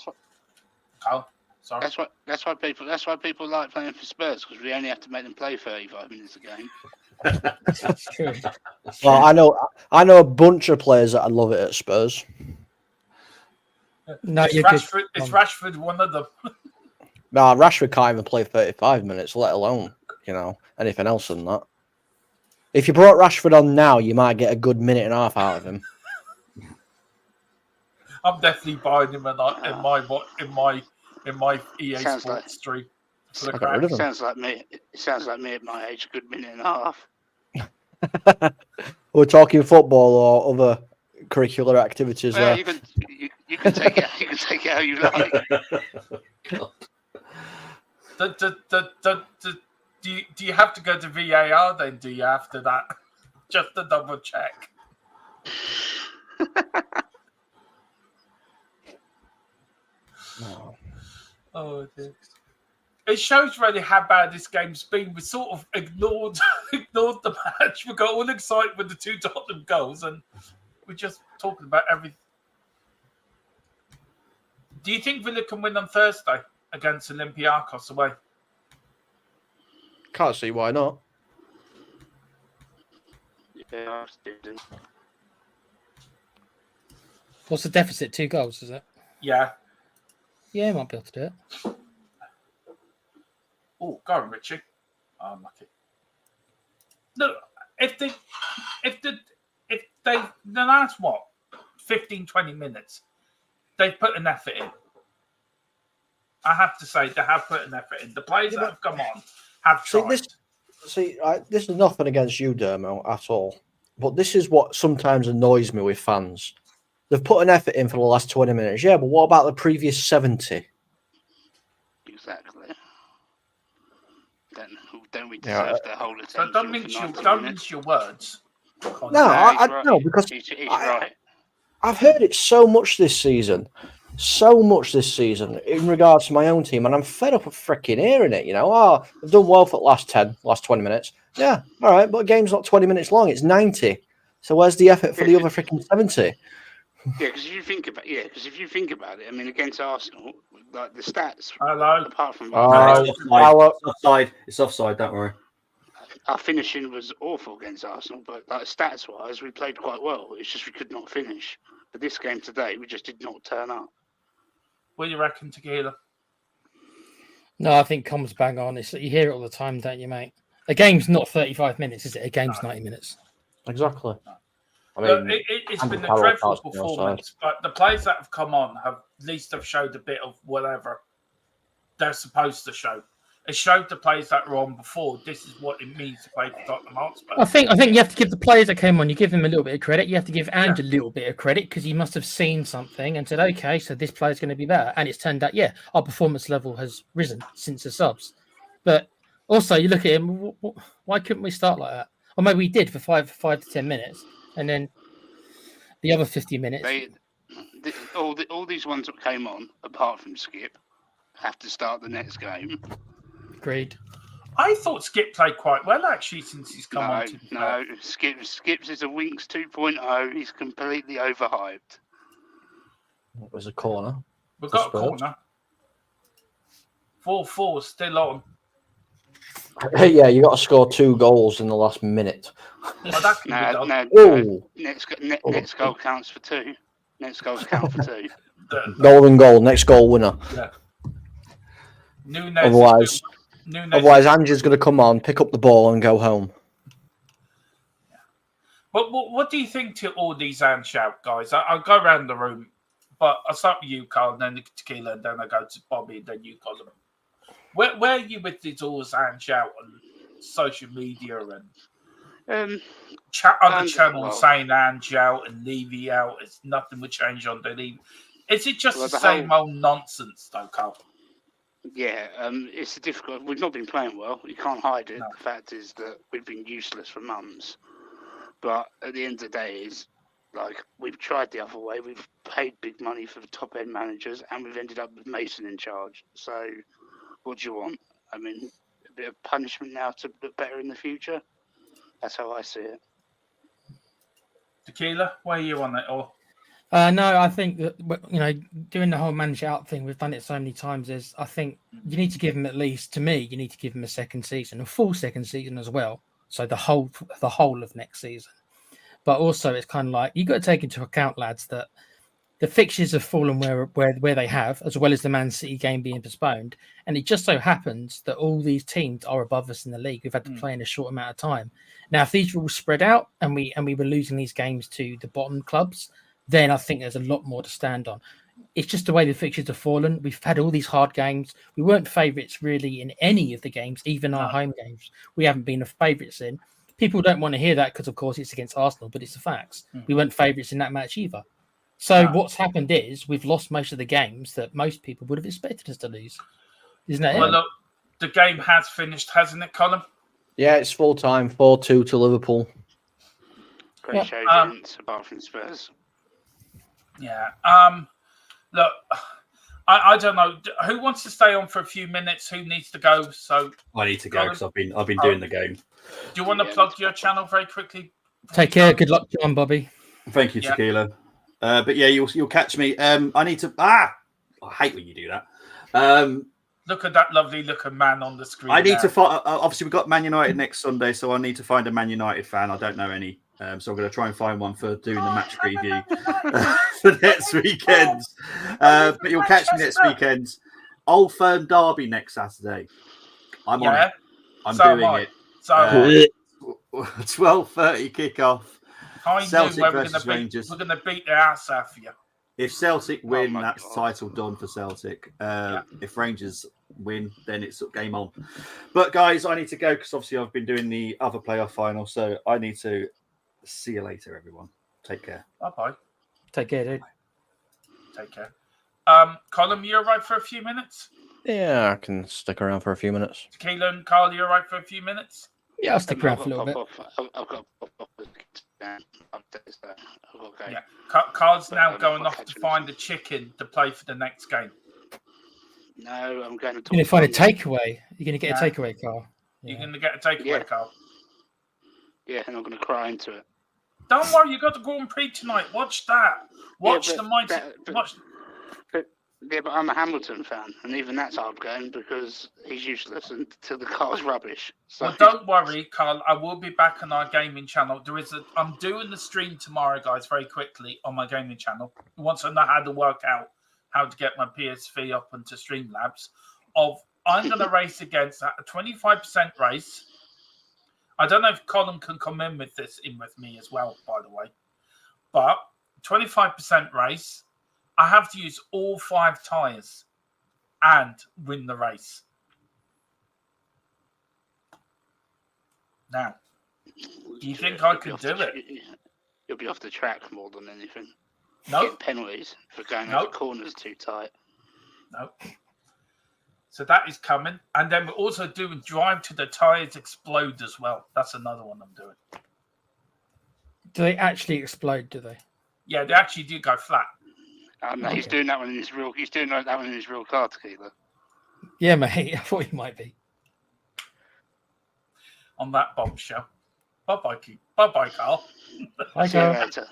Sorry. That's why people like playing for Spurs, because we only have to make them play 35 minutes a game. That's true. Well, I know a bunch of players that love it at Spurs. No, is Rashford one of them? Nah, Rashford can't even play 35 minutes, let alone anything else than that. If you brought Rashford on now, you might get a good minute and a half out of him. I'm definitely buying him in my EA Sports stream. Sounds like me. It sounds like me at my age. A good minute and a half. We're talking football or other curricular activities. Well, there. you can take it. You can take it how you like. Do you have to go to VAR then? Do you after that? Just to double check. Oh, dear. It shows really how bad this game's been. We sort of ignored the match. We got all excited with the 2 Tottenham goals, and we're just talking about everything. Do you think Villa can win on Thursday against Olympiacos away? Can't see why not. Yeah, I didn't. What's the deficit? 2 goals, is it? Yeah. Yeah, might be able to do it. Oh, go on, Richie. Oh, lucky. Look, if the last 15, 20 minutes, they've put an effort in. I have to say they have put an effort in. The players that have come on have tried. This is nothing against you, Dermo, at all. But this is what sometimes annoys me with fans. They've put an effort in for the last 20 minutes. Yeah, but what about the previous 70? Exactly. Then we deserve the whole attention. So don't mince your words. No, I no, because he's right. I've heard it so much this season in regards to my own team, and I'm fed up of freaking hearing it. They've done well for the last 20 minutes. Yeah, all right, but a game's not 20 minutes long; it's 90. So where's the effort for the other freaking 70? Yeah, because if you think about it, I mean, against Arsenal, like the stats. Hello. Apart from it's offside. Don't worry. Our finishing was awful against Arsenal, but like stats-wise, we played quite well. It's just we could not finish. But this game today, we just did not turn up. What do you reckon, Tequila? No, I think Com's bang on. You hear it all the time, don't you, mate? A game's not 35 minutes, is it? A game's 90 minutes. Exactly. I mean, it's been a dreadful performance, but the players that have come on have at least have showed a bit of whatever they're supposed to show. It showed the players that were on before. This is what it means to play for Tottenham Hotspur. I think you have to give the players that came on. You give them a little bit of credit. You have to give Ange a little bit of credit because he must have seen something and said, "Okay, so this player's going to be better." And it's turned out, our performance level has risen since the subs. But also, you look at him. Why couldn't we start like that? Or maybe we did for 5 to 10 minutes, and then the other 50 minutes. All these ones that came on, apart from Skip, have to start the next game. Agreed. I thought Skip played quite well actually since he's come on. No, Skips is a Winks 2.0. He's completely overhyped. It was a corner. We've got a corner. 4-4 still on. Yeah, you got to score 2 goals in the last minute. No. Next goal counts for 2. Next goals count for 2. Golden goal, next goal winner. Yeah. Otherwise, Ange's going to come on, pick up the ball, and go home. But what do you think to all these Ange shout, guys? I'll go around the room, but I'll start with you, Carl, and then Tequila, and then I go to Bobby, and then you, Colin. Where are you with these all Ange shout on social media and other channels saying Ange out and Levy out? It's nothing would change on the Levy. Is it just the same old nonsense, though, Carl? Yeah, it's difficult. We've not been playing well. You can't hide it. No. The fact is that we've been useless for months. But at the end of the day, is like we've tried the other way. We've paid big money for the top end managers, and we've ended up with Mason in charge. So, what do you want? I mean, a bit of punishment now to look better in the future. That's how I see it. Tequila, where are you on it all? No, I think that, doing the whole manage out thing, we've done it so many times, I think you need to give him you need to give him a second season, a full second season as well. So the whole of next season. But also it's kind of like, you've got to take into account, lads, that the fixtures have fallen where they have, as well as the Man City game being postponed. And it just so happens that all these teams are above us in the league. We've had to play in a short amount of time. Now, if these rules spread out and we were losing these games to the bottom clubs, then I think there's a lot more to stand on. It's just the way the fixtures have fallen. We've had all these hard games. We weren't favourites really in any of the games, even our home games. We haven't been favourites in. People don't want to hear that because, of course, it's against Arsenal, but it's the facts. We weren't favourites in that match either. So what's happened is we've lost most of the games that most people would have expected us to lose. Isn't that it? Look, the game has finished, hasn't it, Colin? Yeah, it's full time, 4-2 to Liverpool. Great show, gents, apart from Spurs. Yeah. Look, I don't know. Who wants to stay on for a few minutes? Who needs to go? So I need to go because I've been doing the game. Do you want to plug your channel very quickly? Take care. Good luck, John, Bobby. Thank you, Tequila. But yeah, you'll catch me. I need to. I hate when you do that. Look at that lovely looking man on the screen. I need to find. Obviously, we've got Man United next Sunday, so I need to find a Man United fan. I don't know any, so I'm going to try and find one for doing the match preview for next weekend. But you'll catch me next weekend. Old Firm Derby next Saturday. I'm on it. I'm doing it. So 12:30 kickoff. Celtic versus Rangers. We're going to beat the ass out of you. If Celtic win, that's title done for Celtic. If Rangers win, then it's game on. But guys, I need to go because obviously I've been doing the other playoff final, so I need to see you later, everyone. Take care. Bye-bye. Take care, dude. Take care. Colin, you all right for a few minutes? Yeah, I can stick around for a few minutes. Tequila and Carl, you all right for a few minutes? Yeah, I'll stick around for a little bit. I've got Yeah, Carl's now going off to find a chicken to play for the next game. No, I'm going to. You're going to find a takeaway. You're going to get a takeaway, Carl. You're going to get a takeaway, Carl. Yeah, and I'm going to cry into it. Don't worry, you got the Grand Prix tonight. Watch that. Watch the mighty. But I'm a Hamilton fan, and even that's hard going because he's useless until the car's rubbish. So. Well, don't worry, Carl. I will be back on our gaming channel. I'm doing the stream tomorrow, guys, very quickly on my gaming channel. Once I know how to work out how to get my PSV up into Streamlabs, I'm going to race against a 25% race. I don't know if Colin can come in with me as well, by the way. But 25% race. I have to use all 5 tyres and win the race. Now, do you think I can do it? You'll be off the track more than anything. No. Get penalties for going out the corners too tight. No. So that is coming. And then we're also doing drive to the tyres explode as well. That's another one I'm doing. Do they actually explode, do they? Yeah, they actually do go flat. No, he's doing that one in his real. He's doing that one in his real car, Tequila. Yeah, mate. I thought he might be. On that bombshell. Bye-bye, Keith. Bye-bye, Carl. Bye, See you Carl. later.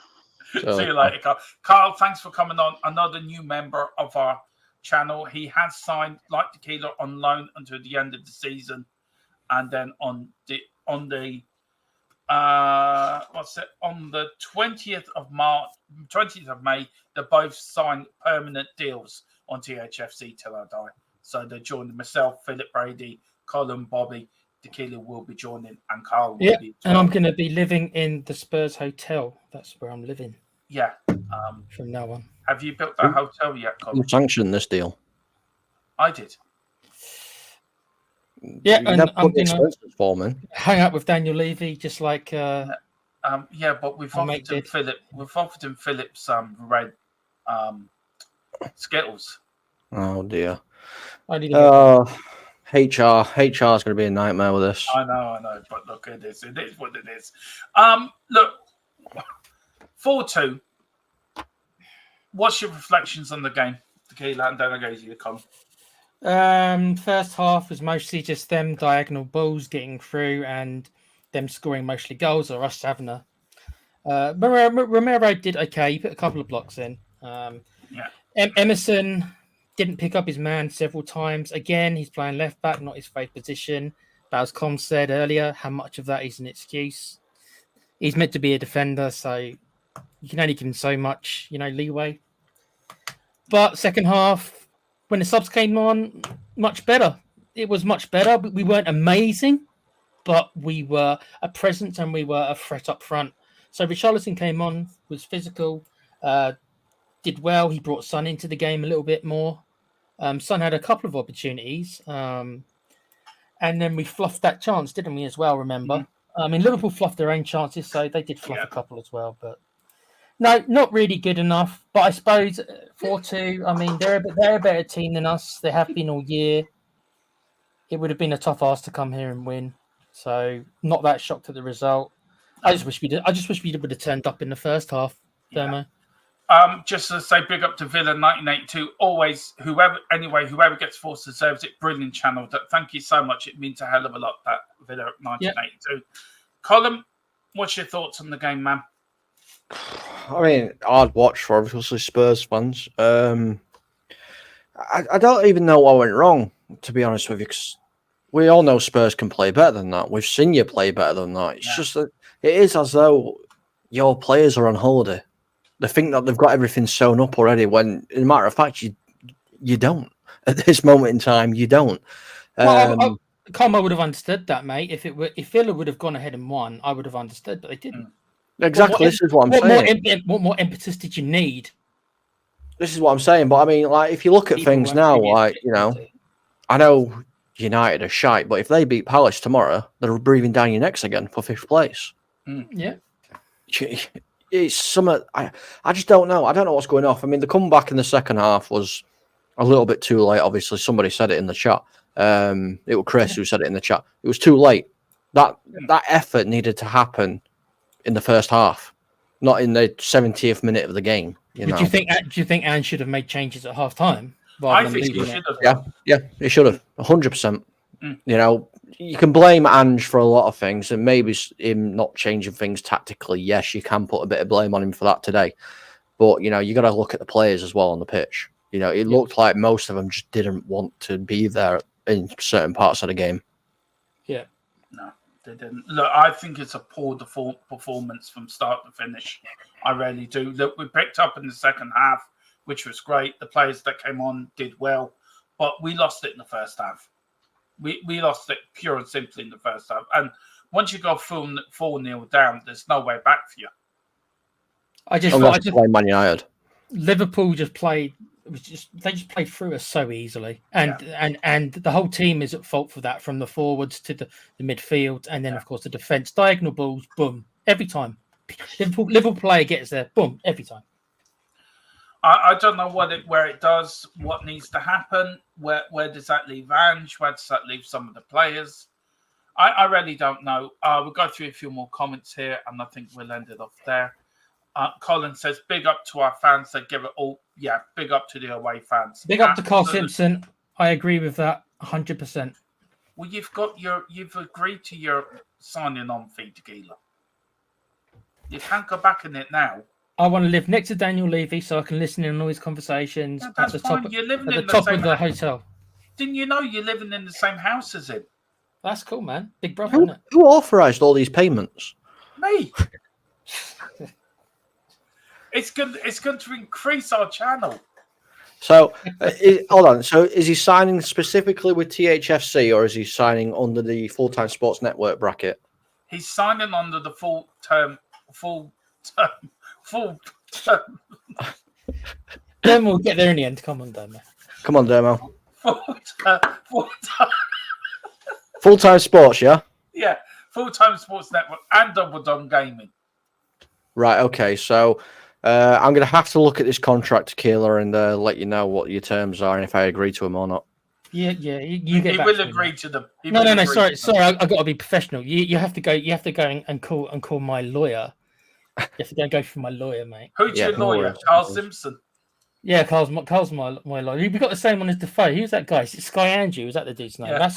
See you later, Carl. Carl, thanks for coming on. Another new member of our channel. He has signed, like Tequila, on loan until the end of the season, and then on the 20th of May, they both signed permanent deals on THFC till I die. So they joined myself, Philip Brady, Colin, Bobby, Tequila will be joining, and Carl will be. And I'm going to be living in the Spurs hotel. That's where I'm living. Yeah. From now on. Have you built that hotel yet, Colin? Who sanctioned this deal? I did. Yeah, You and never I'm put the going to expenses for me. hang out with Daniel Levy, just like... Yeah, but we've My offered mate him did. Philip. We've offered him Philip some red Skittles. Oh dear. I need to HR is going to be a nightmare with this. I know, but look, it is what it is. Look, 4-2. What's your reflections on the game, Tequila, and then I go to you, Colin. First half was mostly just them diagonal balls getting through and them scoring mostly goals or us having a. Romero did okay. He put a couple of blocks in. Emerson didn't pick up his man several times. Again, he's playing left back, not his favourite position. But as Com said earlier, how much of that is an excuse? He's meant to be a defender, so you can only give him so much, leeway. But second half, when the subs came on, much better. It was much better. We weren't amazing, but we were a presence and we were a threat up front. So Richarlison came on, was physical, did well. He brought Son into the game a little bit more. Son had a couple of opportunities. And then we fluffed that chance, didn't we, as well, remember? Liverpool fluffed their own chances, so they did fluff a couple as well. But no, not really good enough. But I suppose 4-2, they're a better team than us. They have been all year. It would have been a tough ask to come here and win. So not that shocked at the result. I just wish we would have turned up in the first half, Thermo. Just to say, big up to Villa 1982. Always, whoever gets forced deserves it. Brilliant channel. Thank you so much. It means a hell of a lot, that Villa 1982. Yep. Colin, what's your thoughts on the game, man? I mean, hard watch for obviously Spurs fans. I don't even know what went wrong, to be honest with you, because we all know Spurs can play better than that. We've seen you play better than that. It's just that it is as though your players are on holiday. They think that they've got everything sewn up already, when, in a matter of fact, you don't. At this moment in time, you don't. Como would have understood that, mate. If Villa would have gone ahead and won, I would have understood, but they didn't. Exactly. This is what I'm saying. What more impetus did you need? This is what I'm saying. But I mean, like, if you look at things now, like, you know, I know United are shite, but if they beat Palace tomorrow, they're breathing down your necks again for 5th place. Yeah. It's something I just don't know. I don't know what's going off. I mean, the comeback in the second half was a little bit too late. Obviously, somebody said it in the chat. It was Chris who said it in the chat. It was too late. That effort needed to happen in the first half, not in the 70th minute of the game. Do you think Ange should have made changes at half time? I think he should have. Yeah, he should have 100%. You know, you can blame Ange for a lot of things, and maybe him not changing things tactically. Yes, you can put a bit of blame on him for that today, but you know, you got to look at the players as well on the pitch. You know, it looked like most of them just didn't want to be there in certain parts of the game. Yeah. No, they didn't. Look, I think it's a poor default performance from start to finish. I really do. Look, we picked up in the second half, which was great. The players that came on did well, but we lost it in the first half. We lost it pure and simply in the first half. And once you go 4-0 down, there's no way back for you. I just blame Man United. Liverpool just played. They just played through us so easily, and the whole team is at fault for that, from the forwards to the midfield, and then of course the defense. Diagonal balls, boom, every time. Liverpool player gets there, boom, every time. I don't know where it does, what needs to happen, where does that leave Ange, where does that leave some of the players? I really don't know. We'll go through a few more comments here, and I think we'll end it off there. Colin says, big up to our fans that give it all. Yeah, big up to the away fans. Big up to Carl Simpson. I agree with that 100%. Well, you've agreed to your signing on fee, Tequila. You can't go back in it now. I want to live next to Daniel Levy so I can listen in on all his conversations at the top of the hotel. Didn't you know you're living in the same house as him? That's cool, man. Big brother, isn't it? Who authorised all these payments? Me. It's going to increase our channel. So, hold on. So, is he signing specifically with Thfc, or is he signing under the Full-Time Sports Network bracket? He's signing under the full term. Then we'll get there in the end. Come on, Dermo. Come on, Dermo. Full-Time Sports, yeah? Yeah, Full-Time Sports Network and Double Dom Gaming. Right, okay. So, I'm going to have to look at this contract, Keeler, and let you know what your terms are and if I agree to them or not. Yeah. You get. He will agree to them. No. Sorry. I got to be professional. You have to go. You have to go and call my lawyer. You have to go for my lawyer, mate. Who's your lawyer? Carl Simpson. Yeah, Carl's my lawyer. We got the same one as Defoe. Who's that guy? Is it Sky Andrew? Is that the dude's name? Yeah.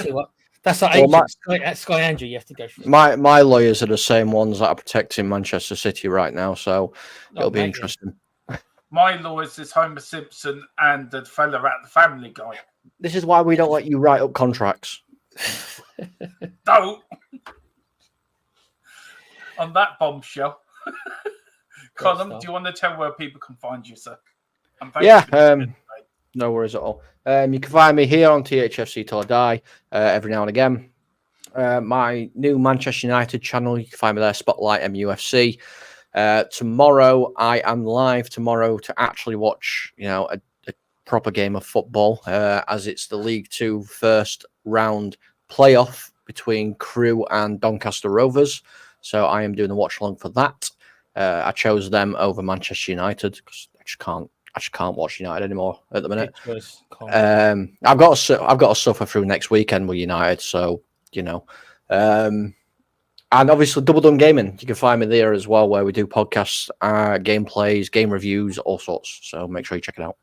That's our agent. Sky Andrew. You have to go for. My lawyers are the same ones that are protecting Manchester City right now, so it'll be interesting. My lawyers is Homer Simpson and the fella at the Family Guy. This is why we don't let you write up contracts. Don't. On that bombshell. Colin, do you want to tell where people can find you, sir? No worries at all. You can find me here on THFC Till I Die every now and again. My new Manchester United channel, you can find me there, Spotlight MUFC. Tomorrow, I am live tomorrow to actually watch, a proper game of football, as it's the League Two first round playoff between Crewe and Doncaster Rovers. So I am doing a watch along for that. I chose them over Manchester United because I just can't watch United anymore at the minute. I've got to suffer through next weekend with United, so and And obviously, Double Done Gaming. You can find me there as well, where we do podcasts, gameplays, game reviews, all sorts. So make sure you check it out.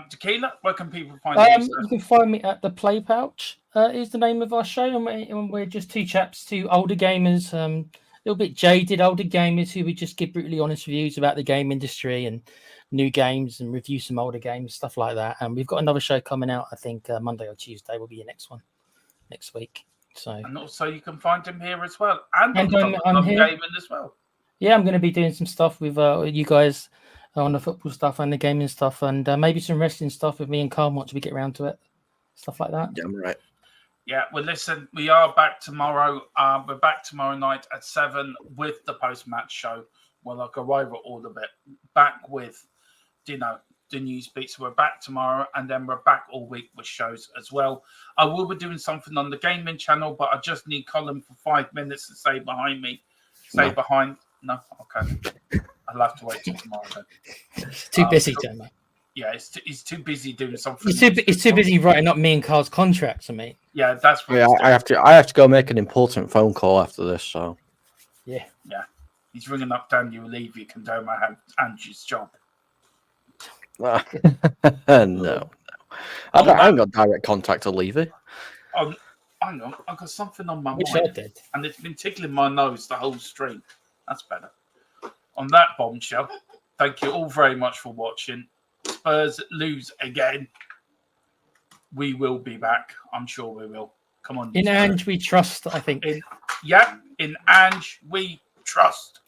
Tequila, where can people find you? You can find me at the Play Pouch. Is the name of our show, and we're just two chaps, two older gamers, a little bit jaded older gamers who would just give brutally honest reviews about the game industry and new games and review some older games, stuff like that. And we've got another show coming out. I think Monday or Tuesday will be your next one next week. So, and also you can find him here as well, and I'm here gaming as well. Yeah, I'm going to be doing some stuff with you guys on the football stuff and the gaming stuff, and maybe some wrestling stuff with me and Carl once we get around to it, stuff like that. Yeah, I'm right. Yeah, well, listen, we are back tomorrow. We're back tomorrow night at 7 with the post-match show. Well, I'll go over all of it. Back with, the news beats. So we're back tomorrow, and then we're back all week with shows as well. I will be doing something on the gaming channel, but I just need Colin for 5 minutes to stay behind me. No, okay. I'll have to wait till tomorrow then. Too busy, Gemma. Yeah, he's too busy doing something. He's too busy writing up me and Carl's contracts. I mean, yeah, that's what. Yeah, I have to go make an important phone call after this. So, yeah. He's ringing up Daniel Levy, can do my Angie's job. No. I haven't got direct contact to Levy. Hang on, I've got something on my Which mind, I did. and it's been tickling my nose the whole stream. That's better. On that bombshell, thank you all very much for watching. Spurs lose again. We will be back. I'm sure we will. Come on. In ANGE we trust, I think. In ANGE we trust.